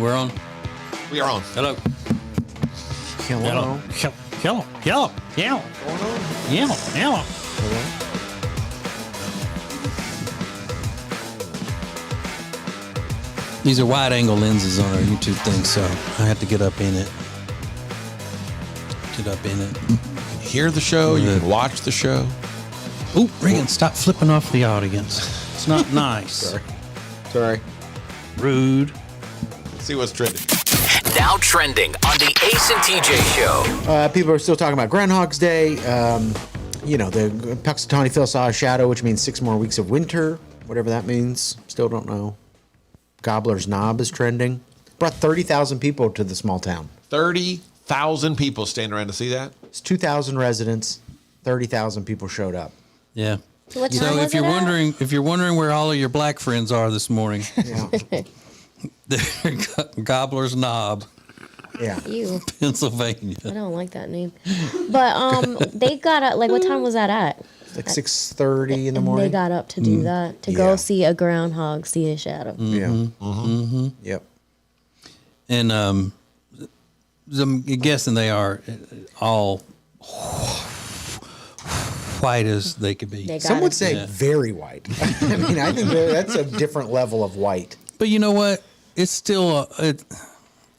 We're on. We are on. Hello. Hello. Hello. Hello. Hello. Hello. Hello. These are wide-angle lenses on our YouTube thing, so I have to get up in it. Get up in it. You can hear the show. You can watch the show. Oh, Regan, stop flipping off the audience. It's not nice. Sorry. Rude. Let's see what's trending. Now trending on the Ace and TJ Show. People are still talking about Groundhog's Day. The Puxatawny Phil saw a shadow, which means 6 more weeks of winter, whatever that means. Still don't know. Gobbler's Knob is trending. Brought 30,000 people to the small town. 30,000 people standing around to see that? It's 2,000 residents. 30,000 people showed up. Yeah. So what time So was if you're it at? wondering, where all of your black friends are this morning, they're Gobbler's Knob. Yeah. You. Pennsylvania. I don't like that name. But they got up, like, what time was that at? Like 6:30 in the And morning. they got up to do that, to go see a groundhog, see a shadow. Yeah. Yep. And I'm guessing they are all white as they could be. Some would say very white. I mean, I think that's a different level of white. But you know what? It's still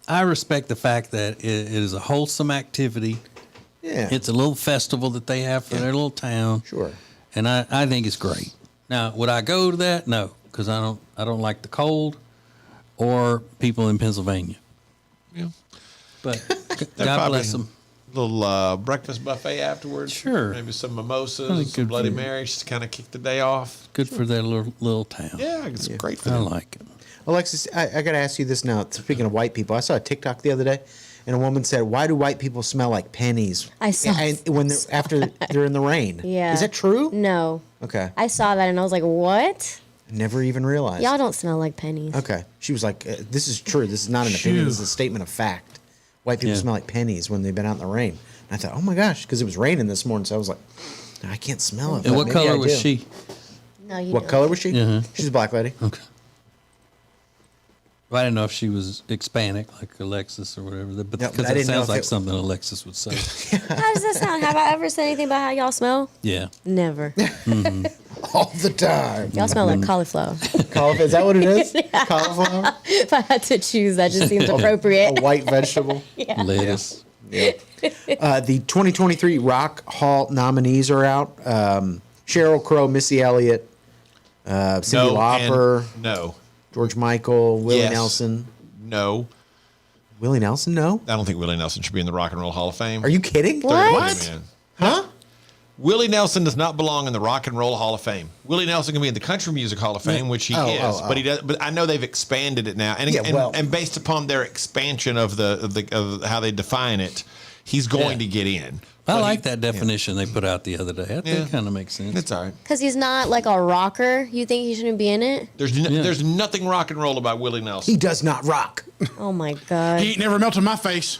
I respect the fact that it is a wholesome activity. Yeah. It's a little festival that they have for their little town. Sure. And I think it's great. Now, would I go to that? No, because I don't like the cold or people in Pennsylvania. Yeah. But God bless them. Little breakfast buffet afterwards. Sure. Maybe some Probably mimosas, some good Bloody for- Marys, just kind of kick the day off. Good for their little town. Yeah, it's great for I them. like it. Alexis, I got to ask you this now. Speaking of white people, I saw a TikTok the other day, and a woman said, "Why do white people smell like pennies?" I saw when after they're in the rain. Yeah. Is that true? No. Okay. I saw that and I was like, what? Never even realized. Y'all don't smell like pennies. Okay. She was like, "This is true. This is not an opinion. This is a Phew. statement of fact. White people Yeah. smell like pennies when they've been out in the rain." And I thought, "Oh my gosh," because it was raining this morning, so I was like, "I can't smell it." And but what maybe I color was do. she? No, you What don't. color was she? Uh-huh. She's a black lady. Okay. Well, I didn't know if she was Hispanic, like Alexis or whatever. But No, because but I it didn't know sounds if like it- something Alexis would say. How does that sound? Have I ever said anything about how y'all smell? Yeah. Never. All the time. Y'all smell like cauliflower. Cauliflower? Is that what it is? Cauliflower? If I had to choose, that just seems appropriate. A white vegetable? Yeah. Lettuce. Yeah. The 2023 Rock Hall nominees are out. Sheryl Crow, Missy Elliott, Cyndi Lauper, No. George Michael, Willie Yes. Nelson. No. Willie Nelson, no? I don't think Willie Nelson should be in the Rock and Roll Hall of Fame. Are you kidding? What? Man. Huh? Willie Nelson does not belong in the Rock and Roll Hall of Fame. Willie Nelson can be in the Country Music Hall of Fame, which he is, but he does. But I know they've expanded it now, and Yeah, well- and based upon their expansion of of how they define it, he's going to get in. I But like that definition they put out the other day. That Yeah. kind of makes sense. It's all right. Because he's not like a rocker. You think he shouldn't be in it? There's nothing rock and roll about Willie Nelson. He does not rock. Oh my God. He ain't never melted my face.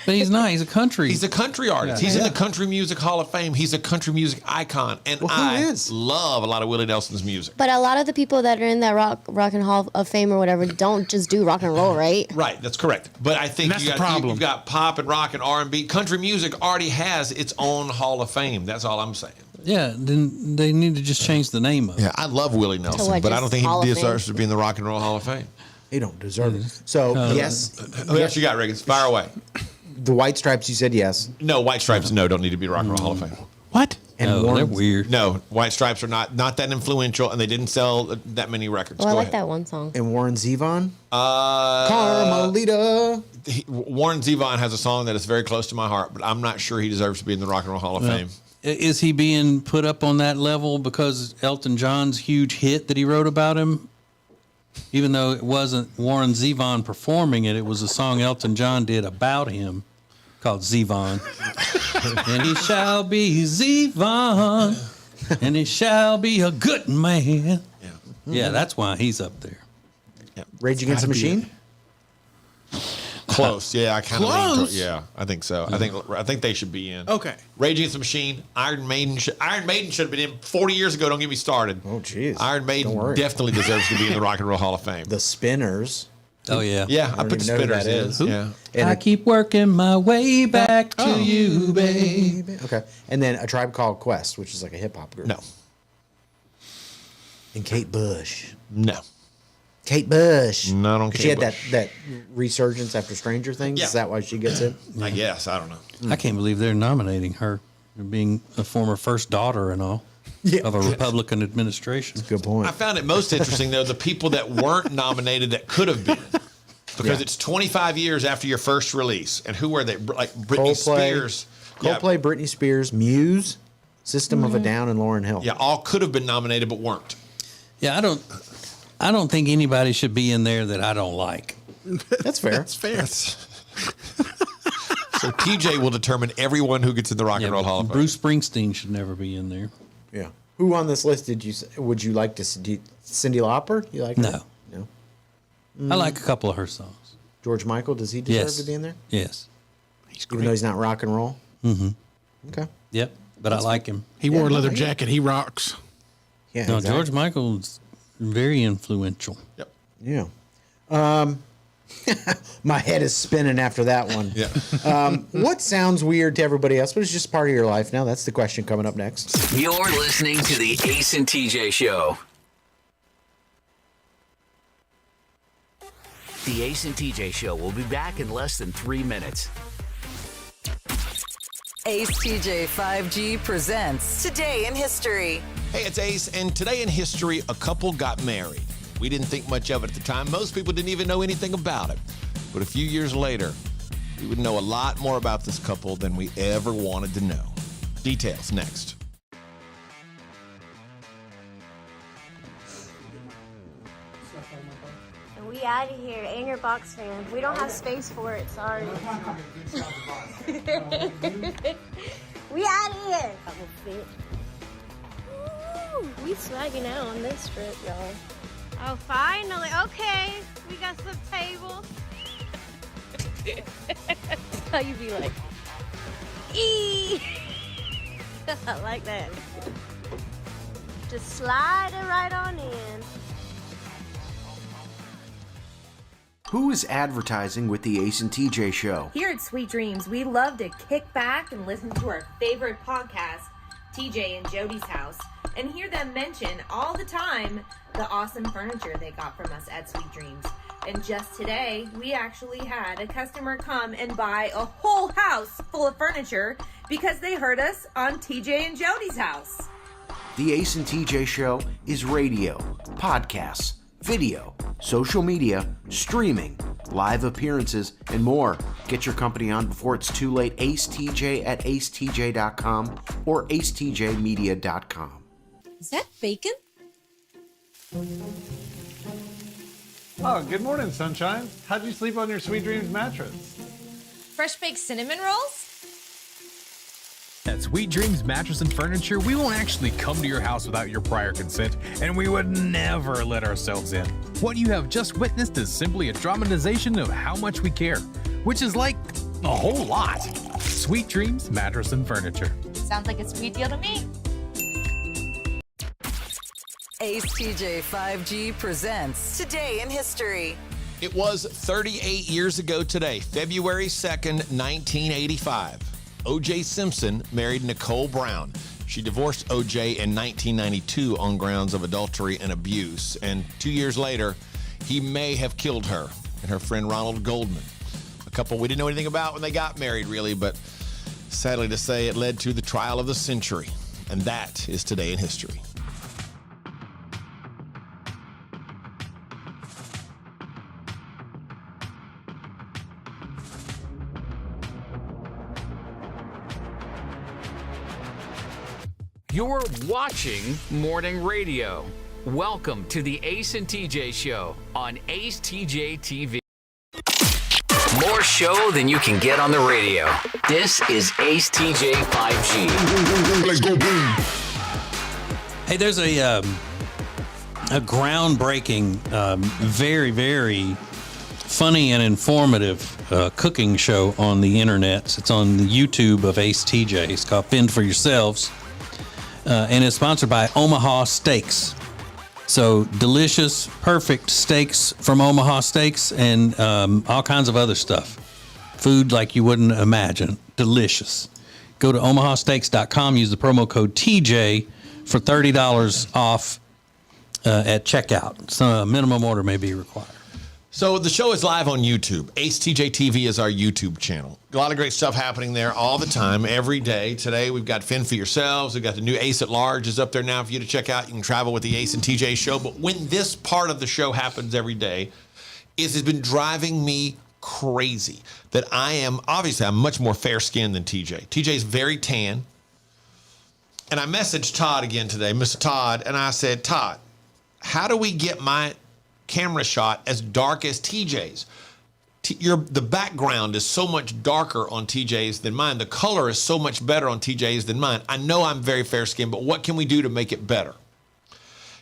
But he's not. He's a country. He's a country artist. Yeah. He's in the Country Music Hall of Fame. He's a country music icon, and I love a lot of Willie Nelson's music. But a lot of the people that are in that rock and Hall of Fame or whatever don't just do rock and roll, right? Right, that's correct. But I think And that's the problem. you've got pop and rock and R&B. Country music already has its own Hall of Fame. That's all I'm saying. Yeah, then they need to just change the name of it. Yeah, I love Willie Nelson, what, but I just don't think Hall he of deserves Fame? to be in the Rock and Roll Hall of Fame. He don't deserve it. So, yes. What else you got, Reagan? Fire away. The White Stripes, you said yes. No, White Stripes, no, don't need to be Rock and Roll Hall of Fame. What? And No, they're Warren, weird. No, White Stripes are not that influential, and they didn't sell that many records. Well, I Go like ahead. that one song. and Warren Zevon. Carmelita. Carmelita. Warren Zevon has a song that is very close to my heart, but I'm not sure he deserves to be in the Rock and Roll Hall of Fame. Is he being put up on that level because Elton John's huge hit that he wrote about him? Even though it wasn't Warren Zevon performing it, it was a song Elton John did about him called Zevon. And he shall be Zevon, and he shall be a good man. Yeah, that's why he's up there. Rage Against the Machine. Close, yeah, I kind of Close? yeah, I think so. I think they should be in. Okay. Rage Against the Machine, Iron Maiden should have been in 40 years ago. Don't get me started. Oh, jeez. Iron Maiden Don't worry. definitely deserves to be in the Rock and Roll Hall of Fame. The Spinners. Oh, yeah. Yeah, I put the spinners in. Yeah. And I keep working my way back to you, babe. Okay. And then A Tribe Called Quest, which is like a hip hop group. No. And Kate Bush. No. Kate Bush. Not on Kate Kate She had Bush. that resurgence after Stranger Things. Yeah. Is that why she gets it? I guess. I don't know. I can't believe they're nominating her, being a former first daughter and all of a Republican administration. Good point. I found it most interesting, though, the people that weren't nominated that could have been. Because it's 25 years after your first release. And who were they? Like Britney Spears. Coldplay, Britney Spears, Muse, System of a Down, and Lauryn Hill. Yeah, all could have been nominated but weren't. Yeah, I don't think anybody should be in there that I don't like. That's fair. That's fair. So TJ will determine everyone who gets in the Rock and Roll Hall of Fame. Bruce Springsteen should never be in there. Yeah. Who on this list would you like to see? Cyndi Lauper? You like her? No. No. I like a couple of her songs. George Michael, does he deserve Yes. to be in there? Yes. Even though he's not rock and roll? Mm-hmm. Okay. Yep. But I like him. He wore a leather jacket. He rocks. Yeah. No, exactly. George Michael's very influential. Yep. Yeah. My head is spinning after that one. Yeah. What sounds weird to everybody else, but it's just part of your life now? That's the question coming up next. You're listening to the Ace and TJ Show. The Ace and TJ Show will be back in less than 3 minutes. Ace TJ 5G presents Today in History. Hey, it's Ace, and today in history, a couple got married. We didn't think much of it at the time. Most people didn't even know anything about it. But a few years later, we would know a lot more about this couple than we ever wanted to know. Details next. We out of here. And your box fan. We don't have space for it. Sorry. We out of here. That will fit. Woo, we swagging out on this trip, y'all. Oh, finally. Okay. We got some tables. That's how you be like, eee. I like that. Just slide it right on in. Who is advertising with the Ace and TJ Show? Here at Sweet Dreams, we love to kick back and listen to our favorite podcast, TJ and Jody's House, and hear them mention all the time the awesome furniture they got from us at Sweet Dreams. And just today, we actually had a customer come and buy a whole house full of furniture because they heard us on TJ and Jody's House. The Ace and TJ Show is radio, podcasts, video, social media, streaming, live appearances, and more. Get your company on before it's too late. AceTJ at acetj.com or acetjmedia.com. Is that bacon? Oh, good morning, sunshine. How'd you sleep on your Sweet Dreams mattress? Fresh baked cinnamon rolls? At Sweet Dreams Mattress and Furniture, we won't actually come to your house without your prior consent, and we would never let ourselves in. What you have just witnessed is simply a dramatization of how much we care, which is like a whole lot. Sweet Dreams Mattress and Furniture. Sounds like a sweet deal to me. Ace TJ 5G presents Today in History. It was 38 years ago today, February 2nd, 1985. O.J. Simpson married Nicole Brown. She divorced O.J. in 1992 on grounds of adultery and abuse. And 2 years later, he may have killed her and her friend Ronald Goldman. A couple we didn't know anything about when they got married, really, but sadly to say, it led to the trial of the century. And that is Today in History. You're watching morning radio. Welcome to the Ace and TJ Show on acetjtv. More show than you can get on the radio. This is Ace TJ 5G. Let's go boom. Hey, there's a groundbreaking, very, very funny and informative cooking show on the internet. It's on the YouTube of Ace TJ. It's called Fend for Yourselves. And it's sponsored by Omaha Steaks. So delicious, perfect steaks from Omaha Steaks and all kinds of other stuff. Food like you wouldn't imagine. Delicious. Go to omahasteaks.com. Use the promo code TJ for $30 off at checkout. So minimum order may be required. So the show is live on YouTube. acetjtv is our YouTube channel. A lot of great stuff happening there all the time, every day. Today we've got Fend for Yourselves. We've got the new Ace at Large is up there now for you to check out. You can travel with the Ace and TJ show. But when this part of the show happens every day, it has been driving me crazy that I'm much more fair-skinned than TJ. TJ is very tan. And I messaged Todd again today, Mr. Todd, and I said, Todd, how do we get my camera shot as dark as TJ's? The background is so much darker on TJ's than mine. The color is so much better on TJ's than mine. I know I'm very fair-skinned, but what can we do to make it better?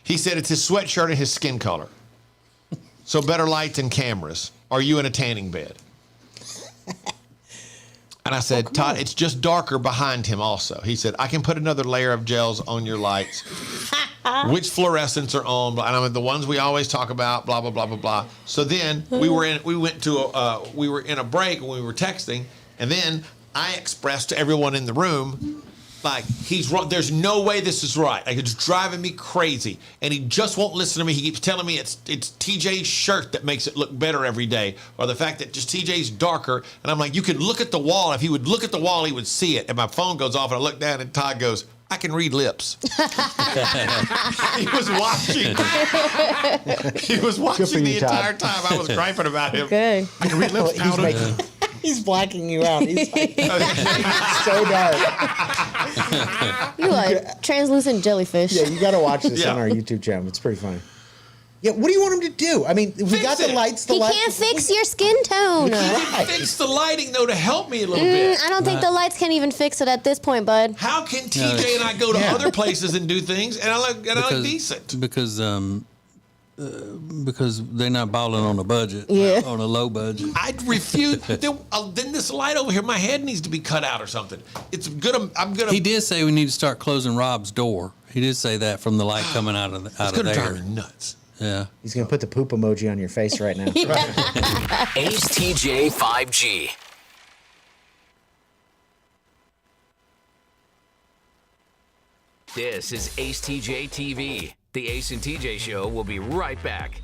He said it's his sweatshirt and his skin color. So better lights and cameras. Are you in a tanning bed? And I said, Todd, it's just darker behind him also. He said, I can put another layer of gels on your lights. Which fluorescents are on? And I'm the ones we always talk about, blah, blah, blah, blah, blah. So then we were in a break and we were texting. And then I expressed to everyone in the room, like, he's wrong. There's no way this is right. Like, it's driving me crazy. And he just won't listen to me. He keeps telling me it's TJ's shirt that makes it look better every day, or the fact that just TJ's darker. And I'm like, you could look at the wall. If he would look at the wall, he would see it. And my phone goes off, and I look down, and Todd goes, I can read lips. He was watching. He was watching the entire time I was griping about him. Good. I can read lips. He's blacking you out. He's like, so dark. You like translucent jellyfish. Yeah, you got to watch this on our YouTube channel. It's pretty funny. Yeah, what do you want him to do? I mean, we got the lights. He can't fix your skin tone. He can fix the lighting, though, to help me a little bit. I don't think the lights can even fix it at this point, bud. How can TJ and I go to other places and do things, and I look decent? Because they're not balling on a budget, on a low budget. I refuse. Then this light over here, my head needs to be cut out or something. It's gonna. I'm gonna. He did say we need to start closing Rob's door. He did say that from the light coming out of there. It's gonna drive me nuts. Yeah. He's going to put the poop emoji on your face right now. Ace TJ 5G. This is Ace TJ TV. The Ace and TJ Show will be right back.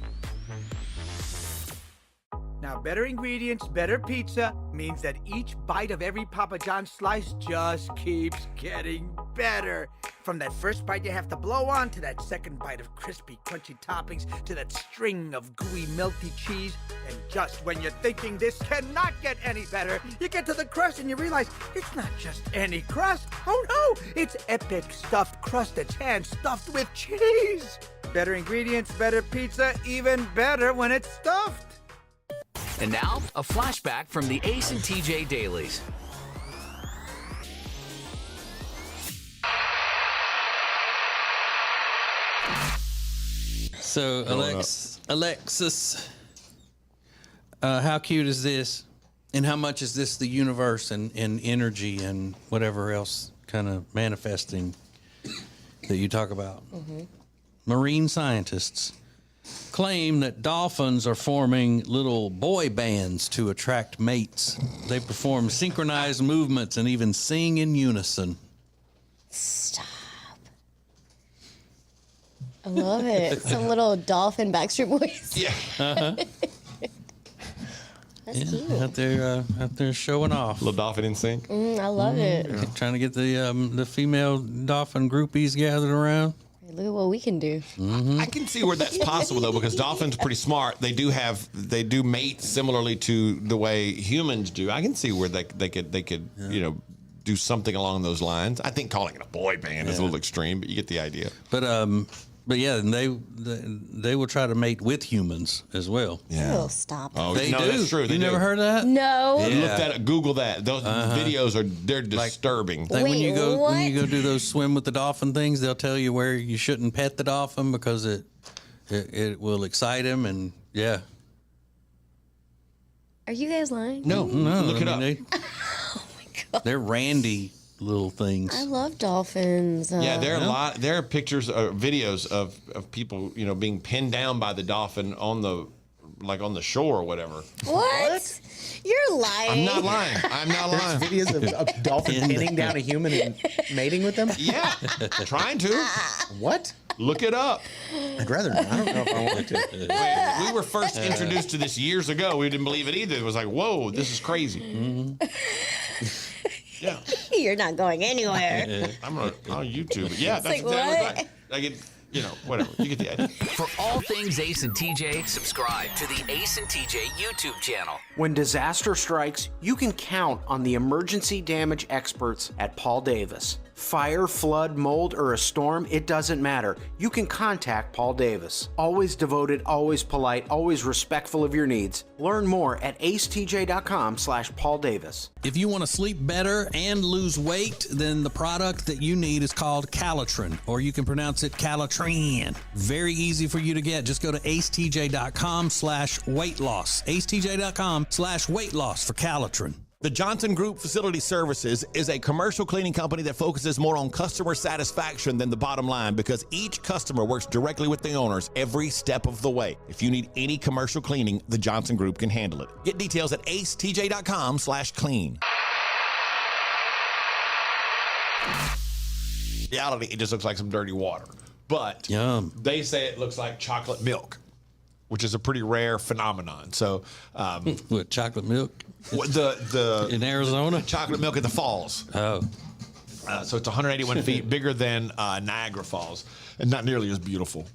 Now, better ingredients, better pizza means that each bite of every Papa John's slice just keeps getting better. From that first bite you have to blow on, to that second bite of crispy, crunchy toppings, to that string of gooey, melty cheese. And just when you're thinking this cannot get any better, you get to the crust and you realize it's not just any crust. Oh no, it's epic stuffed crust that's hand-stuffed with cheese. Better ingredients, better pizza, even better when it's stuffed. And now, a flashback from the Ace and TJ Dailies. So, Alexis, how cute is this? And how much is this the universe and energy and whatever else kind of manifesting that you talk about? Mm-hmm. Marine scientists claim that dolphins are forming little boy bands to attract mates. They perform synchronized movements and even sing in unison. Stop. I love it. Some little dolphin Backstreet Boys. Yeah. Uh-huh. That's cute. Out there showing off. Little dolphin in sync. I love it. Yeah. Trying to get the female dolphin groupies gathered around. Look at what we can do. Mm-hmm. I can see where that's possible though, because dolphins are pretty smart. They do mate similarly to the way humans do. I can see where they could do something along those lines. I think calling it a boy band is a little extreme, but you get the idea. But yeah, and they will try to mate with humans as well. Yeah. Oh, stop. Oh, they no, do. That's true. You never heard of that? No. Yeah. Look at it. Google that. Those videos they're disturbing. Like when you go do those swim with the dolphin things, they'll tell you where you shouldn't pet the dolphin because it will excite him, and yeah. Are you guys lying? No. Look it up. Oh my god. They're randy little things. I love dolphins. Yeah, there are a lot. There are pictures or videos of people, being pinned down by the dolphin on the shore or whatever. What? You're lying. I'm not lying. I'm not lying. There's videos of a dolphin pinning down a human and mating with them? Yeah, trying to. What? Look it up. I'd rather not. I don't know if I want to. We were first introduced to this years ago. We didn't believe it either. It was like, whoa, this is crazy. Mm-hmm. Yeah. You're not going anywhere. I'm on YouTube. Yeah, that's like, exactly what? right. I get, whatever. You get the idea. For all things Ace and TJ, subscribe to the Ace and TJ YouTube channel. When disaster strikes, you can count on the emergency damage experts at Paul Davis. Fire, flood, mold, or a storm, it doesn't matter. You can contact Paul Davis. Always devoted, always polite, always respectful of your needs. Learn more at acetj.com/Paul Davis. If you want to sleep better and lose weight, then the product that you need is called Calitrin, or you can pronounce it Calitrin. Very easy for you to get. Just go to acetj.com/weight loss. acetj.com/weight loss for Calitrin. The Johnson Group Facility Services is a commercial cleaning company that focuses more on customer satisfaction than the bottom line because each customer works directly with the owners every step of the way. If you need any commercial cleaning, the Johnson Group can handle it. Get details at acetj.com/clean. In reality, it just looks like some dirty water. But they say it looks like chocolate milk, which is a pretty rare phenomenon. So, what, chocolate milk? The in Arizona, chocolate milk at the falls. Oh, so it's 181 feet, bigger than Niagara Falls, and not nearly as beautiful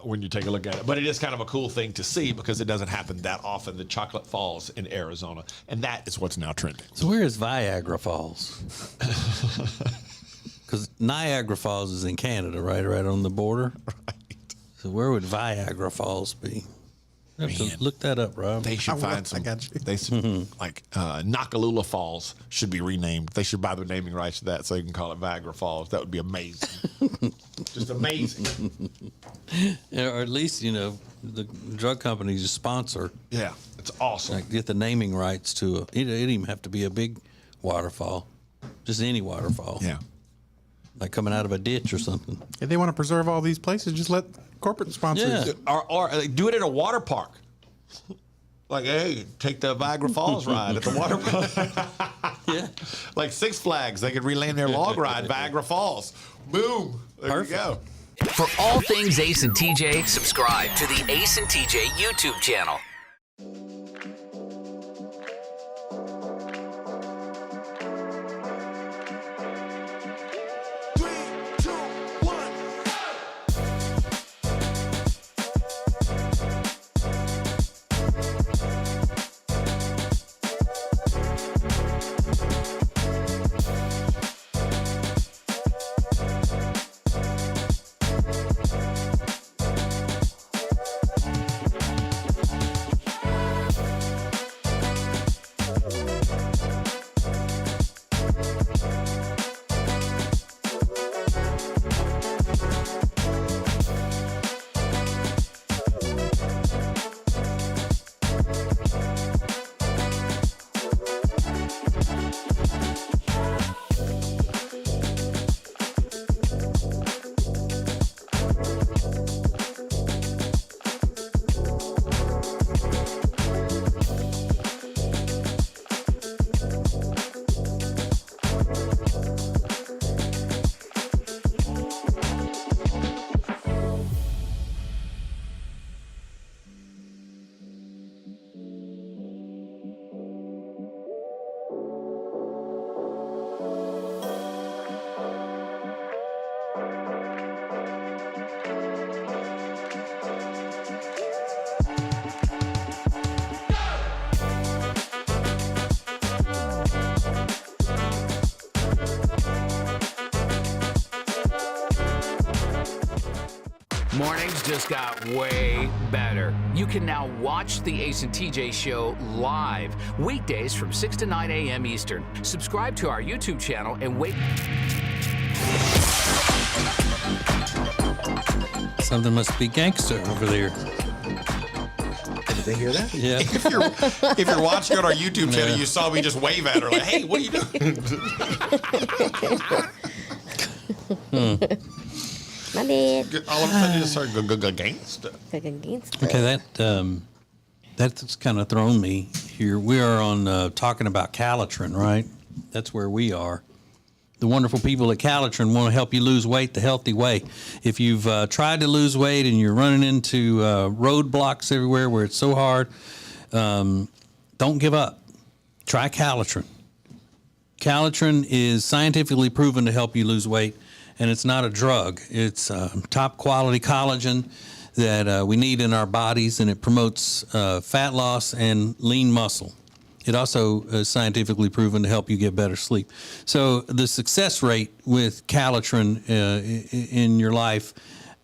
when you take a look at it. But it is kind of a cool thing to see because it doesn't happen that often. The chocolate falls in Arizona, and that is what's now trending. So where is Viagra Falls? Because Niagara Falls is in Canada, right on the border. Right. So where would Viagra Falls be? I have to look that up, Rob. They should find some. They should, like Nakalula Falls should be renamed. They should buy the naming rights to that so they can call it Viagra Falls. That would be amazing. Just amazing. Or at least the drug companies sponsor. Yeah, it's awesome. Like get the naming rights to it. It didn't even have to be a big waterfall, just any waterfall. Yeah. Like coming out of a ditch or something. If they want to preserve all these places, just let corporate sponsors. Yeah. Or do it at a water park. Like, hey, take the Viagra Falls ride at the water park. Yeah. Like Six Flags, they could rename their log ride Viagra Falls. Boom. There you go. For all things Ace and TJ, subscribe to the Ace and TJ YouTube channel. Mornings just got way better. You can now watch the Ace and TJ show live, weekdays from 6 to 9 a.m. Eastern. Subscribe to our YouTube channel and wait. Something must be gangster over there. They hear that? Yeah. If you're watching on our YouTube channel, you saw me just wave at her like, "Hey, what are you doing?" My bad. All of a sudden, you just started go gangster. Okay, that's kind of thrown me here. We are on talking about Calitrin, right? That's where we are. The wonderful people at Calitrin want to help you lose weight the healthy way. If you've tried to lose weight and you're running into roadblocks everywhere where it's so hard, don't give up. Try Calitrin. Calitrin is scientifically proven to help you lose weight, and it's not a drug. It's top quality collagen that we need in our bodies, and it promotes fat loss and lean muscle. It also is scientifically proven to help you get better sleep. So the success rate with Calitrin in your life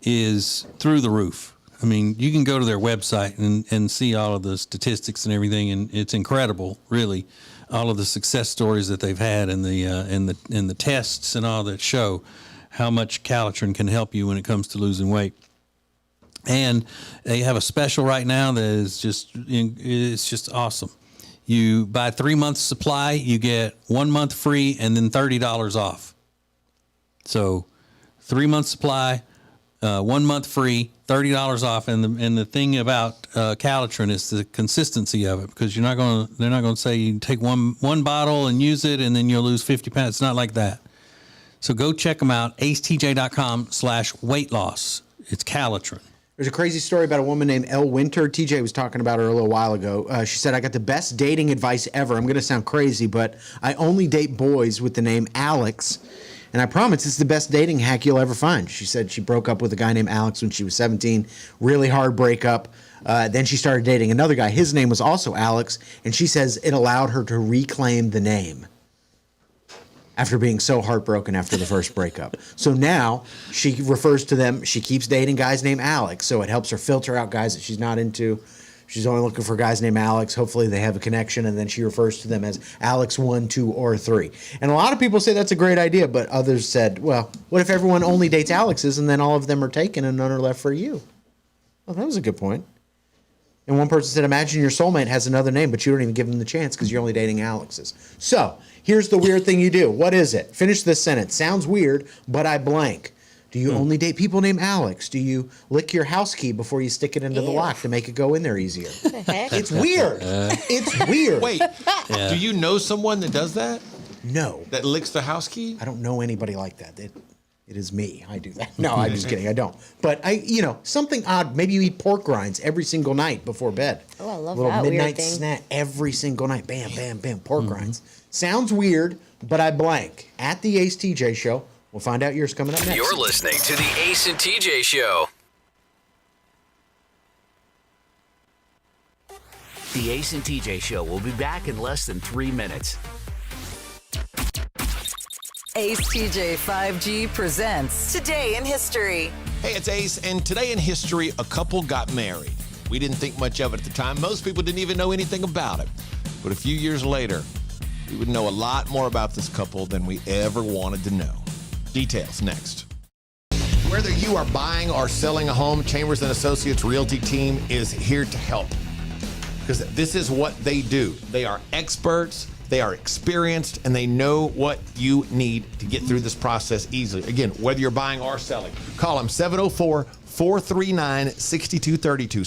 is through the roof. I mean, you can go to their website and see all of the statistics and everything, and it's incredible, really, all of the success stories that they've had and the tests and all that show how much Calitrin can help you when it comes to losing weight. And they have a special right now that is just awesome. You buy 3 months supply, you get 1 month free, and then $30 off. So 3 months supply, 1 month free, $30 off. And the thing about Calitrin is the consistency of it, because they're not going to say you take one bottle and use it and then you'll lose 50 pounds. It's not like that. So go check them out, acetj.com/weight loss. It's Calitrin. There's a crazy story about a woman named Elle Winter. TJ was talking about her a little while ago. She said, I got the best dating advice ever. I'm going to sound crazy, but I only date boys with the name Alex. And I promise it's the best dating hack you'll ever find. She said she broke up with a guy named Alex when she was 17. Really hard breakup. Then she started dating another guy. His name was also Alex. And she says it allowed her to reclaim the name after being so heartbroken after the first breakup. So now she refers to them, she keeps dating guys named Alex, so it helps her filter out guys that she's not into. She's only looking for guys named Alex. Hopefully they have a connection, and then she refers to them as Alex 1, 2, or 3. And a lot of people say that's a great idea, but others said, well, what if everyone only dates Alexes and then all of them are taken and none are left for you? Well, that was a good point. And one person said, imagine your soulmate has another name, but you don't even give them the chance because you're only dating Alexes. So here's the weird thing you do. What is it? Finish this sentence. Sounds weird, but I blank. Do you only date people named Alex? Do you lick your house key before you stick it into the lock to make it go in there easier? It's weird. It's weird. Wait, do you know someone that does that? No. That licks the house key? I don't know anybody like that. It is me. I do that. No, I'm just kidding. I don't. But something odd. Maybe you eat pork rinds every single night before bed. Oh, I love that weird midnight thing. snack every single night. Bam, bam, bam. Pork rinds. Sounds weird, but I blank. At the Ace TJ Show. We'll find out yours coming up next. You're listening to the Ace and TJ Show. The Ace and TJ Show will be back in less than 3 minutes. Ace TJ 5G presents Today in History. Hey, it's Ace, and today in history, a couple got married. We didn't think much of it at the time. Most people didn't even know anything about it. But a few years later, we would know a lot more about this couple than we ever wanted to know. Details next. Whether you are buying or selling a home, Chambers & Associates Realty team is here to help. Because this is what they do. They are experts, they are experienced, and they know what you need to get through this process easily. Again, whether you're buying or selling, call them 704-439-6232,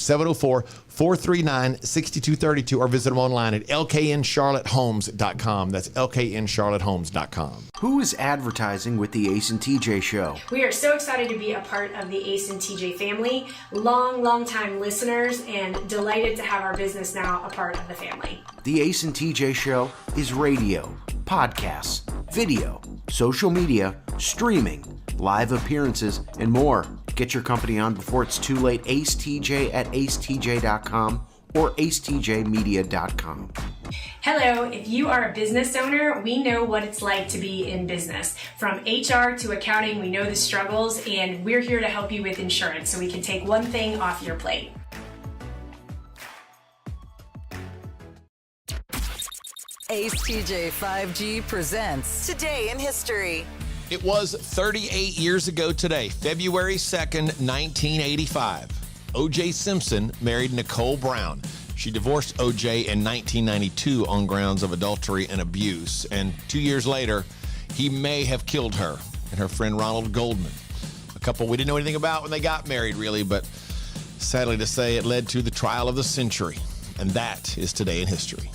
704-439-6232, or visit them online at lkncharlottehomes.com. That's lkncharlottehomes.com. Who is advertising with the Ace and TJ Show? We are so excited to be a part of the Ace and TJ family, long time listeners, and delighted to have our business now a part of the family. The Ace and TJ Show is radio, podcasts, video, social media, streaming, live appearances, and more. Get your company on before it's too late. AceTJ at acetj.com or acetjmedia.com. Hello, if you are a business owner, we know what it's like to be in business. From HR to accounting, we know the struggles, and we're here to help you with insurance so we can take one thing off your plate. Ace TJ 5G presents Today in History. It was 38 years ago today, February 2nd, 1985. O.J. Simpson married Nicole Brown. She divorced OJ in 1992 on grounds of adultery and abuse. And 2 years later, he may have killed her and her friend Ronald Goldman. A couple we didn't know anything about when they got married, really, but sadly to say, it led to the trial of the century. And that is today in history.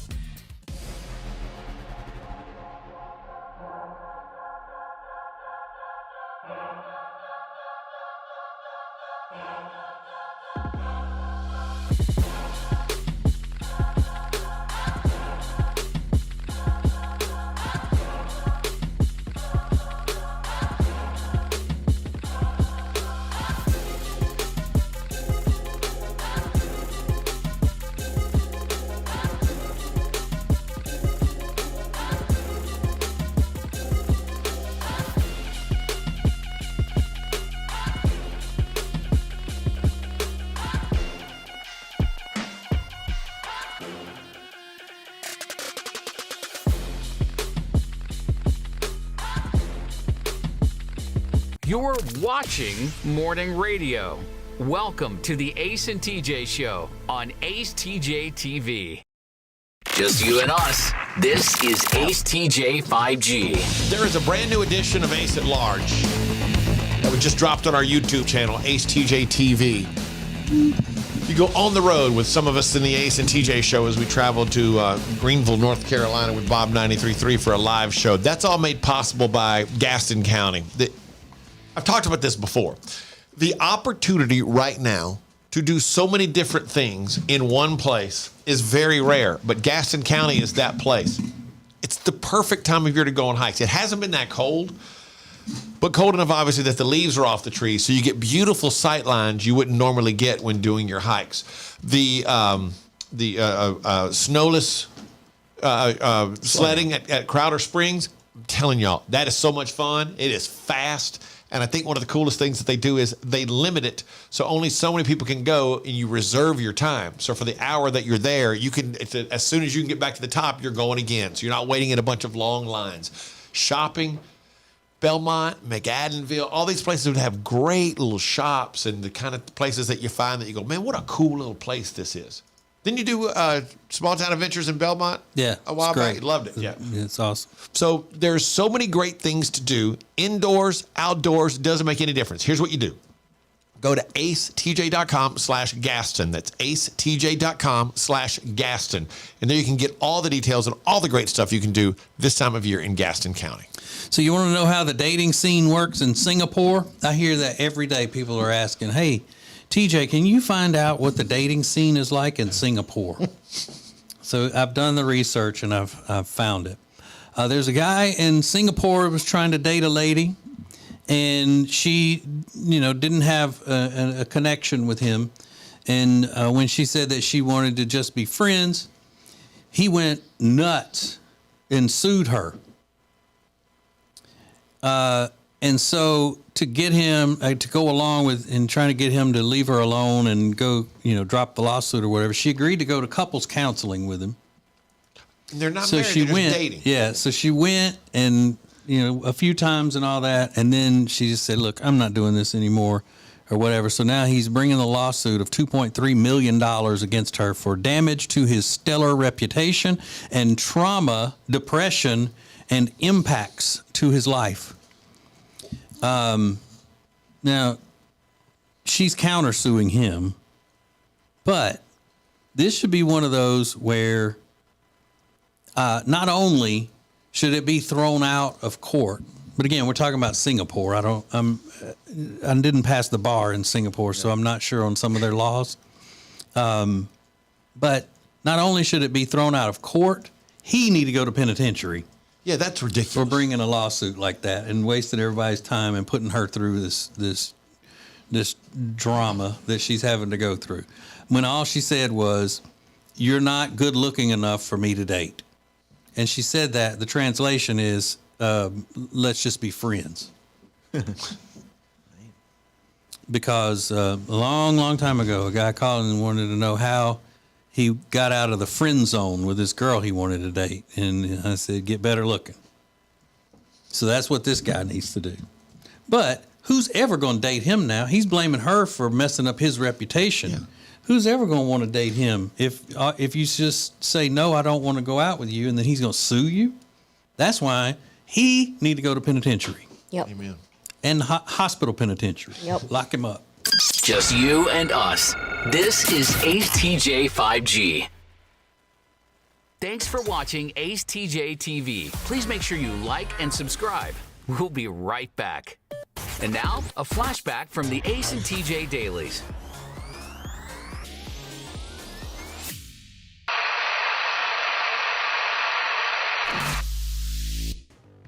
You're watching Morning Radio. Welcome to the Ace and TJ Show on acetjtv. Just you and us. This is AceTJ 5G. There is a brand new edition of Ace at Large that we just dropped on our YouTube channel, acetjtv. You go on the road with some of us in the Ace and TJ Show as we travel to Greenville, North Carolina with Bob 93.3 for a live show. That's all made possible by Gaston County. I've talked about this before. The opportunity right now to do so many different things in one place is very rare, but Gaston County is that place. It's the perfect time of year to go on hikes. It hasn't been that cold, but cold enough, obviously, that the leaves are off the trees, so you get beautiful sight lines you wouldn't normally get when doing your hikes. The snowless sledding at Crowder Springs, I'm telling y'all, that is so much fun. It is fast. And I think one of the coolest things that they do is they limit it so only so many people can go, and you reserve your time. So for the hour that you're there, you can, as soon as you can get back to the top, you're going again. So you're not waiting in a bunch of long lines. Shopping, Belmont, McAdenville, all these places would have great little shops and the kind of places that you find that you go, man, what a cool little place this is. Didn't you do Small Town Adventures in Belmont? Yeah, a while back. You loved it. Yeah, it's awesome. So there's so many great things to do, indoors, outdoors. It doesn't make any difference. Here's what you do: go to acetj.com/Gaston. That's acetj.com/Gaston, and there you can get all the details and all the great stuff you can do this time of year in Gaston County. So you want to know how the dating scene works in Singapore? I hear that every day. People are asking, "Hey, TJ, can you find out what the dating scene is like in Singapore?" So I've done the research and I've found it. There's a guy in Singapore who was trying to date a lady, and she, didn't have a connection with him. And when she said that she wanted to just be friends, he went nuts and sued her. And so to get him to go along with and trying to get him to leave her alone and go, drop the lawsuit or whatever, she agreed to go to couples counseling with him. They're not so married, she they're went, just dating. Yeah, so she went and, a few times and all that. And then she just said, look, I'm not doing this anymore or whatever. So now he's bringing the lawsuit of $2.3 million against her for damage to his stellar reputation and trauma, depression, and impacts to his life. Now, she's countersuing him, but this should be one of those where not only should it be thrown out of court, but again, we're talking about Singapore. I didn't pass the bar in Singapore, so I'm not sure on some of their laws. But not only should it be thrown out of court, he need to go to penitentiary. Yeah, that's ridiculous. For bringing a lawsuit like that and wasting everybody's time and putting her through this drama that she's having to go through. When all she said was, "You're not good looking enough for me to date." And she said that. The translation is, let's just be friends. Because a long, long time ago, a guy called and wanted to know how he got out of the friend zone with this girl he wanted to date. And I said, get better looking. So that's what this guy needs to do. But who's ever going to date him now? He's blaming her for messing up his reputation. who's ever going to want to date him if you just say, no, I don't want to go out with you, and then he's going to sue you? That's why he need to go to penitentiary. Yep. Amen. And hospital penitentiary. Yep. Lock him up. Just you and us. This is Ace TJ 5G. Thanks for watching Ace TJ TV. Please make sure you like and subscribe. We'll be right back. And now, a flashback from the Ace and TJ dailies.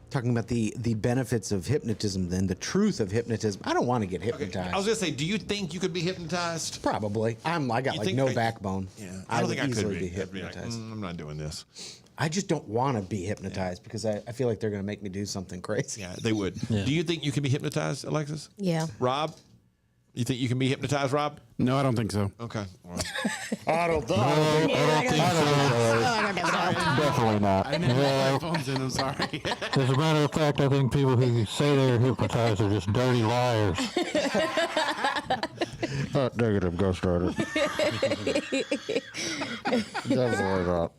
Talking about the benefits of hypnotism, then the truth of hypnotism. I don't want to get hypnotized. I was gonna say, do you think you could be hypnotized? Probably. I got like no backbone. Yeah, I don't think I could be hypnotized. Like, I'm not doing this. I just don't want to be hypnotized because I feel like they're going to make me do something crazy. Yeah, they would. Yeah. Do you think you can be hypnotized, Alexis? Yeah. Rob? You think you can be hypnotized, Rob? No, I don't think so. Okay. Well, I don't think Definitely not. I didn't have my phones in. I'm sorry. As a matter of fact, I think people who say they're hypnotized are just dirty liars. Negative, Ghost Rider. Definitely not.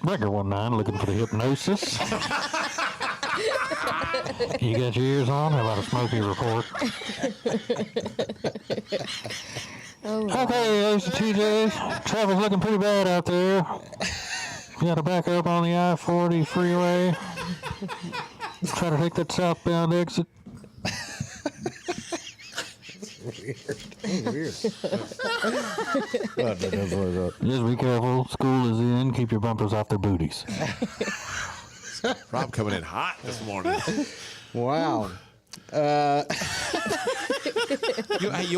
Breaker 19 looking for the hypnosis. You got your ears on? How about a smoky report? Okay, Ace and TJ. Traffic's looking pretty bad out there. You got to back up on the I-40 freeway. Try to take that southbound exit. Weird. Just be careful. School is in. Keep your bumpers off their booties. Rob coming in hot this morning. Wow. You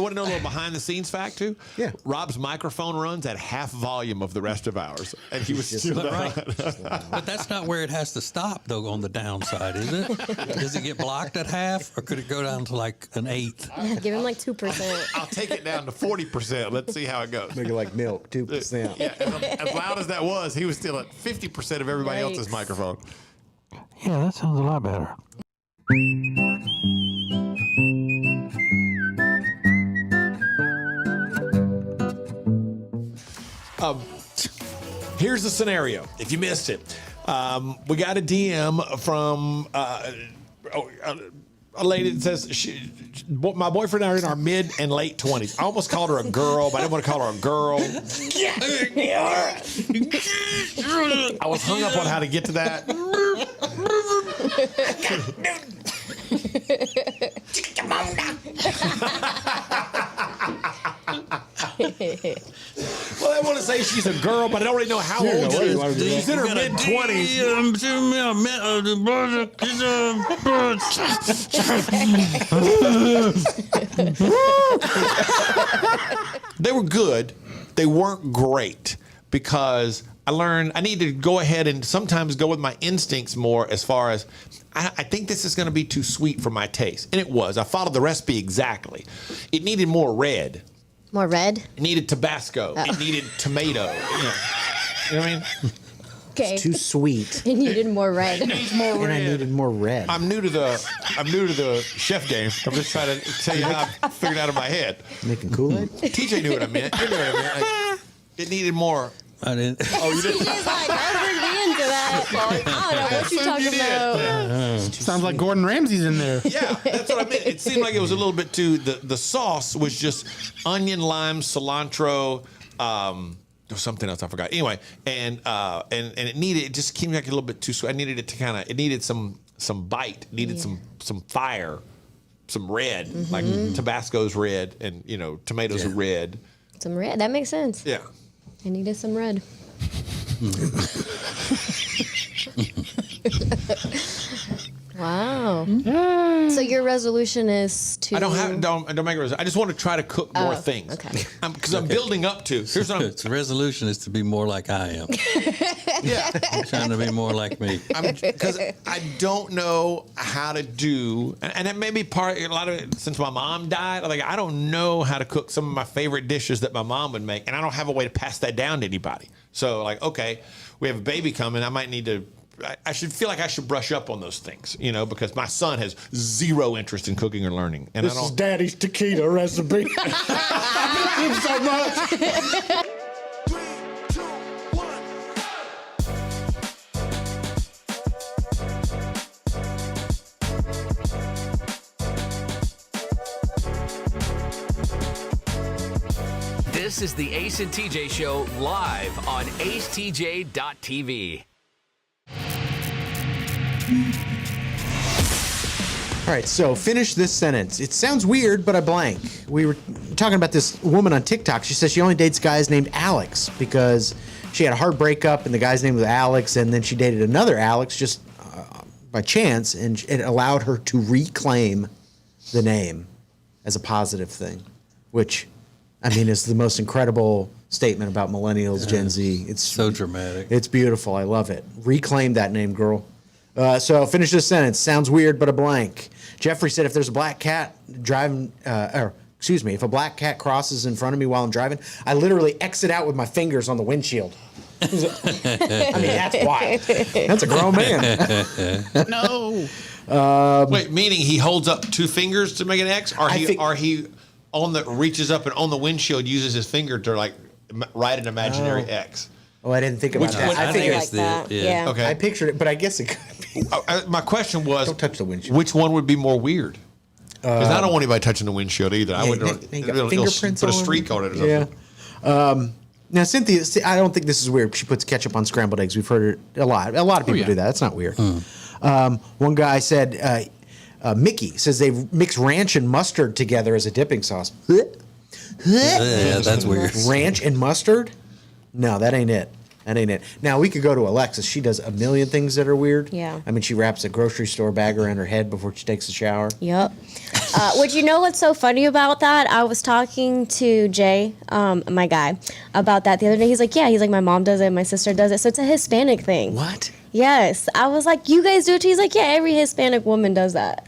want to know a little behind the scenes fact too? Yeah. Rob's microphone runs at half volume of the rest of ours, and he was still right. But that's not where it has to stop, though, on the downside, is it? Does it get blocked at half, or could it go down to like an eighth? Give him like 2%. I'll take it down to 40%. Let's see how it goes. Make it like milk, 2%. Yeah, as loud as that was, he was still at 50% of everybody else's microphone. Yeah, that sounds a lot better. Here's the scenario. If you missed it, we got a DM from a lady that says my boyfriend and I are in our mid and late 20s. I almost called her a girl, but I didn't want to call her a girl. I was hung up on how to get to that. Well, I want to say she's a girl, but I don't really know how old she is. She's in her mid-20s. They were good. They weren't great because I learned I need to go ahead and sometimes go with my instincts more as far as I think this is going to be too sweet for my taste. And it was. I followed the recipe exactly. It needed more red. More red? It needed Tabasco. Oh. It needed tomato. You know what I mean? Okay. It's too sweet. It needed more red. It needs more red. And I needed more red. I'm new to the chef game. I'm just trying to tell you how I figured it out in my head. Making Kool-Aid? TJ knew what I meant. You knew what I meant. Like, it needed more. I didn't. Oh, you didn't? He's like, don't bring me into that. I don't know what you're talking about. Sounds like Gordon Ramsay's in there. Yeah, that's what I meant. It seemed like it was a little bit too. The sauce was just onion, lime, cilantro. There was something else I forgot. Anyway, and it needed. It just came like a little bit too sweet. I needed it to kind of. It needed some bite. It needed some fire, some red. Mm-hmm. Like Tabasco's red, and tomatoes are red. Some red. That makes sense. Yeah. I needed some red. Wow. So your resolution is to don't make a resolution. I just want to try to cook more things. Okay. Because I'm building up to. Here's what I'm. The resolution is to be more like I am. Yeah. I'm trying to be more like me. Because I don't know how to do, and it may be a lot of it since my mom died. Like I don't know how to cook some of my favorite dishes that my mom would make, and I don't have a way to pass that down to anybody. So like, okay, we have a baby coming. I might need to I should feel like I should brush up on those things, you know, because my son has zero interest in cooking or learning. And This is Daddy's taquito recipe. I miss him so much. This is the Ace and TJ Show live on acetj.tv. All right, so finish this sentence. It sounds weird, but I blank. We were talking about this woman on TikTok. She says she only dates guys named Alex because she had a hard breakup and the guy's name was Alex, and then she dated another Alex just by chance, and it allowed her to reclaim the name as a positive thing, which, I mean, is the most incredible statement about millennials, Gen Z. It's so dramatic. It's beautiful. I love it. Reclaim that name, girl. So finish this sentence. Sounds weird, but a blank. Jeffrey said if there's a black cat driving, if a black cat crosses in front of me while I'm driving, I literally exit out with my fingers on the windshield. I mean, that's wild. That's a grown man. No. Wait, meaning he holds up two fingers to make an X? Or he reaches up and on the windshield uses his finger to like write an imaginary X? Oh, I didn't think about that. I think it's that. Yeah. Okay. I pictured it, but I guess it could be. My question was, don't touch the windshield. Which one would be more weird? Because I don't want anybody touching the windshield either. I wouldn't fingerprints put a streak on it or something. Yeah. Now, Cynthia, I don't think this is weird. She puts ketchup on scrambled eggs. We've heard it a lot. A lot of people do that. That's not weird. One guy said, Mickey says they mix ranch and mustard together as a dipping sauce. Yeah, that's weird. Ranch and mustard? No, that ain't it. That ain't it. Now, we could go to Alexis. She does a million things that are weird. Yeah. I mean, she wraps a grocery store bag around her head before she takes a shower. Yep. Would you know what's so funny about that? I was talking to Jay, my guy, about that the other day. He's like, my mom does it, my sister does it. So it's a Hispanic thing. What? Yes. I was like, you guys do it too? He's like, yeah, every Hispanic woman does that.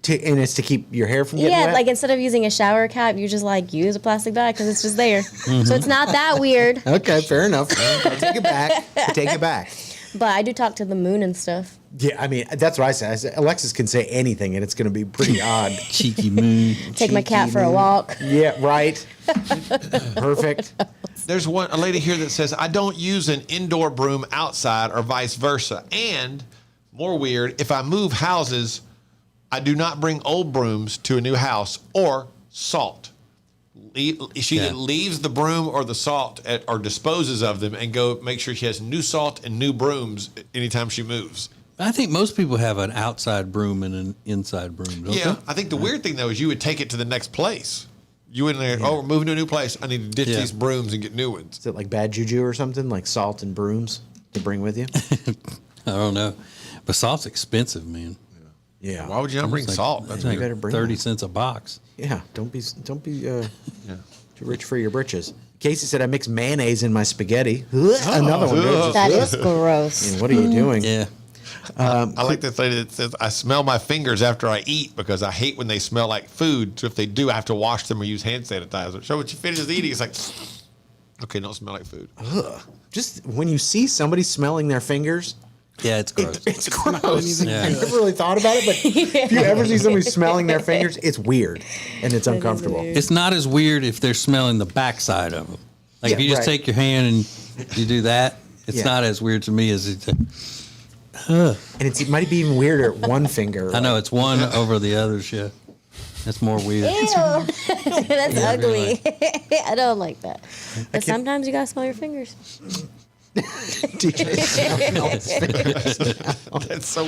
And it's to keep your hair from getting wet? Like instead of using a shower cap, you just like use a plastic bag because it's just there. So it's not that weird. Okay, fair enough. I take it back. But I do talk to the moon and stuff. Yeah, I mean, that's what I said. Alexis can say anything, and it's going to be pretty odd. Cheeky moon. Take my cat for a walk. Yeah, right. Perfect. There's a lady here that says, I don't use an indoor broom outside or vice versa. And, more weird, if I move houses, I do not bring old brooms to a new house or salt. She leaves the broom or the salt or disposes of them and go make sure she has new salt and new brooms anytime she moves. I think most people have an outside broom and an inside broom, don't they? I think the weird thing, though, is you would take it to the next place. You wouldn't we're moving to a new place. I need to ditch these brooms and get new ones. Is it like bad juju or something, like salt and brooms to bring with you? I don't know. But salt's expensive, man. Yeah. Why would you not bring salt? That's like better bring 30 cents a box. Yeah. Don't be too rich for your britches. Casey said I mix mayonnaise in my spaghetti. Another one. That is gross. What are you doing? Yeah. I like this lady that says, I smell my fingers after I eat because I hate when they smell like food. So if they do, I have to wash them or use hand sanitizer. So when she finishes eating, it's like, okay, don't smell like food. Ugh. Just when you see somebody smelling their fingers, yeah, it's gross. It's gross. Yeah. I never really thought about it, but if you ever see somebody smelling their fingers, it's weird and it's uncomfortable. It's not as weird if they're smelling the backside of them. Like if you just take your hand and you do that, it's not as weird to me as it. And it might be even weirder at one finger. I know, it's one over the other shit. That's more weird. Ew. That's ugly. I don't like that. But sometimes you gotta smell your fingers. That's so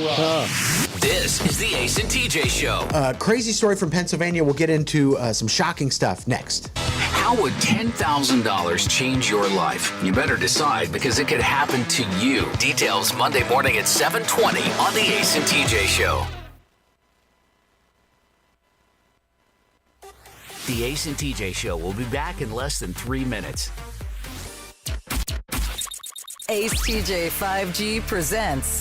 This is the Ace and TJ Show. Crazy story from Pennsylvania. We'll get into some shocking stuff next. How would $10,000 change your life? You better decide because it could happen to you. Details Monday morning at 7:20 on the Ace and TJ Show. The Ace and TJ Show will be back in less than 3 minutes. Ace TJ 5G presents